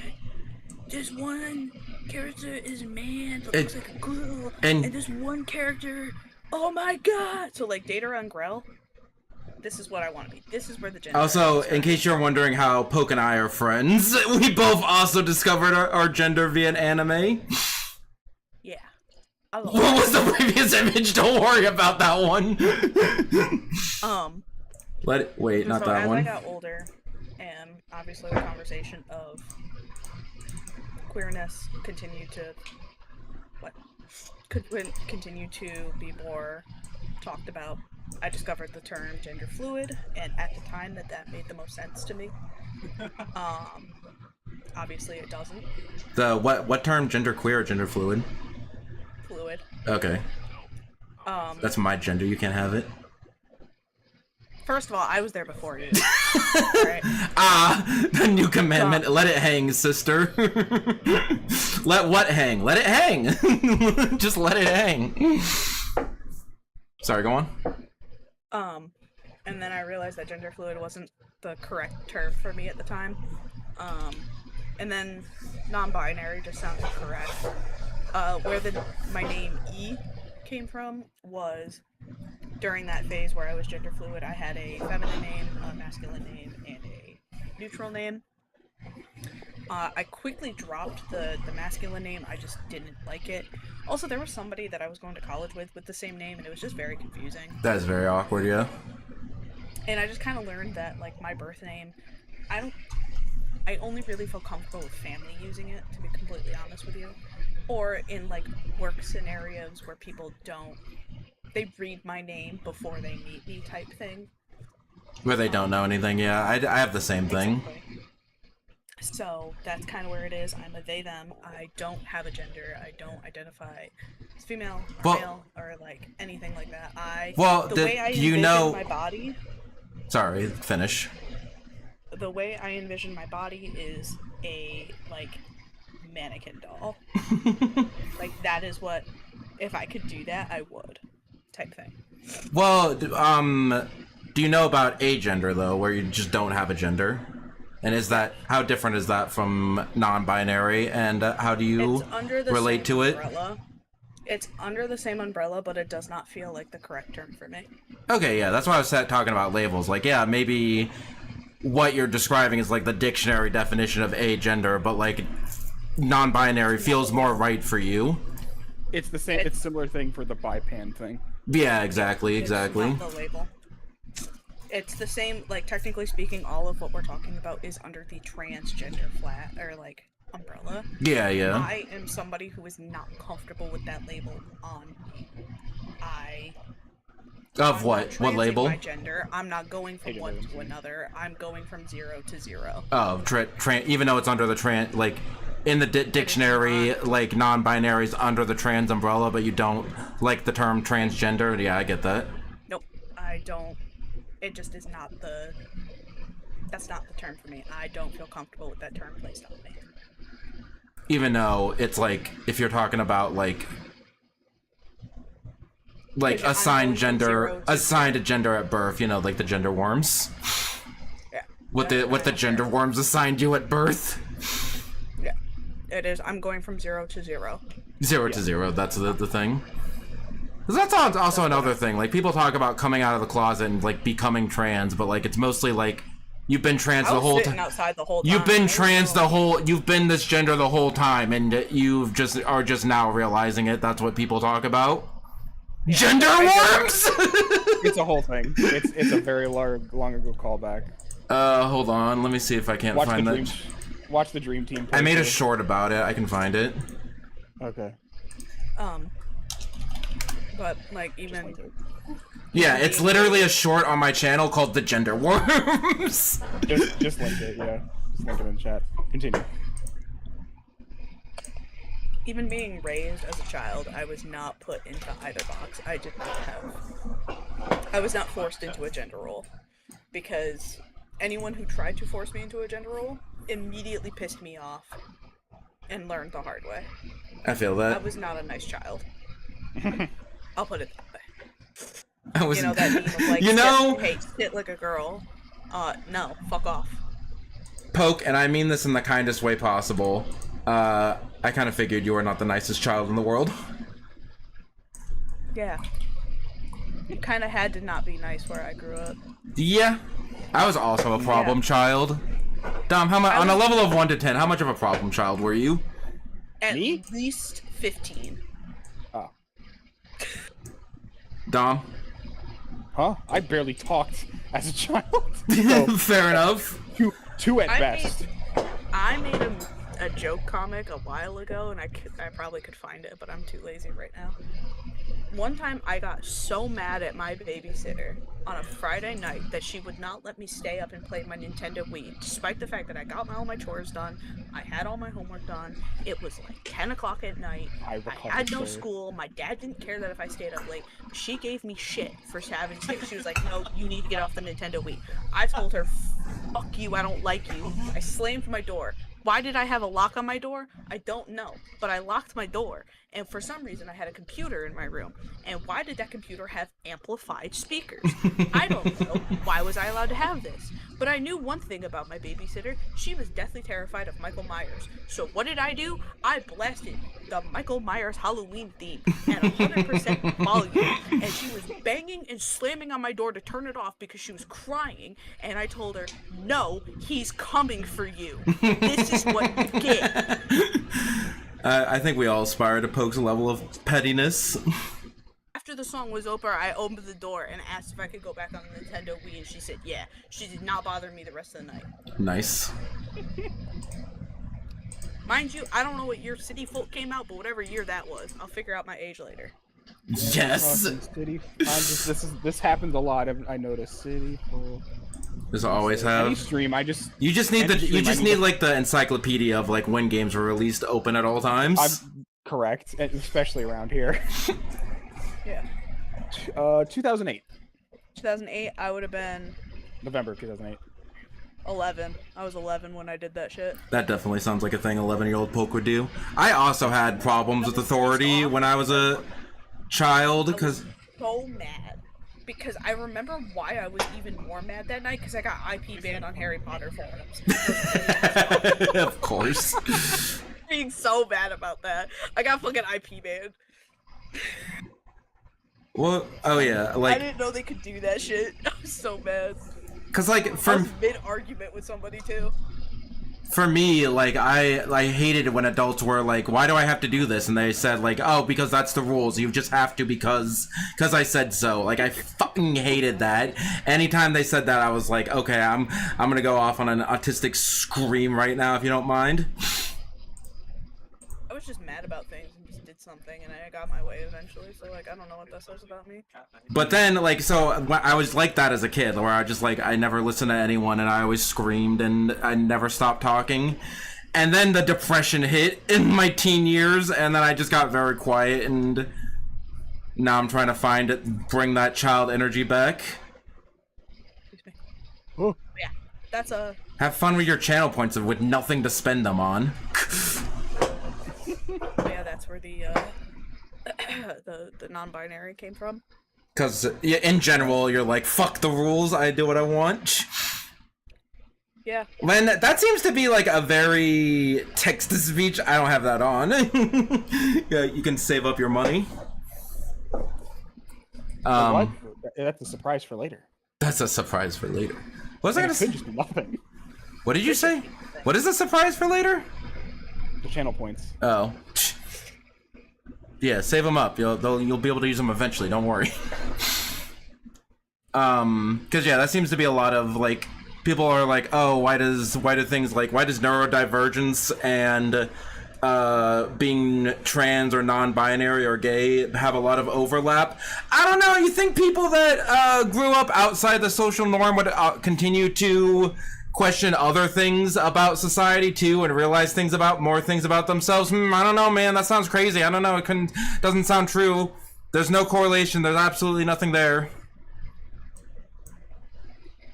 this one character is a man but looks like a girl, and this one character, oh my god. So like Datara and Grell, this is what I want to be. This is where the gender Also, is. in case you're wondering how Poke and I are friends, we both also discovered our gender via an anime. Yeah. I love What was the previous image? Don't worry about that one. Wait, not so that as one. I got older, and obviously the conversation of queerness continued to continue to be more talked about. I discovered the term gender fluid, and at the time that made the most sense to me. Obviously it doesn't. The what term? Gender queer or gender fluid? Fluid. Okay. That's my gender. You can't have it. First of all, I was there before you. Right? The new commandment. Let it hang, sister. Let what hang? Let it hang. Just let it hang. Sorry, go on. And then I realized that gender fluid wasn't the correct term for me at the time. And then non-binary just sounded correct. Where my name E came from was during that phase where I was gender fluid. I had a feminine name, a masculine name, and a neutral name. I quickly dropped the masculine name. I just didn't like it. Also, there was somebody that I was going to college with the same name, and it was just very confusing. That is very awkward, yeah. And I just kind of learned that, like, my birth name, I only really feel comfortable with family using it, to be completely honest with you. Or in, like, work scenarios where people they read my name before they meet me type thing. Where they don't know anything, yeah. I have the same thing. Exactly. So that's kind of where it is. I'm a they them. I don't have a gender. I don't identify as female or male or like anything like that. The way I envision my body. Sorry, finish. The way I envision my body is a like mannequin doll. Like that is what, if I could do that, I would, type thing. Well, do you know about agender though, where you just don't have a gender? And how different is that from non-binary, and how do you relate to it? It's under the same umbrella, but it does not feel like the correct term for me. Okay, yeah, that's why I was talking about labels. Like, yeah, maybe what you're describing is like the dictionary definition of agender, but like non-binary feels more right for you. It's the same. It's similar thing for the bi-pan thing. Yeah, exactly. It's not the label. It's the same, like, technically speaking, all of what we're talking about is under the transgender flat, or, like, umbrella. Yeah, yeah. I am somebody who is not comfortable with that label on me. Of what? What label? My gender. I'm not going from one to another. I'm going from 0 to 0. Oh, even though it's under the like, in the dictionary, like, non-binary is under the trans umbrella, but you don't like the term transgender? Yeah, I get that. Nope, I don't. It just is not that's not the term for me. I don't feel comfortable with that term placed on me. Even though it's like, if you're talking about like assigned a gender at birth, you know, like the gender worms. Yeah. What the gender worms assigned you at birth. Yeah. It is. I'm going from 0 to 0. 0 to 0, that's the thing. That's also another thing. Like, people talk about coming out of the closet and like becoming trans, but like it's mostly like you've been trans the whole time. Outside the whole time. You've been trans you've been this gender the whole time, and you are just now realizing it. That's what people talk about. Yeah. Gender worms. It's a whole thing. It's a very long ago callback. Hold on. Let me see if I can't find that. Watch the Dream Team. I made a short about it. I can find it. Okay. But like even Yeah, it's literally a short on my channel called The Gender Worms. just link it, yeah. Just link it in the chat. Continue. even being raised as a child, I was not put into either box. I was not forced into a gender role, because anyone who tried to force me into a gender role immediately pissed me off and learned the hard way. I feel that. I was not a nice child. I'll put it that way. I was, you know that meme of like, sit like a girl. No, fuck off. Poke, and I mean this in the kindest way possible. I kind of figured you were not the nicest child in the world. Yeah. You kind of had to not be nice where I grew up. Yeah. I was also a problem child. Dom, how much on a level of 1 to 10, how much of a problem child were you? At least 15. Oh. Dom? Huh? I barely talked as a child. So, fair enough. Two at best. I made a joke comic a while ago, and I probably could find it, but I'm too lazy right now. One time I got so mad at my babysitter on a Friday night that she would not let me stay up and play my Nintendo Wii, despite the fact that I got all my chores done, I had all my homework done, it was like 10 o'clock at night, I had no school, my dad didn't care that if I stayed up late, but she gave me shit for having to. She was like, no, you need to get off the Nintendo Wii. I told her, fuck you, I don't like you. I slammed my door. Why did I have a lock on my door? I don't know, but I locked my door, and for some reason I had a computer in my room. And why did that computer have amplified speakers? I don't know. Why was I allowed to have this? But I knew one thing about my babysitter. She was deathly terrified of Michael Myers. So what did I do? I blasted the Michael Myers Halloween theme at 100% volume, and she was banging and slamming on my door to turn it off because she was crying, and I told her, no, he's coming for you. This is what you get. I think we all aspire to Poke's level of pettiness. After the song was over, I opened the door and asked if I could go back on the Nintendo Wii, and she said yeah. She did not bother me the rest of the night. Nice. Mind you, I don't know what year City Folk came out, but whatever year that was, I'll figure out my age later. Yes. This happens a lot. I noticed City Folk. Just always have. Any stream, you just need like the encyclopedia of like when games were released open at all times. I'm correct, especially around here. Yeah. 2008. 2008, I would have been November 2008. 11. I was 11 when I did that shit. That definitely sounds like a thing 11-year-old Poke would do. I also had problems with authority when I was a child, because so mad. Because I remember why I was even more mad that night, because I got IP banned on Harry Potter forums. Of course. Being so bad about that. I got fucking IP banned. Well, oh yeah, like I didn't know they could do that shit. I was so mad. Cause like I was mid-argument with somebody too. For me, like I hated it when adults were like, "Why do I have to do this?" And they said like, "Oh, because that's the rules. You just have to because I said so." Like I fucking hated that. Anytime they said that, I was like, "Okay, I'm gonna go off on an autistic scream right now, if you don't mind." I was just mad about things and just did something, and I got my way eventually. So like, I don't know what that says about me. But then like, so I was like that as a kid, where I just like I never listened to anyone, and I always screamed, and I never stopped talking. And then the depression hit in my teen years, and then I just got very quiet, and now I'm trying to bring that child energy back. Excuse me. Oh. Yeah, that's a. Have fun with your channel points with nothing to spend them on. Yeah, that's where the non-binary came from. Because in general, you're like, fuck the rules, I do what I want. Yeah. Man, that seems to be like a very text-to-speech. I don't have that on. Yeah, you can save up your money. What? That's a surprise for later. That's a surprise for later. What was I gonna say? Could just be nothing. What did you say? What is a surprise for later? The channel points. Oh. Yeah, save them up. You'll be able to use them eventually. Don't worry. Because yeah, that seems to be a lot of like people are like, oh, why does neurodivergence and being trans or non-binary or gay have a lot of overlap. I don't know. You think people that grew up outside the social norm would continue to question other things about society too, and realize more things about themselves? I don't know, man. That sounds crazy. I don't know. Doesn't sound true. There's no correlation. There's absolutely nothing there.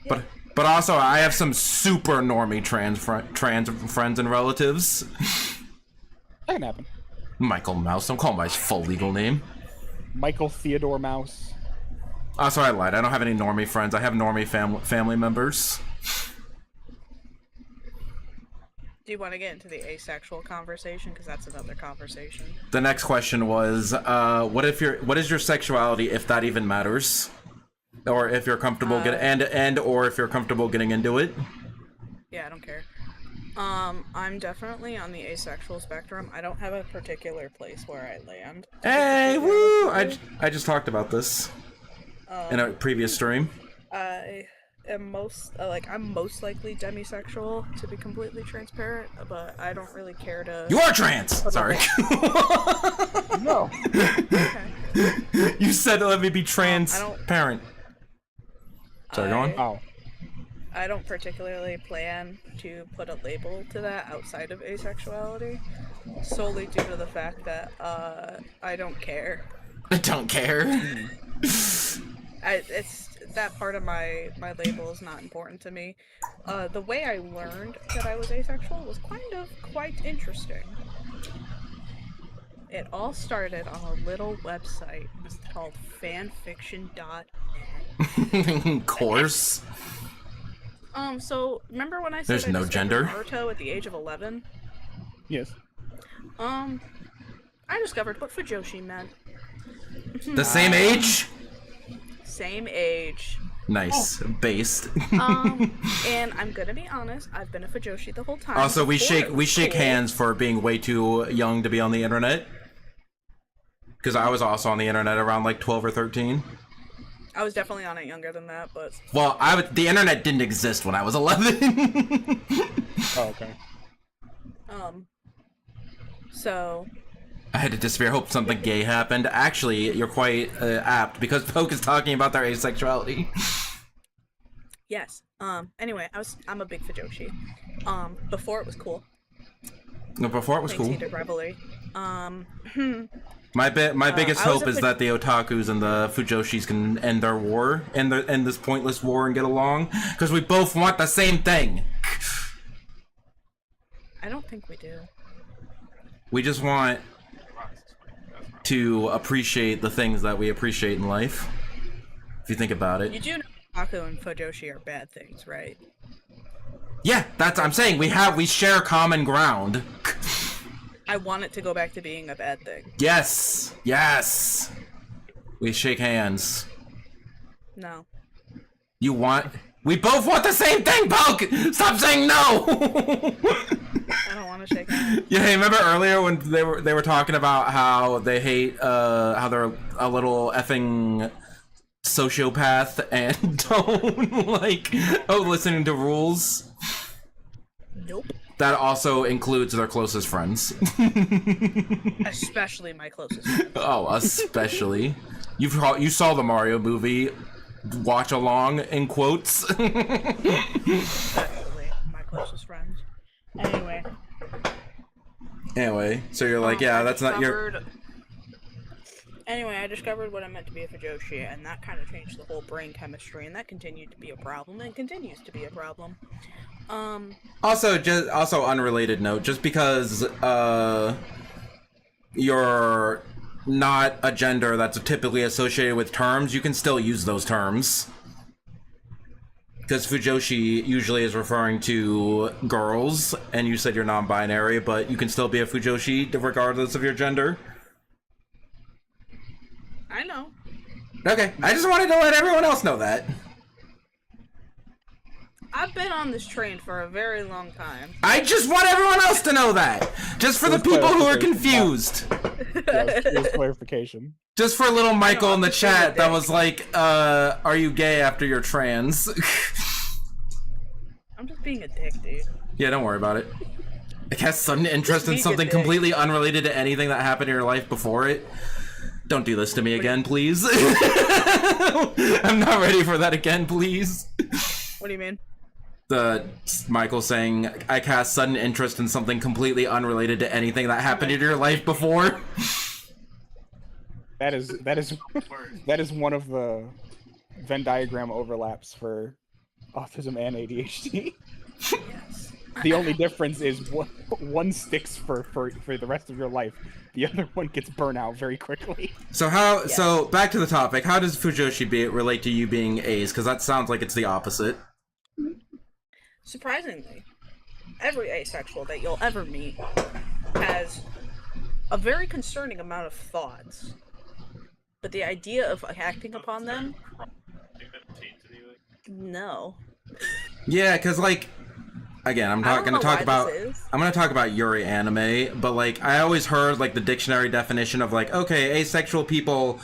But also, I have some super normie trans friends and relatives. That can happen. Michael Mouse. Don't call him by his full legal name. Michael Theodore Mouse. Oh, sorry, I lied. I don't have any normie friends. I have normie family members. Do you want to get into the asexual conversation? Because that's another conversation. The next question was, what is your sexuality, if that even matters, or if you're comfortable or if you're comfortable getting into it? Yeah, I don't care. I'm definitely on the asexual spectrum. I don't have a particular place where I land. Hey, woo! I just talked about this in a previous stream. I am I'm most likely demisexual, to be completely transparent, but I don't really care to. You are trans. Sorry. No. Okay. You said let me be transparent. Sorry, go on. Oh. I don't particularly plan to put a label to that outside of asexuality, solely due to the fact that I don't care. I don't care. It's that part of my label is not important to me. The way I learned that I was asexual was quite interesting. It all started on a little website called fanfiction.net. Course. So remember when I said There's no gender. Naruto at the age of 11? Yes. I discovered what fujoshi meant. The same age? Same age. Nice. Based. And I'm gonna be honest, I've been a fujoshi the whole time. Also, we shake hands for being way too young to be on the internet. Because I was also on the internet around like 12 or 13. I was definitely on it younger than that, but... Well, the internet didn't exist when I was 11. Oh, okay. So... I had to disappear. Hope something gay happened. Actually, you're quite apt, because Poke is talking about their asexuality. Yes. Anyway, I'm a big fujoshi. Before it was cool. No, before it was cool. Thanks to Revelry. My biggest hope is that the otakus and the fujoshis can end their war, end this pointless war, and get along, because we both want the same thing. I don't think we do. We just want to appreciate the things that we appreciate in life. If you think about it. You do know otaku and fujoshi are bad things, right? Yeah, I'm saying we share common ground. I want it to go back to being a bad thing. Yes, yes. We shake hands. No. We both want the same thing, Poke! Stop saying no! I don't want to shake hands. Yeah, hey, remember earlier when they were talking about how they hate, how they're a little effing sociopath and don't like, listening to rules? Nope. That also includes their closest friends. Especially my closest friends. Oh, especially. You saw the Mario movie. Watch along, in quotes. Especially my closest friends. Anyway, so you're like, yeah, that's not your... Anyway, I discovered what I meant to be a fujoshi, and that kind of changed the whole brain chemistry, and that continued to be a problem, and continues to be a problem. Also unrelated note, just because you're not a gender that's typically associated with terms, you can still use those terms. Because fujoshi usually is referring to girls, and you said you're non-binary, but you can still be a fujoshi regardless of your gender. I know. Okay, I just wanted to let everyone else know that. I've been on this train for a very long time. I just want everyone else to know that. Just for the people who are confused. Yes, it was clarification. Just for little Michael in the chat that was like, are you gay after you're trans? I'm just being a dick, dude. Yeah, don't worry about it. I cast sudden interest in Giga something dick. completely unrelated to anything that happened in your life before it. Don't do this to me again, please. I'm not ready for that again, please. What do you mean? The Michael saying, I cast sudden interest in something completely unrelated to anything that happened in your life before. That is one of the Venn diagram overlaps for autism and ADHD. Yes. The only difference is one sticks for the rest of your life. The other one gets burnt out very quickly. So back to the topic. How does Fujoshi relate to you being A's? Because that sounds like it's the opposite. Surprisingly, every asexual that you'll ever meet has a very concerning amount of thoughts. But the idea of acting upon them? No. Yeah, because like, again, I'm going to talk about Yuri anime, but like I always heard like the dictionary definition of like, okay, asexual people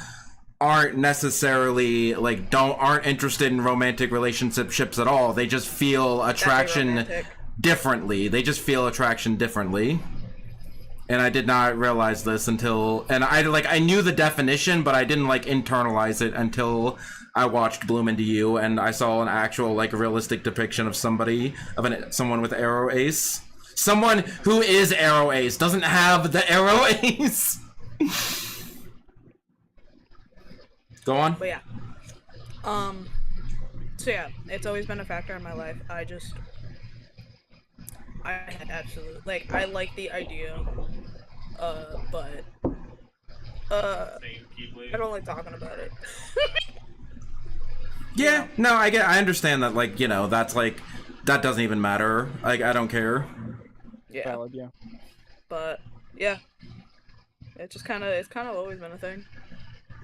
aren't necessarily like aren't interested in romantic relationships at all. They just feel attraction differently. And I did not realize this until, and I knew the definition, but I didn't like internalize it until I watched Bloom Into You, and I saw an actual like realistic depiction of someone with arrow ace. Someone who is arrow ace doesn't have the arrow ace. Go on. But yeah. So yeah, it's always been a factor in my life. I absolutely I like the idea, but I don't like talking about it. Yeah, no, I understand that, like, you know, that's like, that doesn't even matter. Like, I don't care. Yeah. Valid, yeah. But yeah, it's kind of always been a thing.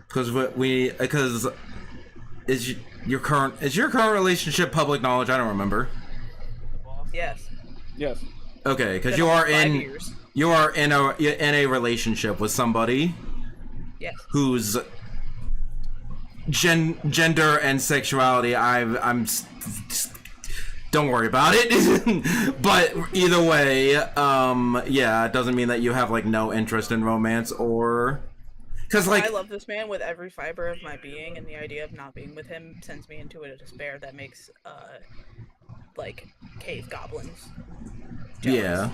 Because is your current relationship public knowledge? I don't remember. Yes. Yes. Okay, because you are in a relationship with somebody. Yes. Whose gender and sexuality don't worry about it. But either way, yeah, it doesn't mean that you have like no interest in romance or. Because like, I love this man with every fiber of my being, and the idea of not being with him sends me into a despair that makes, like, cave goblins jealous. Yeah.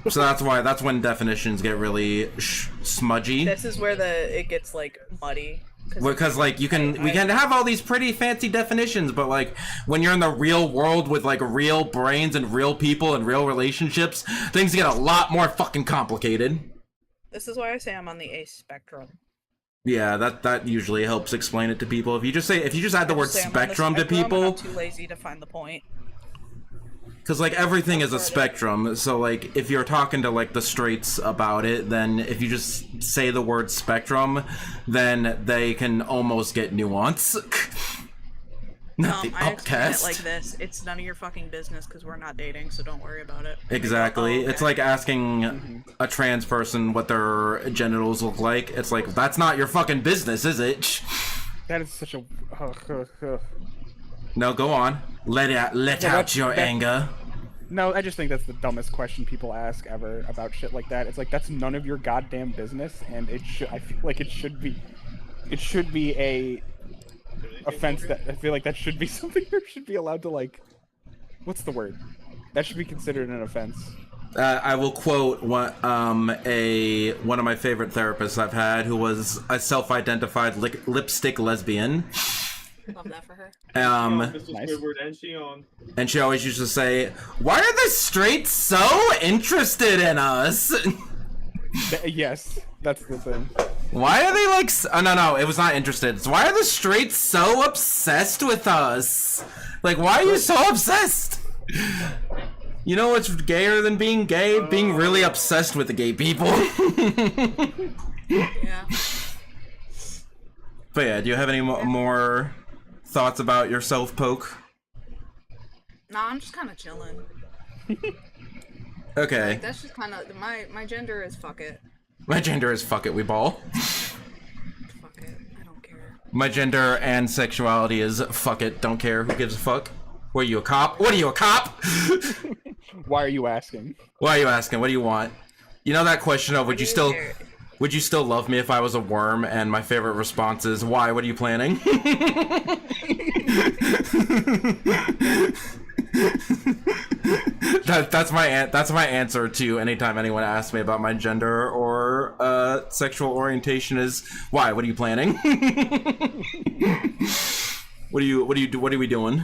So that's when definitions get really smudgy. This is where it gets like muddy. Because like we can have all these pretty fancy definitions, but like when you're in the real world with like real brains and real people and real relationships, things get a lot more fucking complicated. This is why I say I'm on the ace spectrum. Yeah, that usually helps explain it to people. If you just add the word spectrum to people, I'm too lazy to find the point. Because like everything is a spectrum, so like if you're talking to like the straights about it, then if you just say the word spectrum, then they can almost get nuance. Not the I explain it upcast. like this: it's none of your fucking business because we're not dating, so don't worry about it. Exactly. Okay. It's like asking a trans person what their genitals look like. It's like, that's not your fucking business, is it? That is such a. No, go on. Let out your anger. No, I just think that's the dumbest question people ask ever about shit like that. It's like, that's none of your goddamn business, and I feel like it should be a offense that I feel like that should be something you should be allowed to like. What's the word? That should be considered an offense. I will quote one of my favorite therapists I've had, who was a self-identified lipstick lesbian. Love that for her. Nice. And she always used to say, "Why are the straights so interested in us?" Yes, that's the thing. Why are they like? Oh, no, it was not interested. It's, why are the straights so obsessed with us? Like, why are you so obsessed? You know what's gayer than being gay? Being really obsessed with the gay people. Yeah. But yeah, do you have any more thoughts about your self-poke? Nah, I'm just kind of chilling. Okay. Like, that's just kind of my gender is fuck it. My gender is fuck it, we ball. Fuck it, I don't care. My gender and sexuality is fuck it, don't care, who gives a fuck? What are you, a cop? What are you, a cop? Why are you asking? Why are you asking? What do you want? You know that question of would you still love me if I was a worm? And my favorite response is why? What are you planning? That's my answer to anytime anyone asks me about my gender or sexual orientation is why? What are you planning? What are we doing?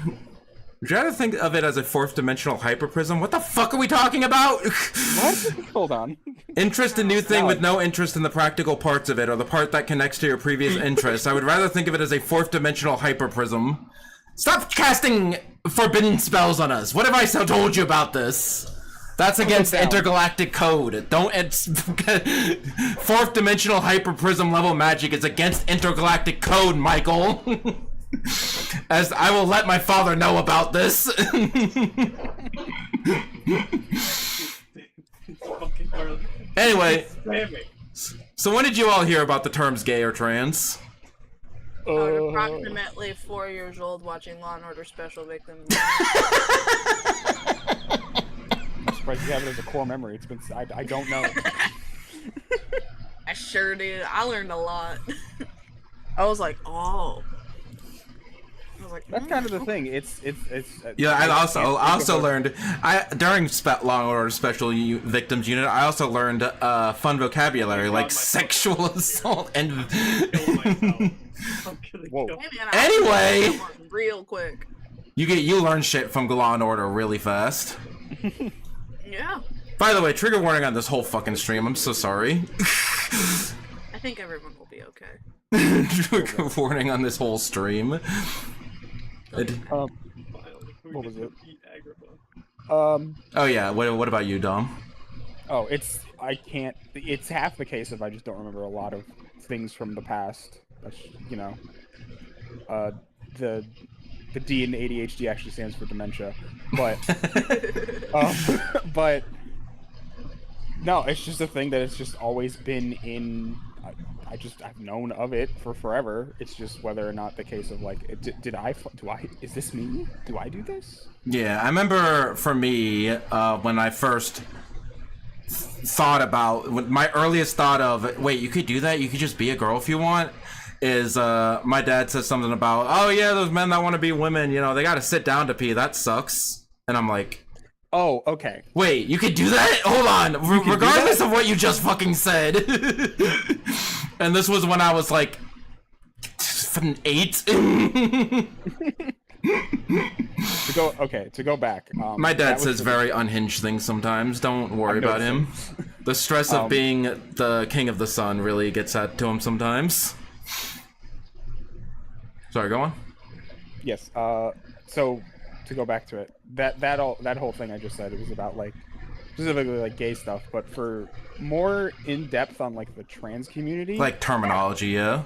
Would you rather think of it as a fourth dimensional hyperprism? What the fuck are we talking about? What? Hold on. Interest in new thing with no interest in the practical parts of it or the part that connects to your previous interests. I would rather think of it as a fourth dimensional hyperprism. Stop casting forbidden spells on us. What have I told you about this? That's against intergalactic code. Don't. Fourth dimensional hyperprism level magic is against intergalactic code, Michael. As I will let my father know about this. Anyway, so when did you all hear about the terms gay or trans? I was approximately 4 years old watching Law and Order Special Victims. I'm surprised you have it as a core memory. It's been. I don't know. I sure did. I learned a lot. I was like, oh. That's kind of the thing. It's yeah. I also learned during Law and Order Special Victims Unit. I also learned fun vocabulary like sexual assault and. Whoa. Hey man, Anyway, real quick. You learn shit from Law and Order really fast. Yeah. By the way, trigger warning on this whole fucking stream. I'm so sorry. I think everyone will be okay. Trigger warning on this whole stream. what was it? Oh yeah. What about you, Dom? Oh, it's half the case if I just don't remember a lot of things from the past. That's, you know, the D in ADHD actually stands for dementia, but but no, it's just a thing that it's just always been in. I've known of it for forever. It's just whether or not the case of like, is this me? Do I do this? Yeah, I remember for me when I first thought about my earliest thought of wait, you could do that. You could just be a girl if you want. Is my dad said something about, oh yeah, those men that want to be women, you know, they got to sit down to pee. That sucks. And I'm like, oh, okay. Wait, you could do that? Hold on. Regardless of what you just fucking said. And this was when I was like 8. To go back. My dad says very unhinged things sometimes. Don't worry about him. The stress of being the king of the sun really gets to him sometimes. Sorry, go on. Yes. So to go back to it, that whole thing I just said, it was about like specifically like gay stuff, but for more in depth on like the trans community, like terminology, yeah.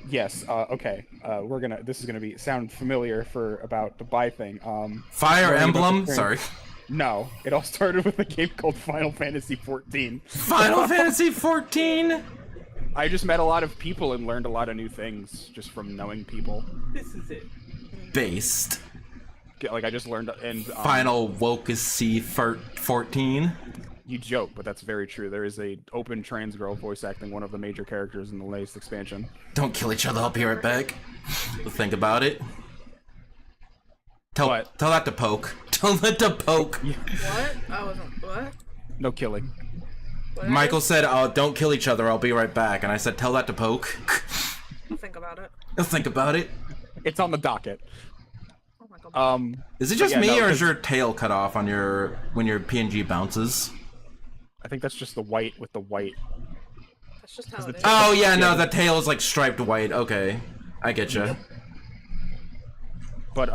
Yes. Okay. This is gonna sound familiar for about the bi thing. Fire Emblem. Sorry. No, it all started with a game called Final Fantasy 14. Final Fantasy 14. I just met a lot of people and learned a lot of new things just from knowing people. This is it. Based. Like I just learned and Final Fantasy 14. You joke, but that's very true. There is a open trans girl voice acting one of the major characters in the latest expansion. Don't kill each other. I'll be right back. Think about it. Tell that to Poke. Tell that to Poke. What? I wasn't. What? No killing. What? Michael said, "Oh, don't kill each other. I'll be right back." And I said, "Tell that to Poke." I'll think about it. I'll think about it. It's on the docket. Oh my god. Is it just me, or is your tail cut off on when your PNG bounces? I think that's just the white with the white. That's just how it is. Oh yeah, no, the tail is like striped white. Okay, I get you. Yep. But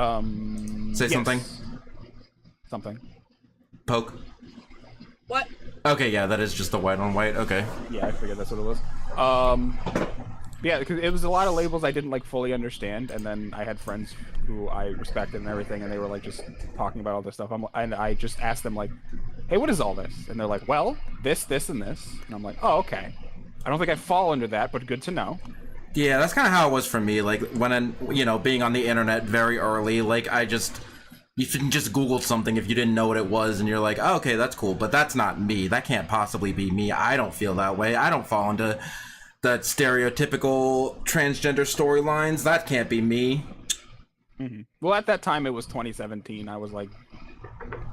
say yes. something. Something. Poke. What? Okay, yeah, that is just the white on white. Okay. Yeah, I figured that's what it was. Yeah, because it was a lot of labels I didn't like fully understand, and then I had friends who I respected and everything, and they were like just talking about all this stuff. And I just asked them like, "Hey, what is all this?" And they're like, "Well, this, and this." And I'm like, "Oh, okay. I don't think I fall under that, but good to know." Yeah, that's kind of how it was for me. Like when being on the internet very early, like I just You shouldn't just Google something if you didn't know what it was and you're like, oh, okay, that's cool, but that's not me. That can't possibly be me. I don't feel that way. I don't fall into that stereotypical transgender storylines. That can't be me. Mm-hmm. Well, at that time, it was 2017. I was like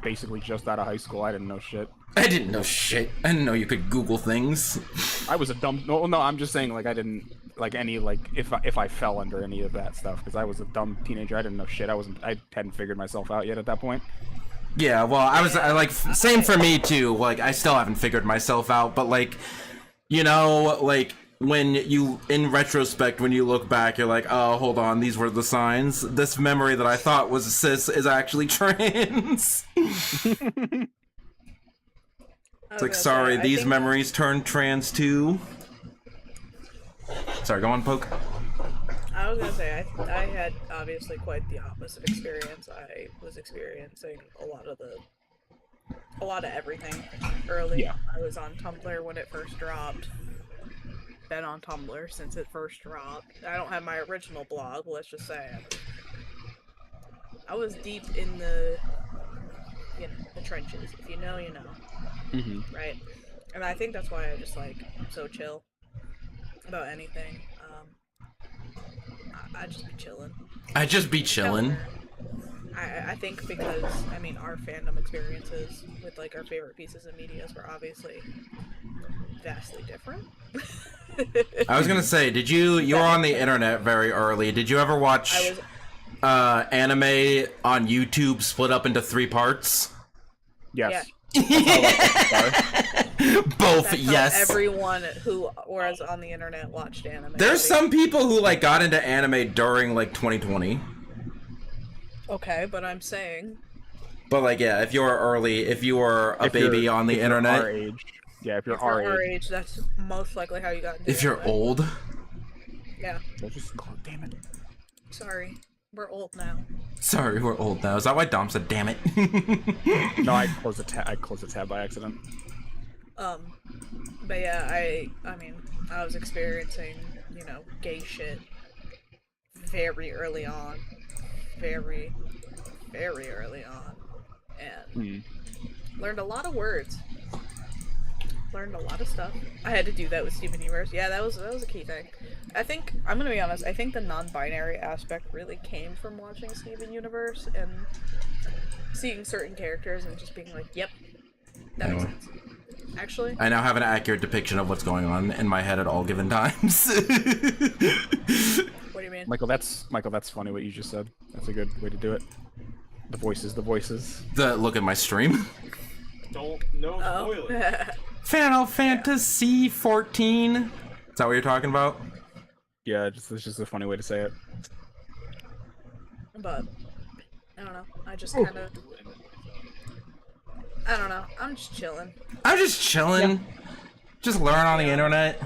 basically just out of high school. I didn't know shit. I didn't know shit. I didn't know you could Google things. I was a dumb. No, I'm just saying, like, I didn't like any like if I fell under any of that stuff because I was a dumb teenager. I didn't know shit. I hadn't figured myself out yet at that point. Yeah, well, I like same for me too. Like, I still haven't figured myself out, but like, you know, like when you in retrospect when you look back, you're like, oh, hold on, these were the signs. This memory that I thought was cis is actually trans. It's like, sorry, these memories turned trans too. Sorry, go on, Poke. I was gonna say, I had obviously quite the opposite experience. I was experiencing a lot of everything early. Yeah. I was on Tumblr when it first dropped. Been on Tumblr since it first dropped. I don't have my original blog, let's just say. I was deep in the trenches. If you know, you know. Mm-hmm. Right? And I think that's why I just, like, I'm so chill about anything. I'd just be chilling. I'd just be chilling. I think because, I mean, our fandom experiences with, like, our favorite pieces of media were obviously vastly different. I was gonna say, you were on the internet very early. Did you ever watch anime on YouTube split up into 3 parts? Yes. Yeah. Both, That's yes. How everyone who was on the internet watched anime. There's some people who like got into anime during like 2020. Okay, but I'm saying. But like, yeah, if you were a baby on the internet. Our age. Yeah, if you're our age, that's most likely how you got into If you're old. Yeah. Damn it. Sorry. We're old now. Sorry, we're old now. Is that why Dom said damn it? No, I closed the tab by accident. But yeah, I mean, I was experiencing, gay shit very early on. Very, very early on. And learned a lot of words. Learned a lot of stuff. I had to do that with Steven Universe. Yeah, that was a key thing. I think, I'm gonna be honest, I think the non-binary aspect really came from watching Steven Universe and seeing certain characters and just being like, yep, that makes sense. Actually, I now have an accurate depiction of what's going on in my head at all given times. What do you mean? Michael, that's funny what you just said. That's a good way to do it. The voices. Look at my stream. No spoilers. Final Fantasy 14. Is that what you're talking about? Yeah, it's just a funny way to say it. But I don't know. I just kind of. I don't know. I'm just chilling. Yeah. Just learn on the internet.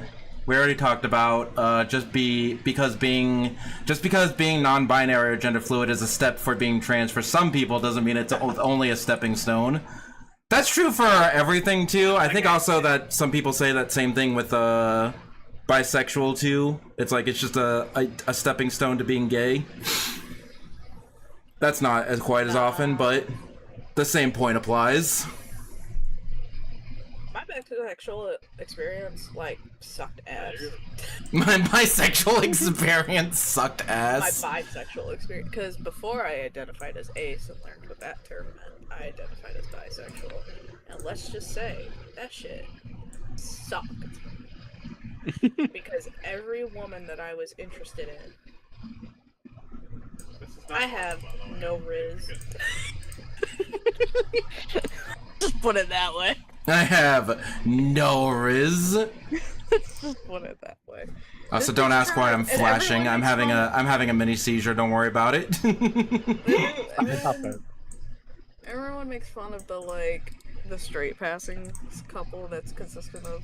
We already talked about because being non-binary or gender fluid is a step for being trans for some people doesn't mean it's only a stepping stone. That's true for everything too. I think also that some people say that same thing with bisexual too. It's like it's just a stepping stone to being gay. That's not as quite as often, but the same point applies. My bisexual experience, like, sucked ass. My bisexual experience sucked ass. My bisexual experience, because before I identified as ace and learned what that term meant, I identified as bisexual. And let's just say, that shit sucked. Because every woman that I was interested in, I have no riz. Just put it that way. I have no riz. Just put it that way. So don't ask why I'm flashing. I'm having a mini seizure. Don't worry about it. Everyone makes fun of the straight passing couple that's consistent of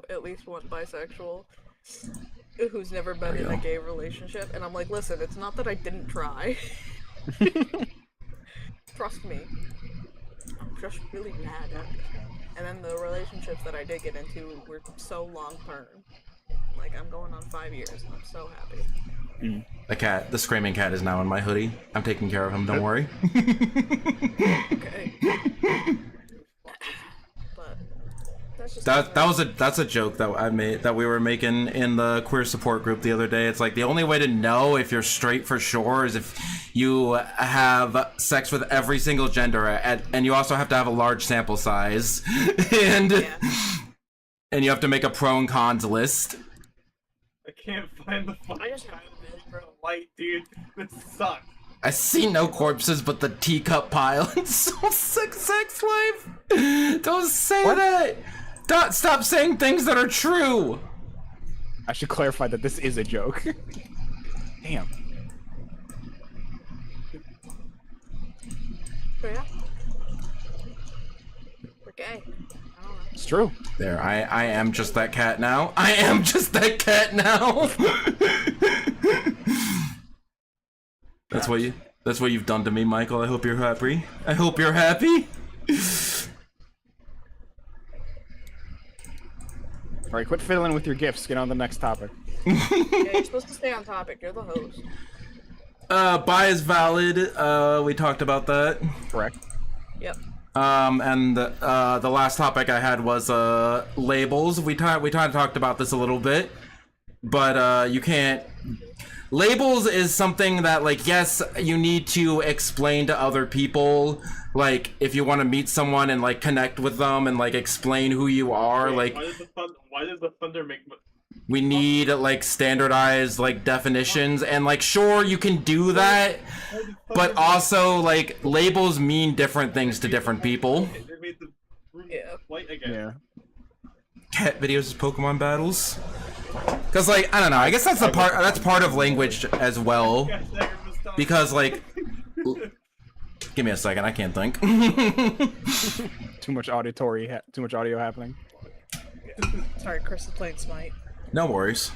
at least one bisexual who's never been in a gay relationship, and I'm like, listen, it's not that I didn't try. Trust me. I'm just really mad at it. And then the relationships that I did get into were so long term. Like, I'm going on 5 years, and I'm so happy. The cat, the screaming cat, is now in my hoodie. I'm taking care of him. Don't worry. Okay. But that's a joke that I made, that we were making in the queer support group the other day. It's like the only way to know if you're straight for sure is if you have sex with every single gender, and you also have to have a large sample size, and and you have to make a pro and cons list. I can't find the fucking light, dude. This sucks. I see no corpses but the teacup pile in Soul 6 Sex Life. Don't say that. Stop saying things that are true. I should clarify that this is a joke. Damn. Yeah. We're gay. It's true. There, I am just that cat now. I am just that cat now. That's what you've done to me, Michael. I hope you're happy. I hope you're happy. Alright, quit fiddling with your gifts. Get on the next topic. Yeah, you're supposed to stay on topic. You're the host. Bi is valid. We talked about that. Correct. Yep. And the last topic I had was labels. We kind of talked about this a little bit, but you can't. Labels is something that, like, yes, you need to explain to other people, like, if you want to meet someone and, like, connect with them and, like, explain who you are. Wait, like, why does the thunder make? we need, like, standardized, like, definitions, and, like, sure, you can do that, but also, like, labels mean different things to different people. They made the room light again. Yeah. Cat videos of Pokemon battles. Cause, like, I don't know, I guess that's part of language as well. Because, like, give me a second, I can't think. Too much audio happening. Sorry, Chris is playing Smite. No worries.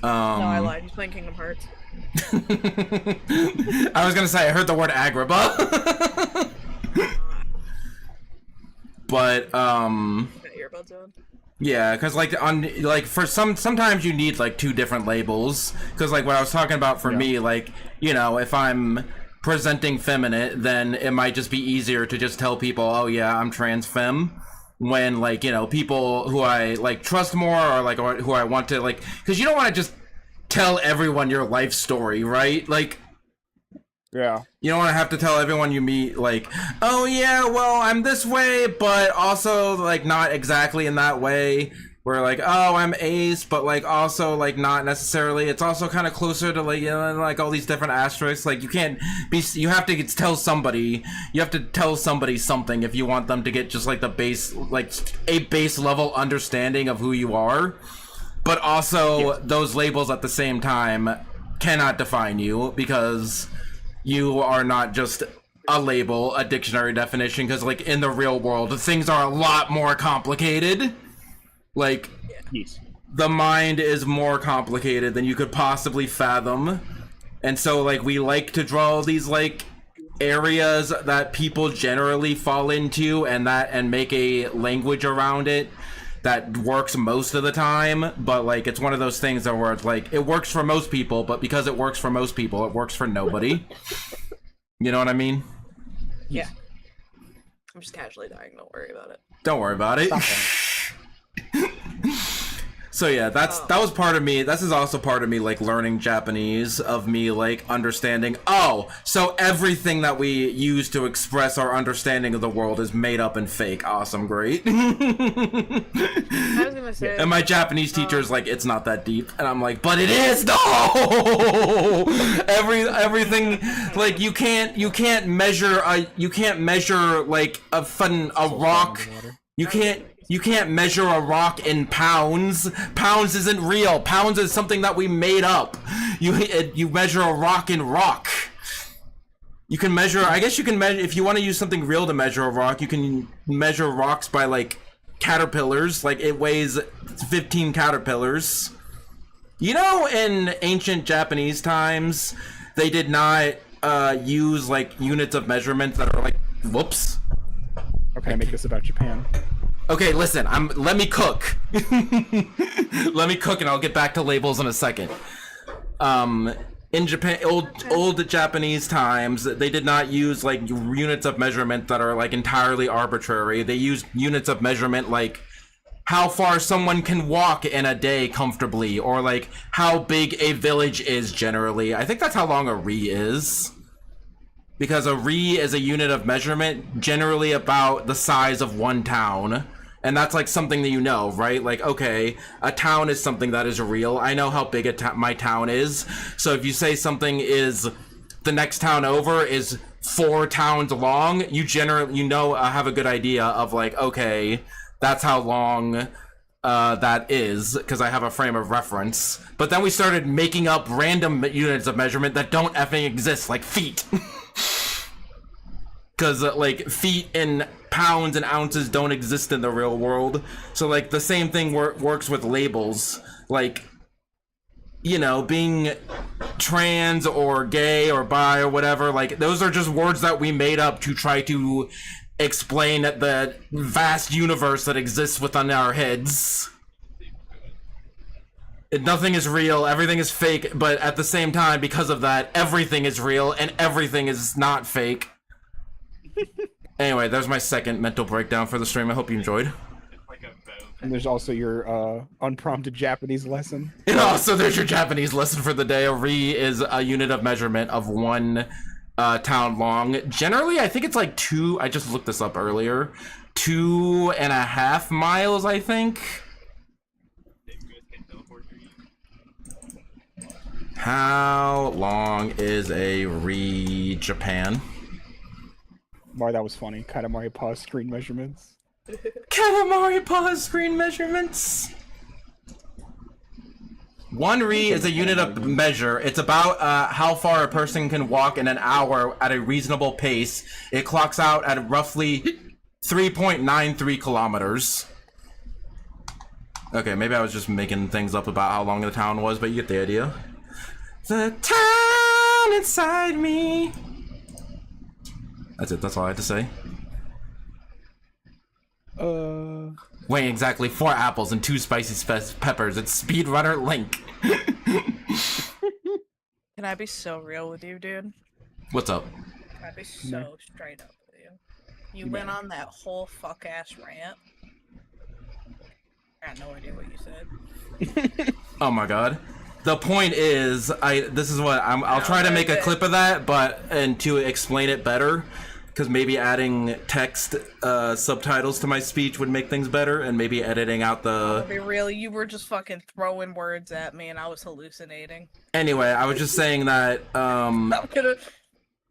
No, I lied. He's playing Kingdom Hearts. I was gonna say, I heard the word Agrabah. But, Got earbuds on. yeah, because, like, for sometimes you need, like, two different labels. Because, like, what I was talking about for me, like, you know, if I'm presenting feminine, then it might just be easier to just tell people, oh yeah, I'm trans femme. When, like, you know, people who I, like, trust more, or, like, or who I want to, like, because you don't want to just tell everyone your life story, right? Like, Yeah. you don't want to have to tell everyone you meet, like, oh yeah, well, I'm this way, but also, like, not exactly in that way. Where, like, oh, I'm ace, but, like, also, like, not necessarily. It's also kind of closer to, like, you know, like, all these different asterisks. Like, you can't be, you have to tell somebody something if you want them to get just, like, the base, like, a base level understanding of who you are. But also, those labels at the same time cannot define you, because you are not just a label, a dictionary definition, because, like, in the real world, things are a lot more complicated. Like, Yes. the mind is more complicated than you could possibly fathom. And so, like, we like to draw these, like, areas that people generally fall into, and make a language around it that works most of the time. But, like, it's one of those things that where it's like, it works for most people, but because it works for most people, it works for nobody. You know what I mean? Yeah. I'm just casually dying. Don't worry about it. Don't worry about it. So yeah, that was part of me. This is also part of me, like, learning Japanese, of me, like, understanding, oh, so everything that we use to express our understanding of the world is made up and fake. Awesome, great. I was gonna say. And my Japanese teacher is like, it's not that deep, and I'm like, but it is. No, everything, like, you can't measure like a rock. You can't measure a rock in pounds. Pounds isn't real. Pounds is something that we made up. You measure a rock in rock. You can measure, I guess you can measure, if you want to use something real to measure a rock, you can measure rocks by, like, caterpillars. Like, it weighs 15 caterpillars. You know, in ancient Japanese times, they did not use, like, units of measurement that are, like, whoops. Okay, make this about Japan. Okay, listen, let me cook. Let me cook and I'll get back to labels in a second. in Japan, old Japanese times, they did not use like units of measurement that are like entirely arbitrary. They used units of measurement like how far someone can walk in a day comfortably, or like how big a village is generally. I think that's how long a ri is. Because a ri is a unit of measurement generally about the size of one town. And that's like something that you know, right? Like, okay, a town is something that is real. I know how big my town is. So if you say something is the next town over is 4 towns long, you generally, have a good idea of like, okay, that's how long that is, because I have a frame of reference. But then we started making up random units of measurement that don't effing exist, like feet. Because like feet and pounds and ounces don't exist in the real world. So like the same thing works with labels. Like, being trans or gay or bi or whatever, like those are just words that we made up to try to explain the vast universe that exists within our heads. Nothing is real, everything is fake, but at the same time, because of that, everything is real and everything is not fake. Anyway, there's my second mental breakdown for the stream. I hope you enjoyed. And there's also your unprompted Japanese lesson. And also there's your Japanese lesson for the day. A ri is a unit of measurement of one town long. Generally, I think it's like 2, I just looked this up earlier, 2.5 miles, I think. How long is a ri Japan? Boy, that was funny. Katamari pause screen measurements. Katamari pause screen measurements. 1 ri is a unit of measure. It's about how far a person can walk in an hour at a reasonable pace. It clocks out at roughly 3.93 kilometers. Okay, maybe I was just making things up about how long the town was, but you get the idea. The town inside me. That's it, that's all I had to say. Weighing exactly 4 apples and 2 spicy peppers. It's speedrunner Link. Can I be so real with you, dude? What's up? Can I be so straight up with you? You went on that whole fuck-ass rant. I had no idea what you said. Oh my god. The point is, I'll try to make a clip of that, and to explain it better, because maybe adding text subtitles to my speech would make things better, and maybe editing out the... To be real, you were just fucking throwing words at me and I was hallucinating. Anyway, I was just saying that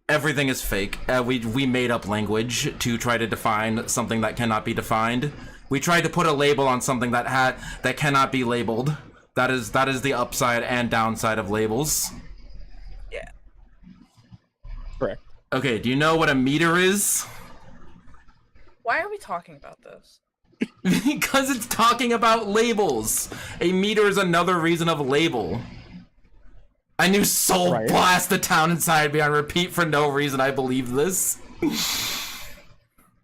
everything is fake. We made up language to try to define something that cannot be defined. We tried to put a label on something that cannot be labeled. That is the upside and downside of labels. Yeah. Correct. Okay, do you know what a meter is? Why are we talking about this? Because it's talking about labels. A meter is another reason of label. I knew Soul Blast the town inside me on repeat for no reason. I believe this.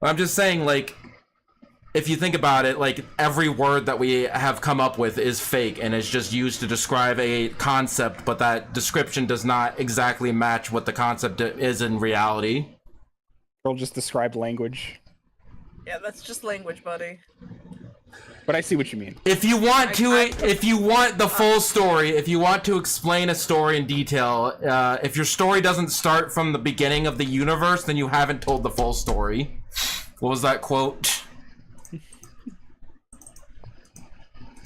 I'm just saying, like, if you think about it, like, every word that we have come up with is fake and is just used to describe a concept, but that description does not exactly match what the concept is in reality. It'll just describe language. Yeah, that's just language, buddy. But I see what you mean. If you want the full story, if you want to explain a story in detail, if your story doesn't start from the beginning of the universe, then you haven't told the full story. What was that quote?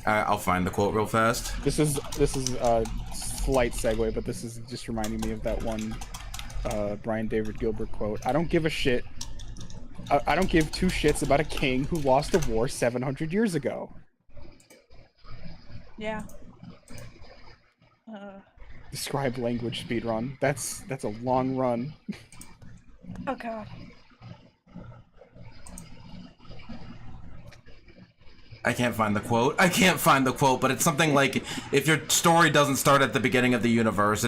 I'll find the quote real fast. This is a slight segue, but this is just reminding me of that one Brian David Gilbert quote. I don't give a shit. I don't give 2 shits about a king who lost a war 700 years ago. Yeah. Describe language speedrun. That's a long run. Oh god. I can't find the quote. But it's something like, if your story doesn't start at the beginning of the universe,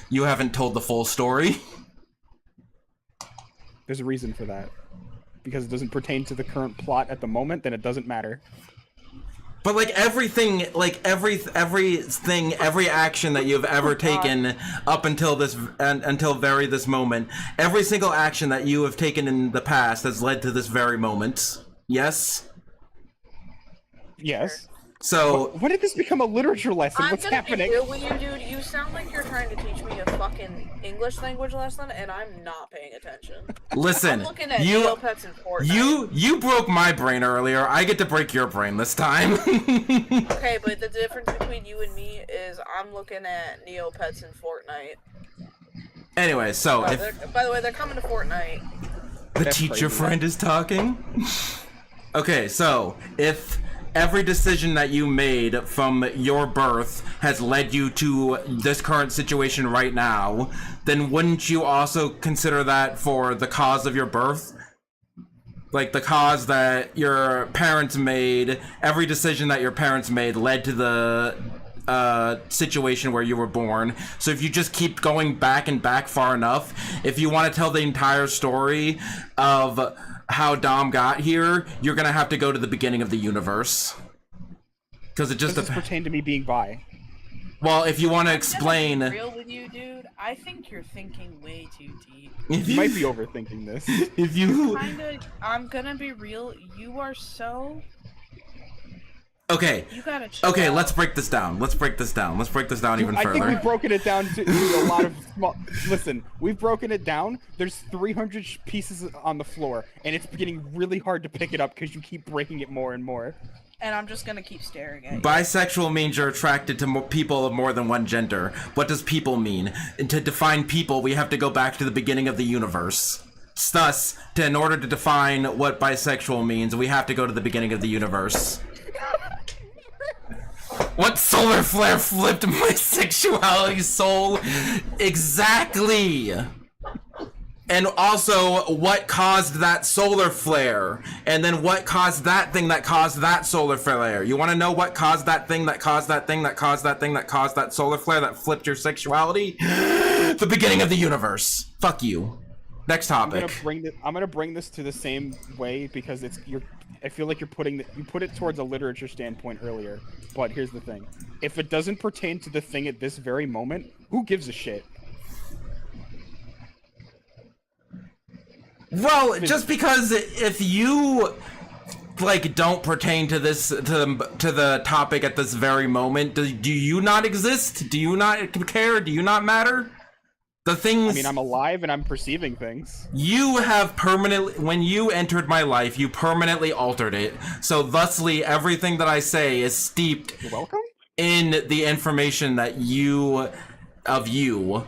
you haven't told the full story. There's a reason for that. Because it doesn't pertain to the current plot at the moment, then it doesn't matter. But like everything, like everything, every action that you've ever taken up until this this moment, every single action that you have taken in the past has led to this very moment. Yes? Yes. So when did this become a literature lesson? What's happening? I'm gonna be real with you, dude. You sound like you're trying to teach me a fucking English language lesson, and I'm not paying attention. listen, I'm looking at you Neopets and Fortnite. you broke my brain earlier. I get to break your brain this time. Okay, but the difference between you and me is I'm looking at Neopets and Fortnite. Anyway, so By the way, they're coming to Fortnite. The teacher friend is talking. Okay, so if every decision that you made from your birth has led you to this current situation right now, then wouldn't you also consider that for the cause of your birth? Like the cause that your parents made, every decision that your parents made led to the situation where you were born. So if you just keep going back and back far enough, if you want to tell the entire story of how Dom got here, you're gonna have to go to the beginning of the universe. Because it just pertain to me being bi. Well, if you want to explain. I'm real with you, dude. I think you're thinking way too deep. You might be overthinking this. If you I'm gonna be real. You are so. Okay. You gotta chill okay, out. let's break this down. Let's break this down even further. I think we've broken it down to a lot of small... Listen, we've broken it down. There's 300 pieces on the floor, and it's getting really hard to pick it up because you keep breaking it more and more. And I'm just gonna keep staring at you. Bisexual means you're attracted to people of more than one gender. What does people mean? And to define people, we have to go back to the beginning of the universe. Thus, in order to define what bisexual means, we have to go to the beginning of the universe. What solar flare flipped my sexuality soul? Exactly! And also, what caused that solar flare? And then what caused that thing that caused that solar flare? You want to know what caused that thing that caused that thing that caused that thing that caused that solar flare that flipped your sexuality? The beginning of the universe. Fuck you. Next topic. I'm gonna bring this to the same way because I feel like you put it towards a literature standpoint earlier. But here's the thing: if it doesn't pertain to the thing at this very moment, who gives a shit? Well, just because if you like don't pertain to this to the topic at this very moment, do you not exist? Do you not care? Do you not matter? The things... I mean, I'm alive and I'm perceiving things. You have permanently... When you entered my life, you permanently altered it. So thusly, everything that I say is steeped... You're welcome? ...in the information that you... of you.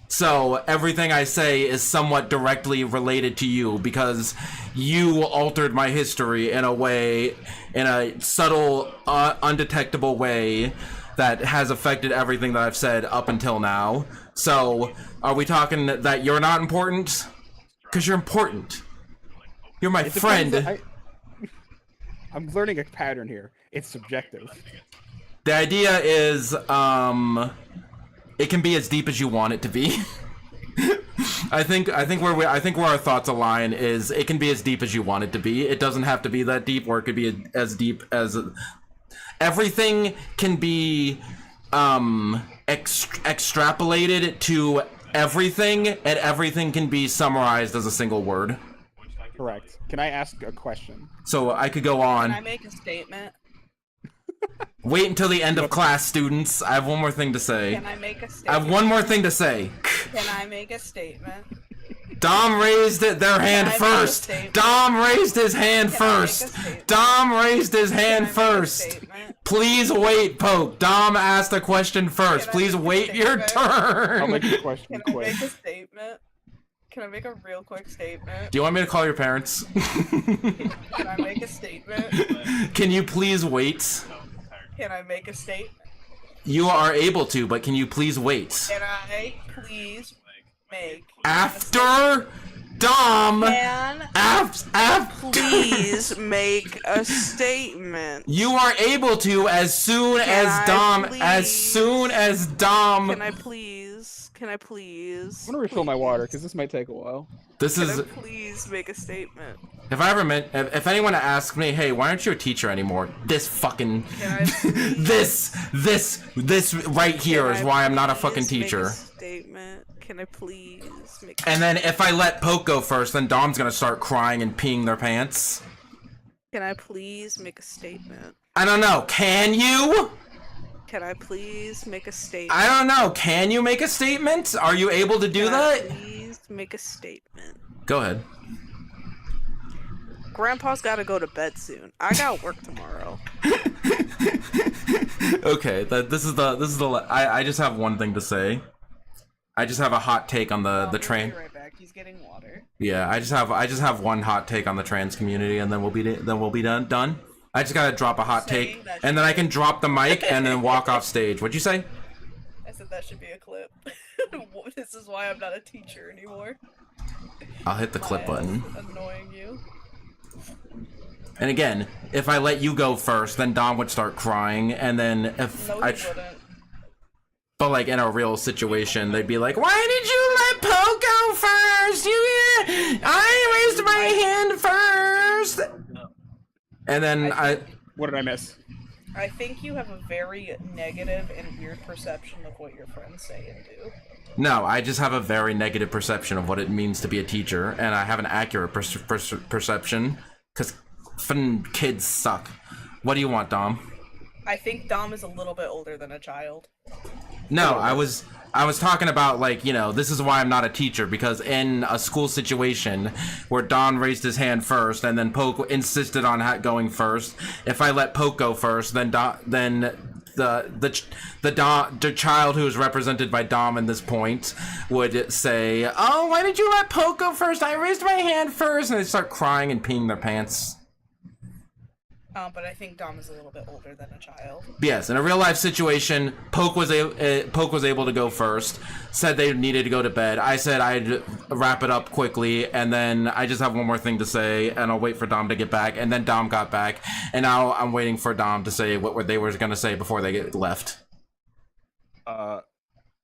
So everything I say is somewhat directly related to you because you altered my history in a way... in a subtle, undetectable way... that has affected everything that I've said up until now. So, are we talking that you're not important? Because you're important. You're my friend. I'm learning a pattern here. It's subjective. The idea is, it can be as deep as you want it to be. I think where our thoughts align is it can be as deep as you want it to be. It doesn't have to be that deep, or it could be as deep as... Everything can be extrapolated to everything, and everything can be summarized as a single word. Correct. Can I ask a question? So I could go on. Can I make a statement? Wait until the end of class, students. I have one more thing to say. Can I make a statement? I have one more thing to say. Can I make a statement? Dom raised their hand first. Dom raised his hand first. Dom raised his hand first. Please wait, Poke. Dom asked a question first. Please wait your turn. I'll make a question Can quick. I make a statement? Can I make a real quick statement? Do you want me to call your parents? Can I make a statement? Can you please wait? Can I make a statement? You are able to, but can you please wait? Can I please make after Dom please make a statement? You are able to as soon as Dom Can I Can I please? I'm gonna refill my water because this might take a while. This Can is I please make a statement? if I ever meant if anyone asks me, hey, why aren't you a teacher anymore? This fucking Can I this right here is why I'm not a fucking please make teacher. a statement. Can I please make? And then if I let Poke go first, then Dom's gonna start crying and peeing their pants. Can I please make a statement? I don't know. Can you? Can I please make a statement? I don't know. Can you make a statement? Are you able to do Can that? I please make a statement. Go ahead. Grandpa's gotta go to bed soon. I got work tomorrow. Okay, this is the I just have one thing to say. I just have a hot take on the train. I'll be right back. He's getting water. Yeah, I just have one hot take on the trans community, and then we'll be done. I just gotta drop a hot take, and then I can drop the mic and then walk off stage. What'd you say? I said that should be a clip. This is why I'm not a teacher anymore. I'll hit the clip button. Annoying you. And again, if I let you go first, then Dom would start crying, and then if No, he wouldn't. but like in a real situation, they'd be like, "Why did you let Poke go first? I raised my hand first." And then What did I miss? I think you have a very negative and weird perception of what your friends say and do. No, I just have a very negative perception of what it means to be a teacher, and I have an accurate perception, because kids suck. What do you want, Dom? I think Dom is a little bit older than a child. No, I was talking about, like, you know, this is why I'm not a teacher, because in a school situation where Don raised his hand first and then Poke insisted on going first, if I let Poke go first, then the child who is represented by Dom in this point would say, "Oh, why did you let Poke go first? I raised my hand first," and they start crying and peeing their pants. But I think Dom is a little bit older than a child. Yes, in a real life situation, Poke was able to go first. Said they needed to go to bed. I said I'd wrap it up quickly, and then I just have one more thing to say, and I'll wait for Dom to get back. And then Dom got back, and now I'm waiting for Dom to say what they were gonna say before they left.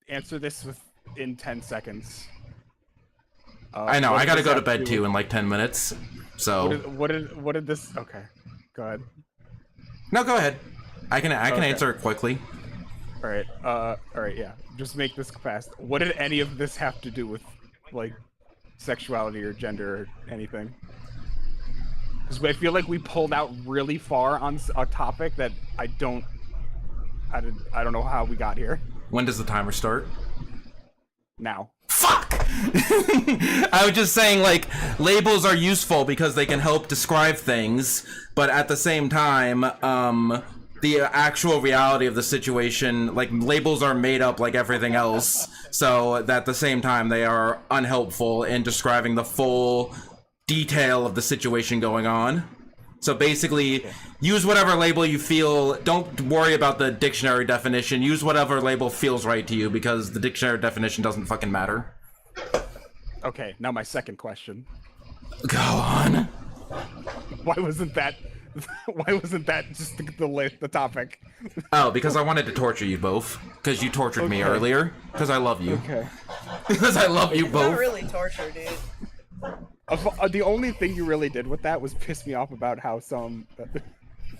Answer this in 10 seconds. I know. I gotta go to bed too in like 10 minutes. So What did this? Okay, go ahead. no, go ahead. I can Okay. answer it quickly. All right, yeah. Just make this fast. What did any of this have to do with, like, sexuality or gender or anything? Because I feel like we pulled out really far on a topic that I don't know how we got here. When does the timer start? Now. Fuck! I was just saying, like, labels are useful because they can help describe things, but at the same time, the actual reality of the situation, like, labels are made up like everything else, so at the same time they are unhelpful in describing the full detail of the situation going on. So basically, use whatever label you feel. Don't worry about the dictionary definition. Use whatever label feels right to you, because the dictionary definition doesn't fucking matter. Okay, now my second question. Go on. Why wasn't that just the topic? Oh, because I wanted to torture you both. Because you tortured me earlier. Because I love you. Okay. Because I love you It's both. not really torture, dude. The only thing you really did with that was piss me off about how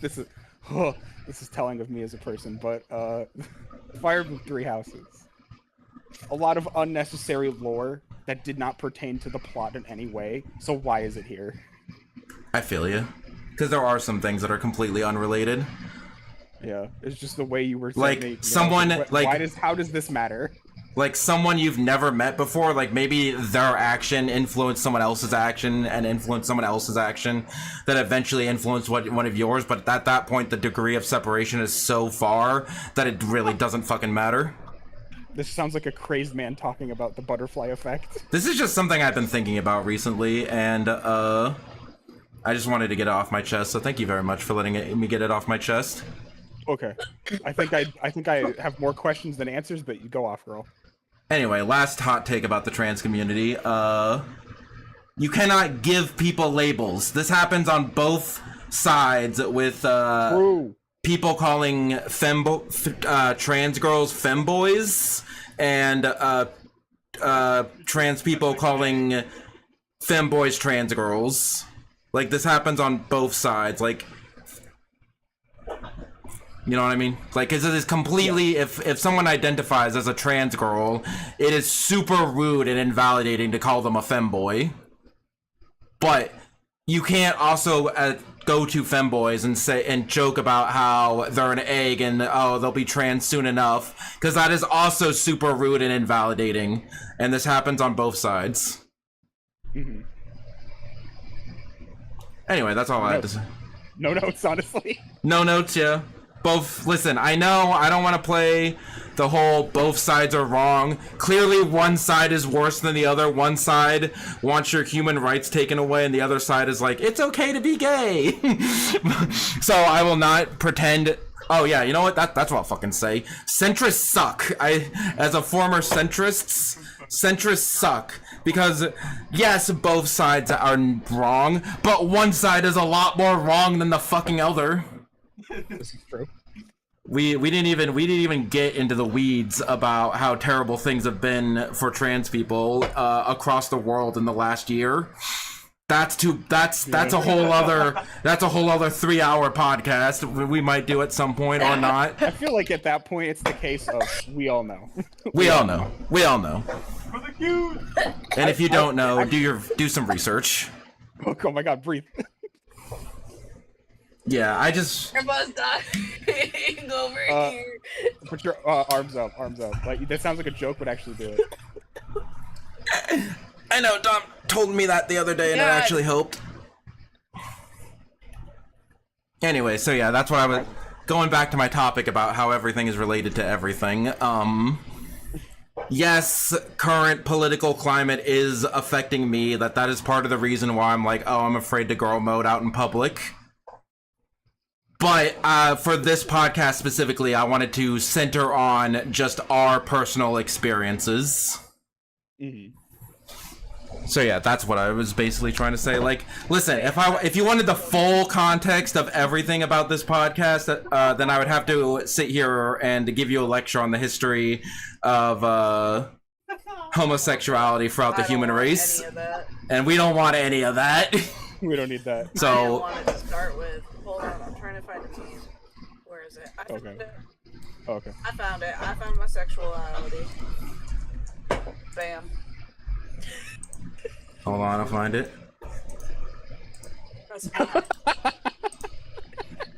this is telling of me as a person, but Fire Emblem Three Houses. A lot of unnecessary lore that did not pertain to the plot in any way, so why is it here? I feel you. Because there are some things that are completely unrelated. Yeah, it's just the way you were Like, saying, how does this matter? Like someone you've never met before, like maybe their action influenced someone else's action and influenced someone else's action that eventually influenced one of yours, but at that point the degree of separation is so far that it really doesn't fucking matter. This sounds like a crazed man talking about the butterfly effect. This is just something I've been thinking about recently, and I just wanted to get it off my chest, so thank you very much for letting me get it off my chest. Okay. I think I have more questions than answers, but you go off, girl. Anyway, last hot take about the trans community. You cannot give people labels. This happens on both sides with people calling trans girls femboys, and trans people calling femboys trans girls. Like, this happens on both sides. Like, you know what I mean? Like, it is completely, if someone identifies as a trans girl, it is super rude and invalidating to call them a femboy. But you can't also go to femboys and say and joke about how they're an egg and oh, they'll be trans soon enough, because that is also super rude and invalidating, and this happens on both sides. Mm-hmm. Anyway, that's all I had to say. No notes, honestly. No notes, yeah. Both, listen, I know I don't want to play the whole both sides are wrong. Clearly one side is worse than the other. One side wants your human rights taken away and the other side is like, it's okay to be gay. So I will not pretend. Oh yeah, you know what? That's what I'll fucking say. Centrists suck. As a former centrists suck. Because, yes, both sides are wrong, but one side is a lot more wrong than the fucking other. This is true. We didn't even get into the weeds about how terrible things have been for trans people across the world in the last year. That's a whole other 3-hour podcast we might do at some point or not. I feel like at that point it's the case of we all know. We all know. For the cute. And if you don't know, do some research. Oh my god, breathe. Yeah, I just. Everyone's dying over here. Put your arms up. Like that sounds like a joke, but actually do it. I know, Dom told me that the other day, and it actually helped. Anyway, so yeah, that's what I was going back to my topic about how everything is related to everything. Yes, current political climate is affecting me. That is part of the reason why I'm like, oh, I'm afraid to girl mode out in public. But for this podcast specifically, I wanted to center on just our personal experiences. Mm-hmm. So yeah, that's what I was basically trying to say. Like, listen, if you wanted the full context of everything about this podcast, then I would have to sit here and give you a lecture on the history of homosexuality throughout the human race. And we don't want any of that. We don't need that. So. I wanted to start with. Hold on, I'm trying to find a meme. Where is it? I found it. Okay. I found it. I found my sexuality. Bam. Hold on, I'll find it. It's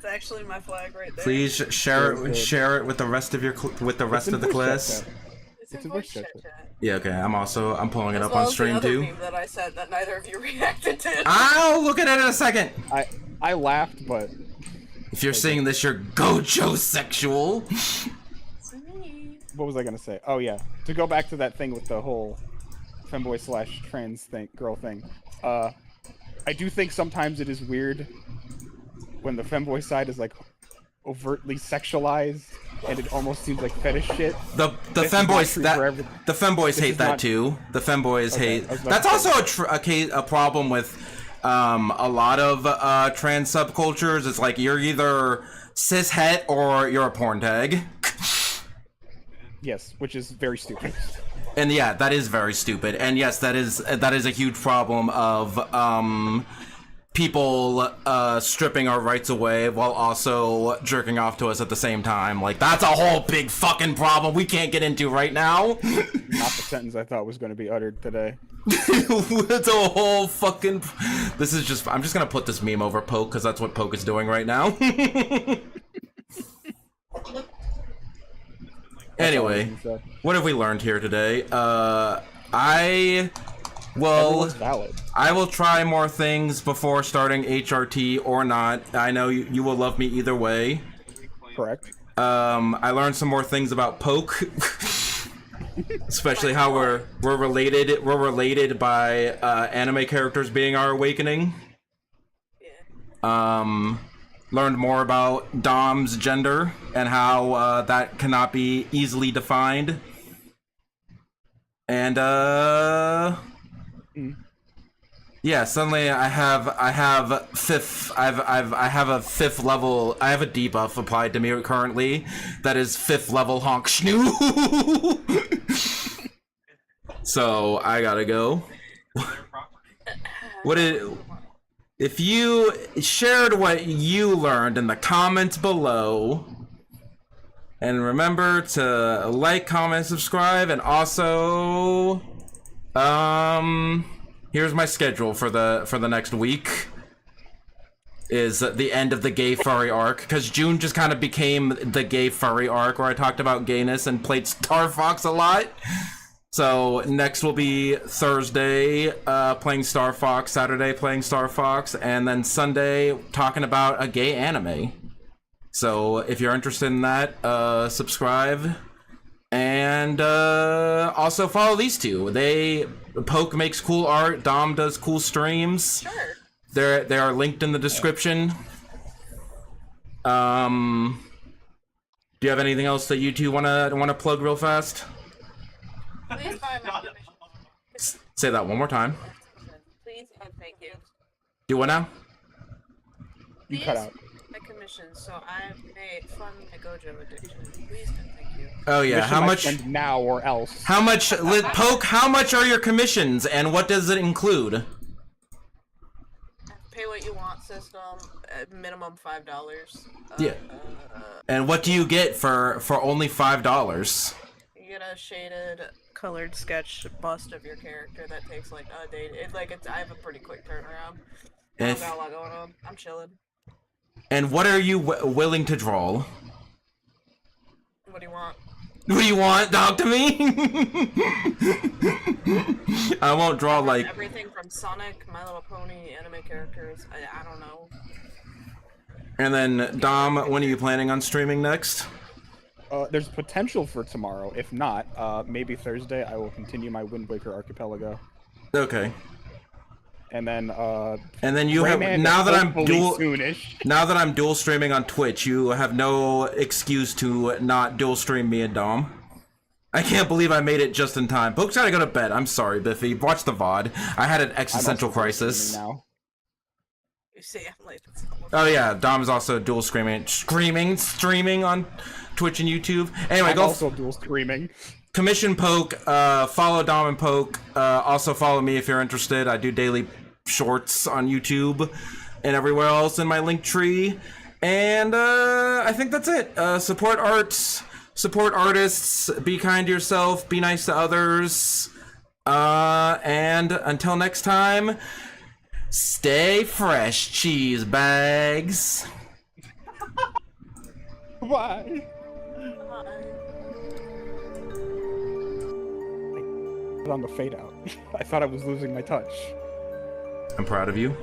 actually my flag right there. Please share it with the rest of your of the class. It's in voice chat. Yeah, okay. I'm pulling it As up well on stream as the other too. meme that I said that neither of you reacted to. I'll look at it in a second. I laughed, but if you're seeing this, you're gojo-sexual. What was I gonna say? Oh yeah, to go back to that thing with the whole femboy / trans thing, girl thing. I do think sometimes it is weird when the femboy side is like overtly sexualized, and it almost seems like fetish shit. The femboys hate that too. The femboys hate. That's also a problem with a lot of trans subcultures. It's like you're either cis het or you're a porn tag. Yes, which is very stupid. And yeah, that is very stupid. And yes, that is a huge problem of people stripping our rights away while also jerking off to us at the same time. Like, that's a whole big fucking problem we can't get into right now. Not the sentence I thought was going to be uttered today. It's a whole fucking. I'm just gonna put this meme over Poke because that's what Poke is doing right now. Anyway, what have we learned here today? I will try more things before starting HRT or not. I know you will love me either way. Correct. I learned some more things about Poke. Especially how we're related. We're related by anime characters being our awakening. Yeah. Learned more about Dom's gender and how that cannot be easily defined. And yeah, suddenly I have a fifth level. I have a debuff applied to me currently that is 5th level honk schnoo. So I gotta go. If you shared what you learned in the comments below, and remember to like, comment, subscribe, and also, here's my schedule for the next week. Is the end of the gay furry arc, because June just kind of became the gay furry arc where I talked about gayness and played Star Fox a lot. So next will be Thursday playing Star Fox, Saturday playing Star Fox, and then Sunday talking about a gay anime. So if you're interested in that, subscribe, and also follow these two. Poke makes cool art, Dom does cool streams. Sure. They are linked in the description. Do you have anything else that you two wanna plug real fast? Please buy my commission. Say that one more time. Please and thank you. Do what now? You cut out. My commission, so I may fund my Gojo addiction. Please and thank you. Oh yeah, Mission how my much? friend now or else? How much? Poke. How much are your commissions, and what does it include? Pay what you want system, minimum $5. Yeah. And what do you get for only $5? You get a shaded, colored sketch bust of your character that takes like a day. I have a pretty quick turnaround. I don't got a lot going on. I'm chilling. And what are you willing to draw? What do you want? What do you want? Talk to me. I won't draw like everything from Sonic, My Little Pony, anime characters. I don't know. And then Dom, when are you planning on streaming next? There's potential for tomorrow. If not, maybe Thursday. I will continue my Wind Waker Archipelago. Okay. And then you have now that soonish. Now that I'm dual streaming on Twitch, you have no excuse to not dual stream me and Dom. I can't believe I made it just in time. Poke's gotta go to bed. I'm sorry, Biffy. Watch the VOD. I had an existential crisis. Now. You see, I'm late. Oh yeah, Dom is also dual streaming on Twitch and YouTube. Anyway, I'm also dual streaming. Commission Poke, follow Dom and Poke, also follow me if you're interested. I do daily shorts on YouTube and everywhere else in my link tree. And I think that's it. Support arts, support artists, be kind to yourself, be nice to others. And until next time, stay fresh, cheese bags. Bye. On the fade out. I thought I was losing my touch. I'm proud of you.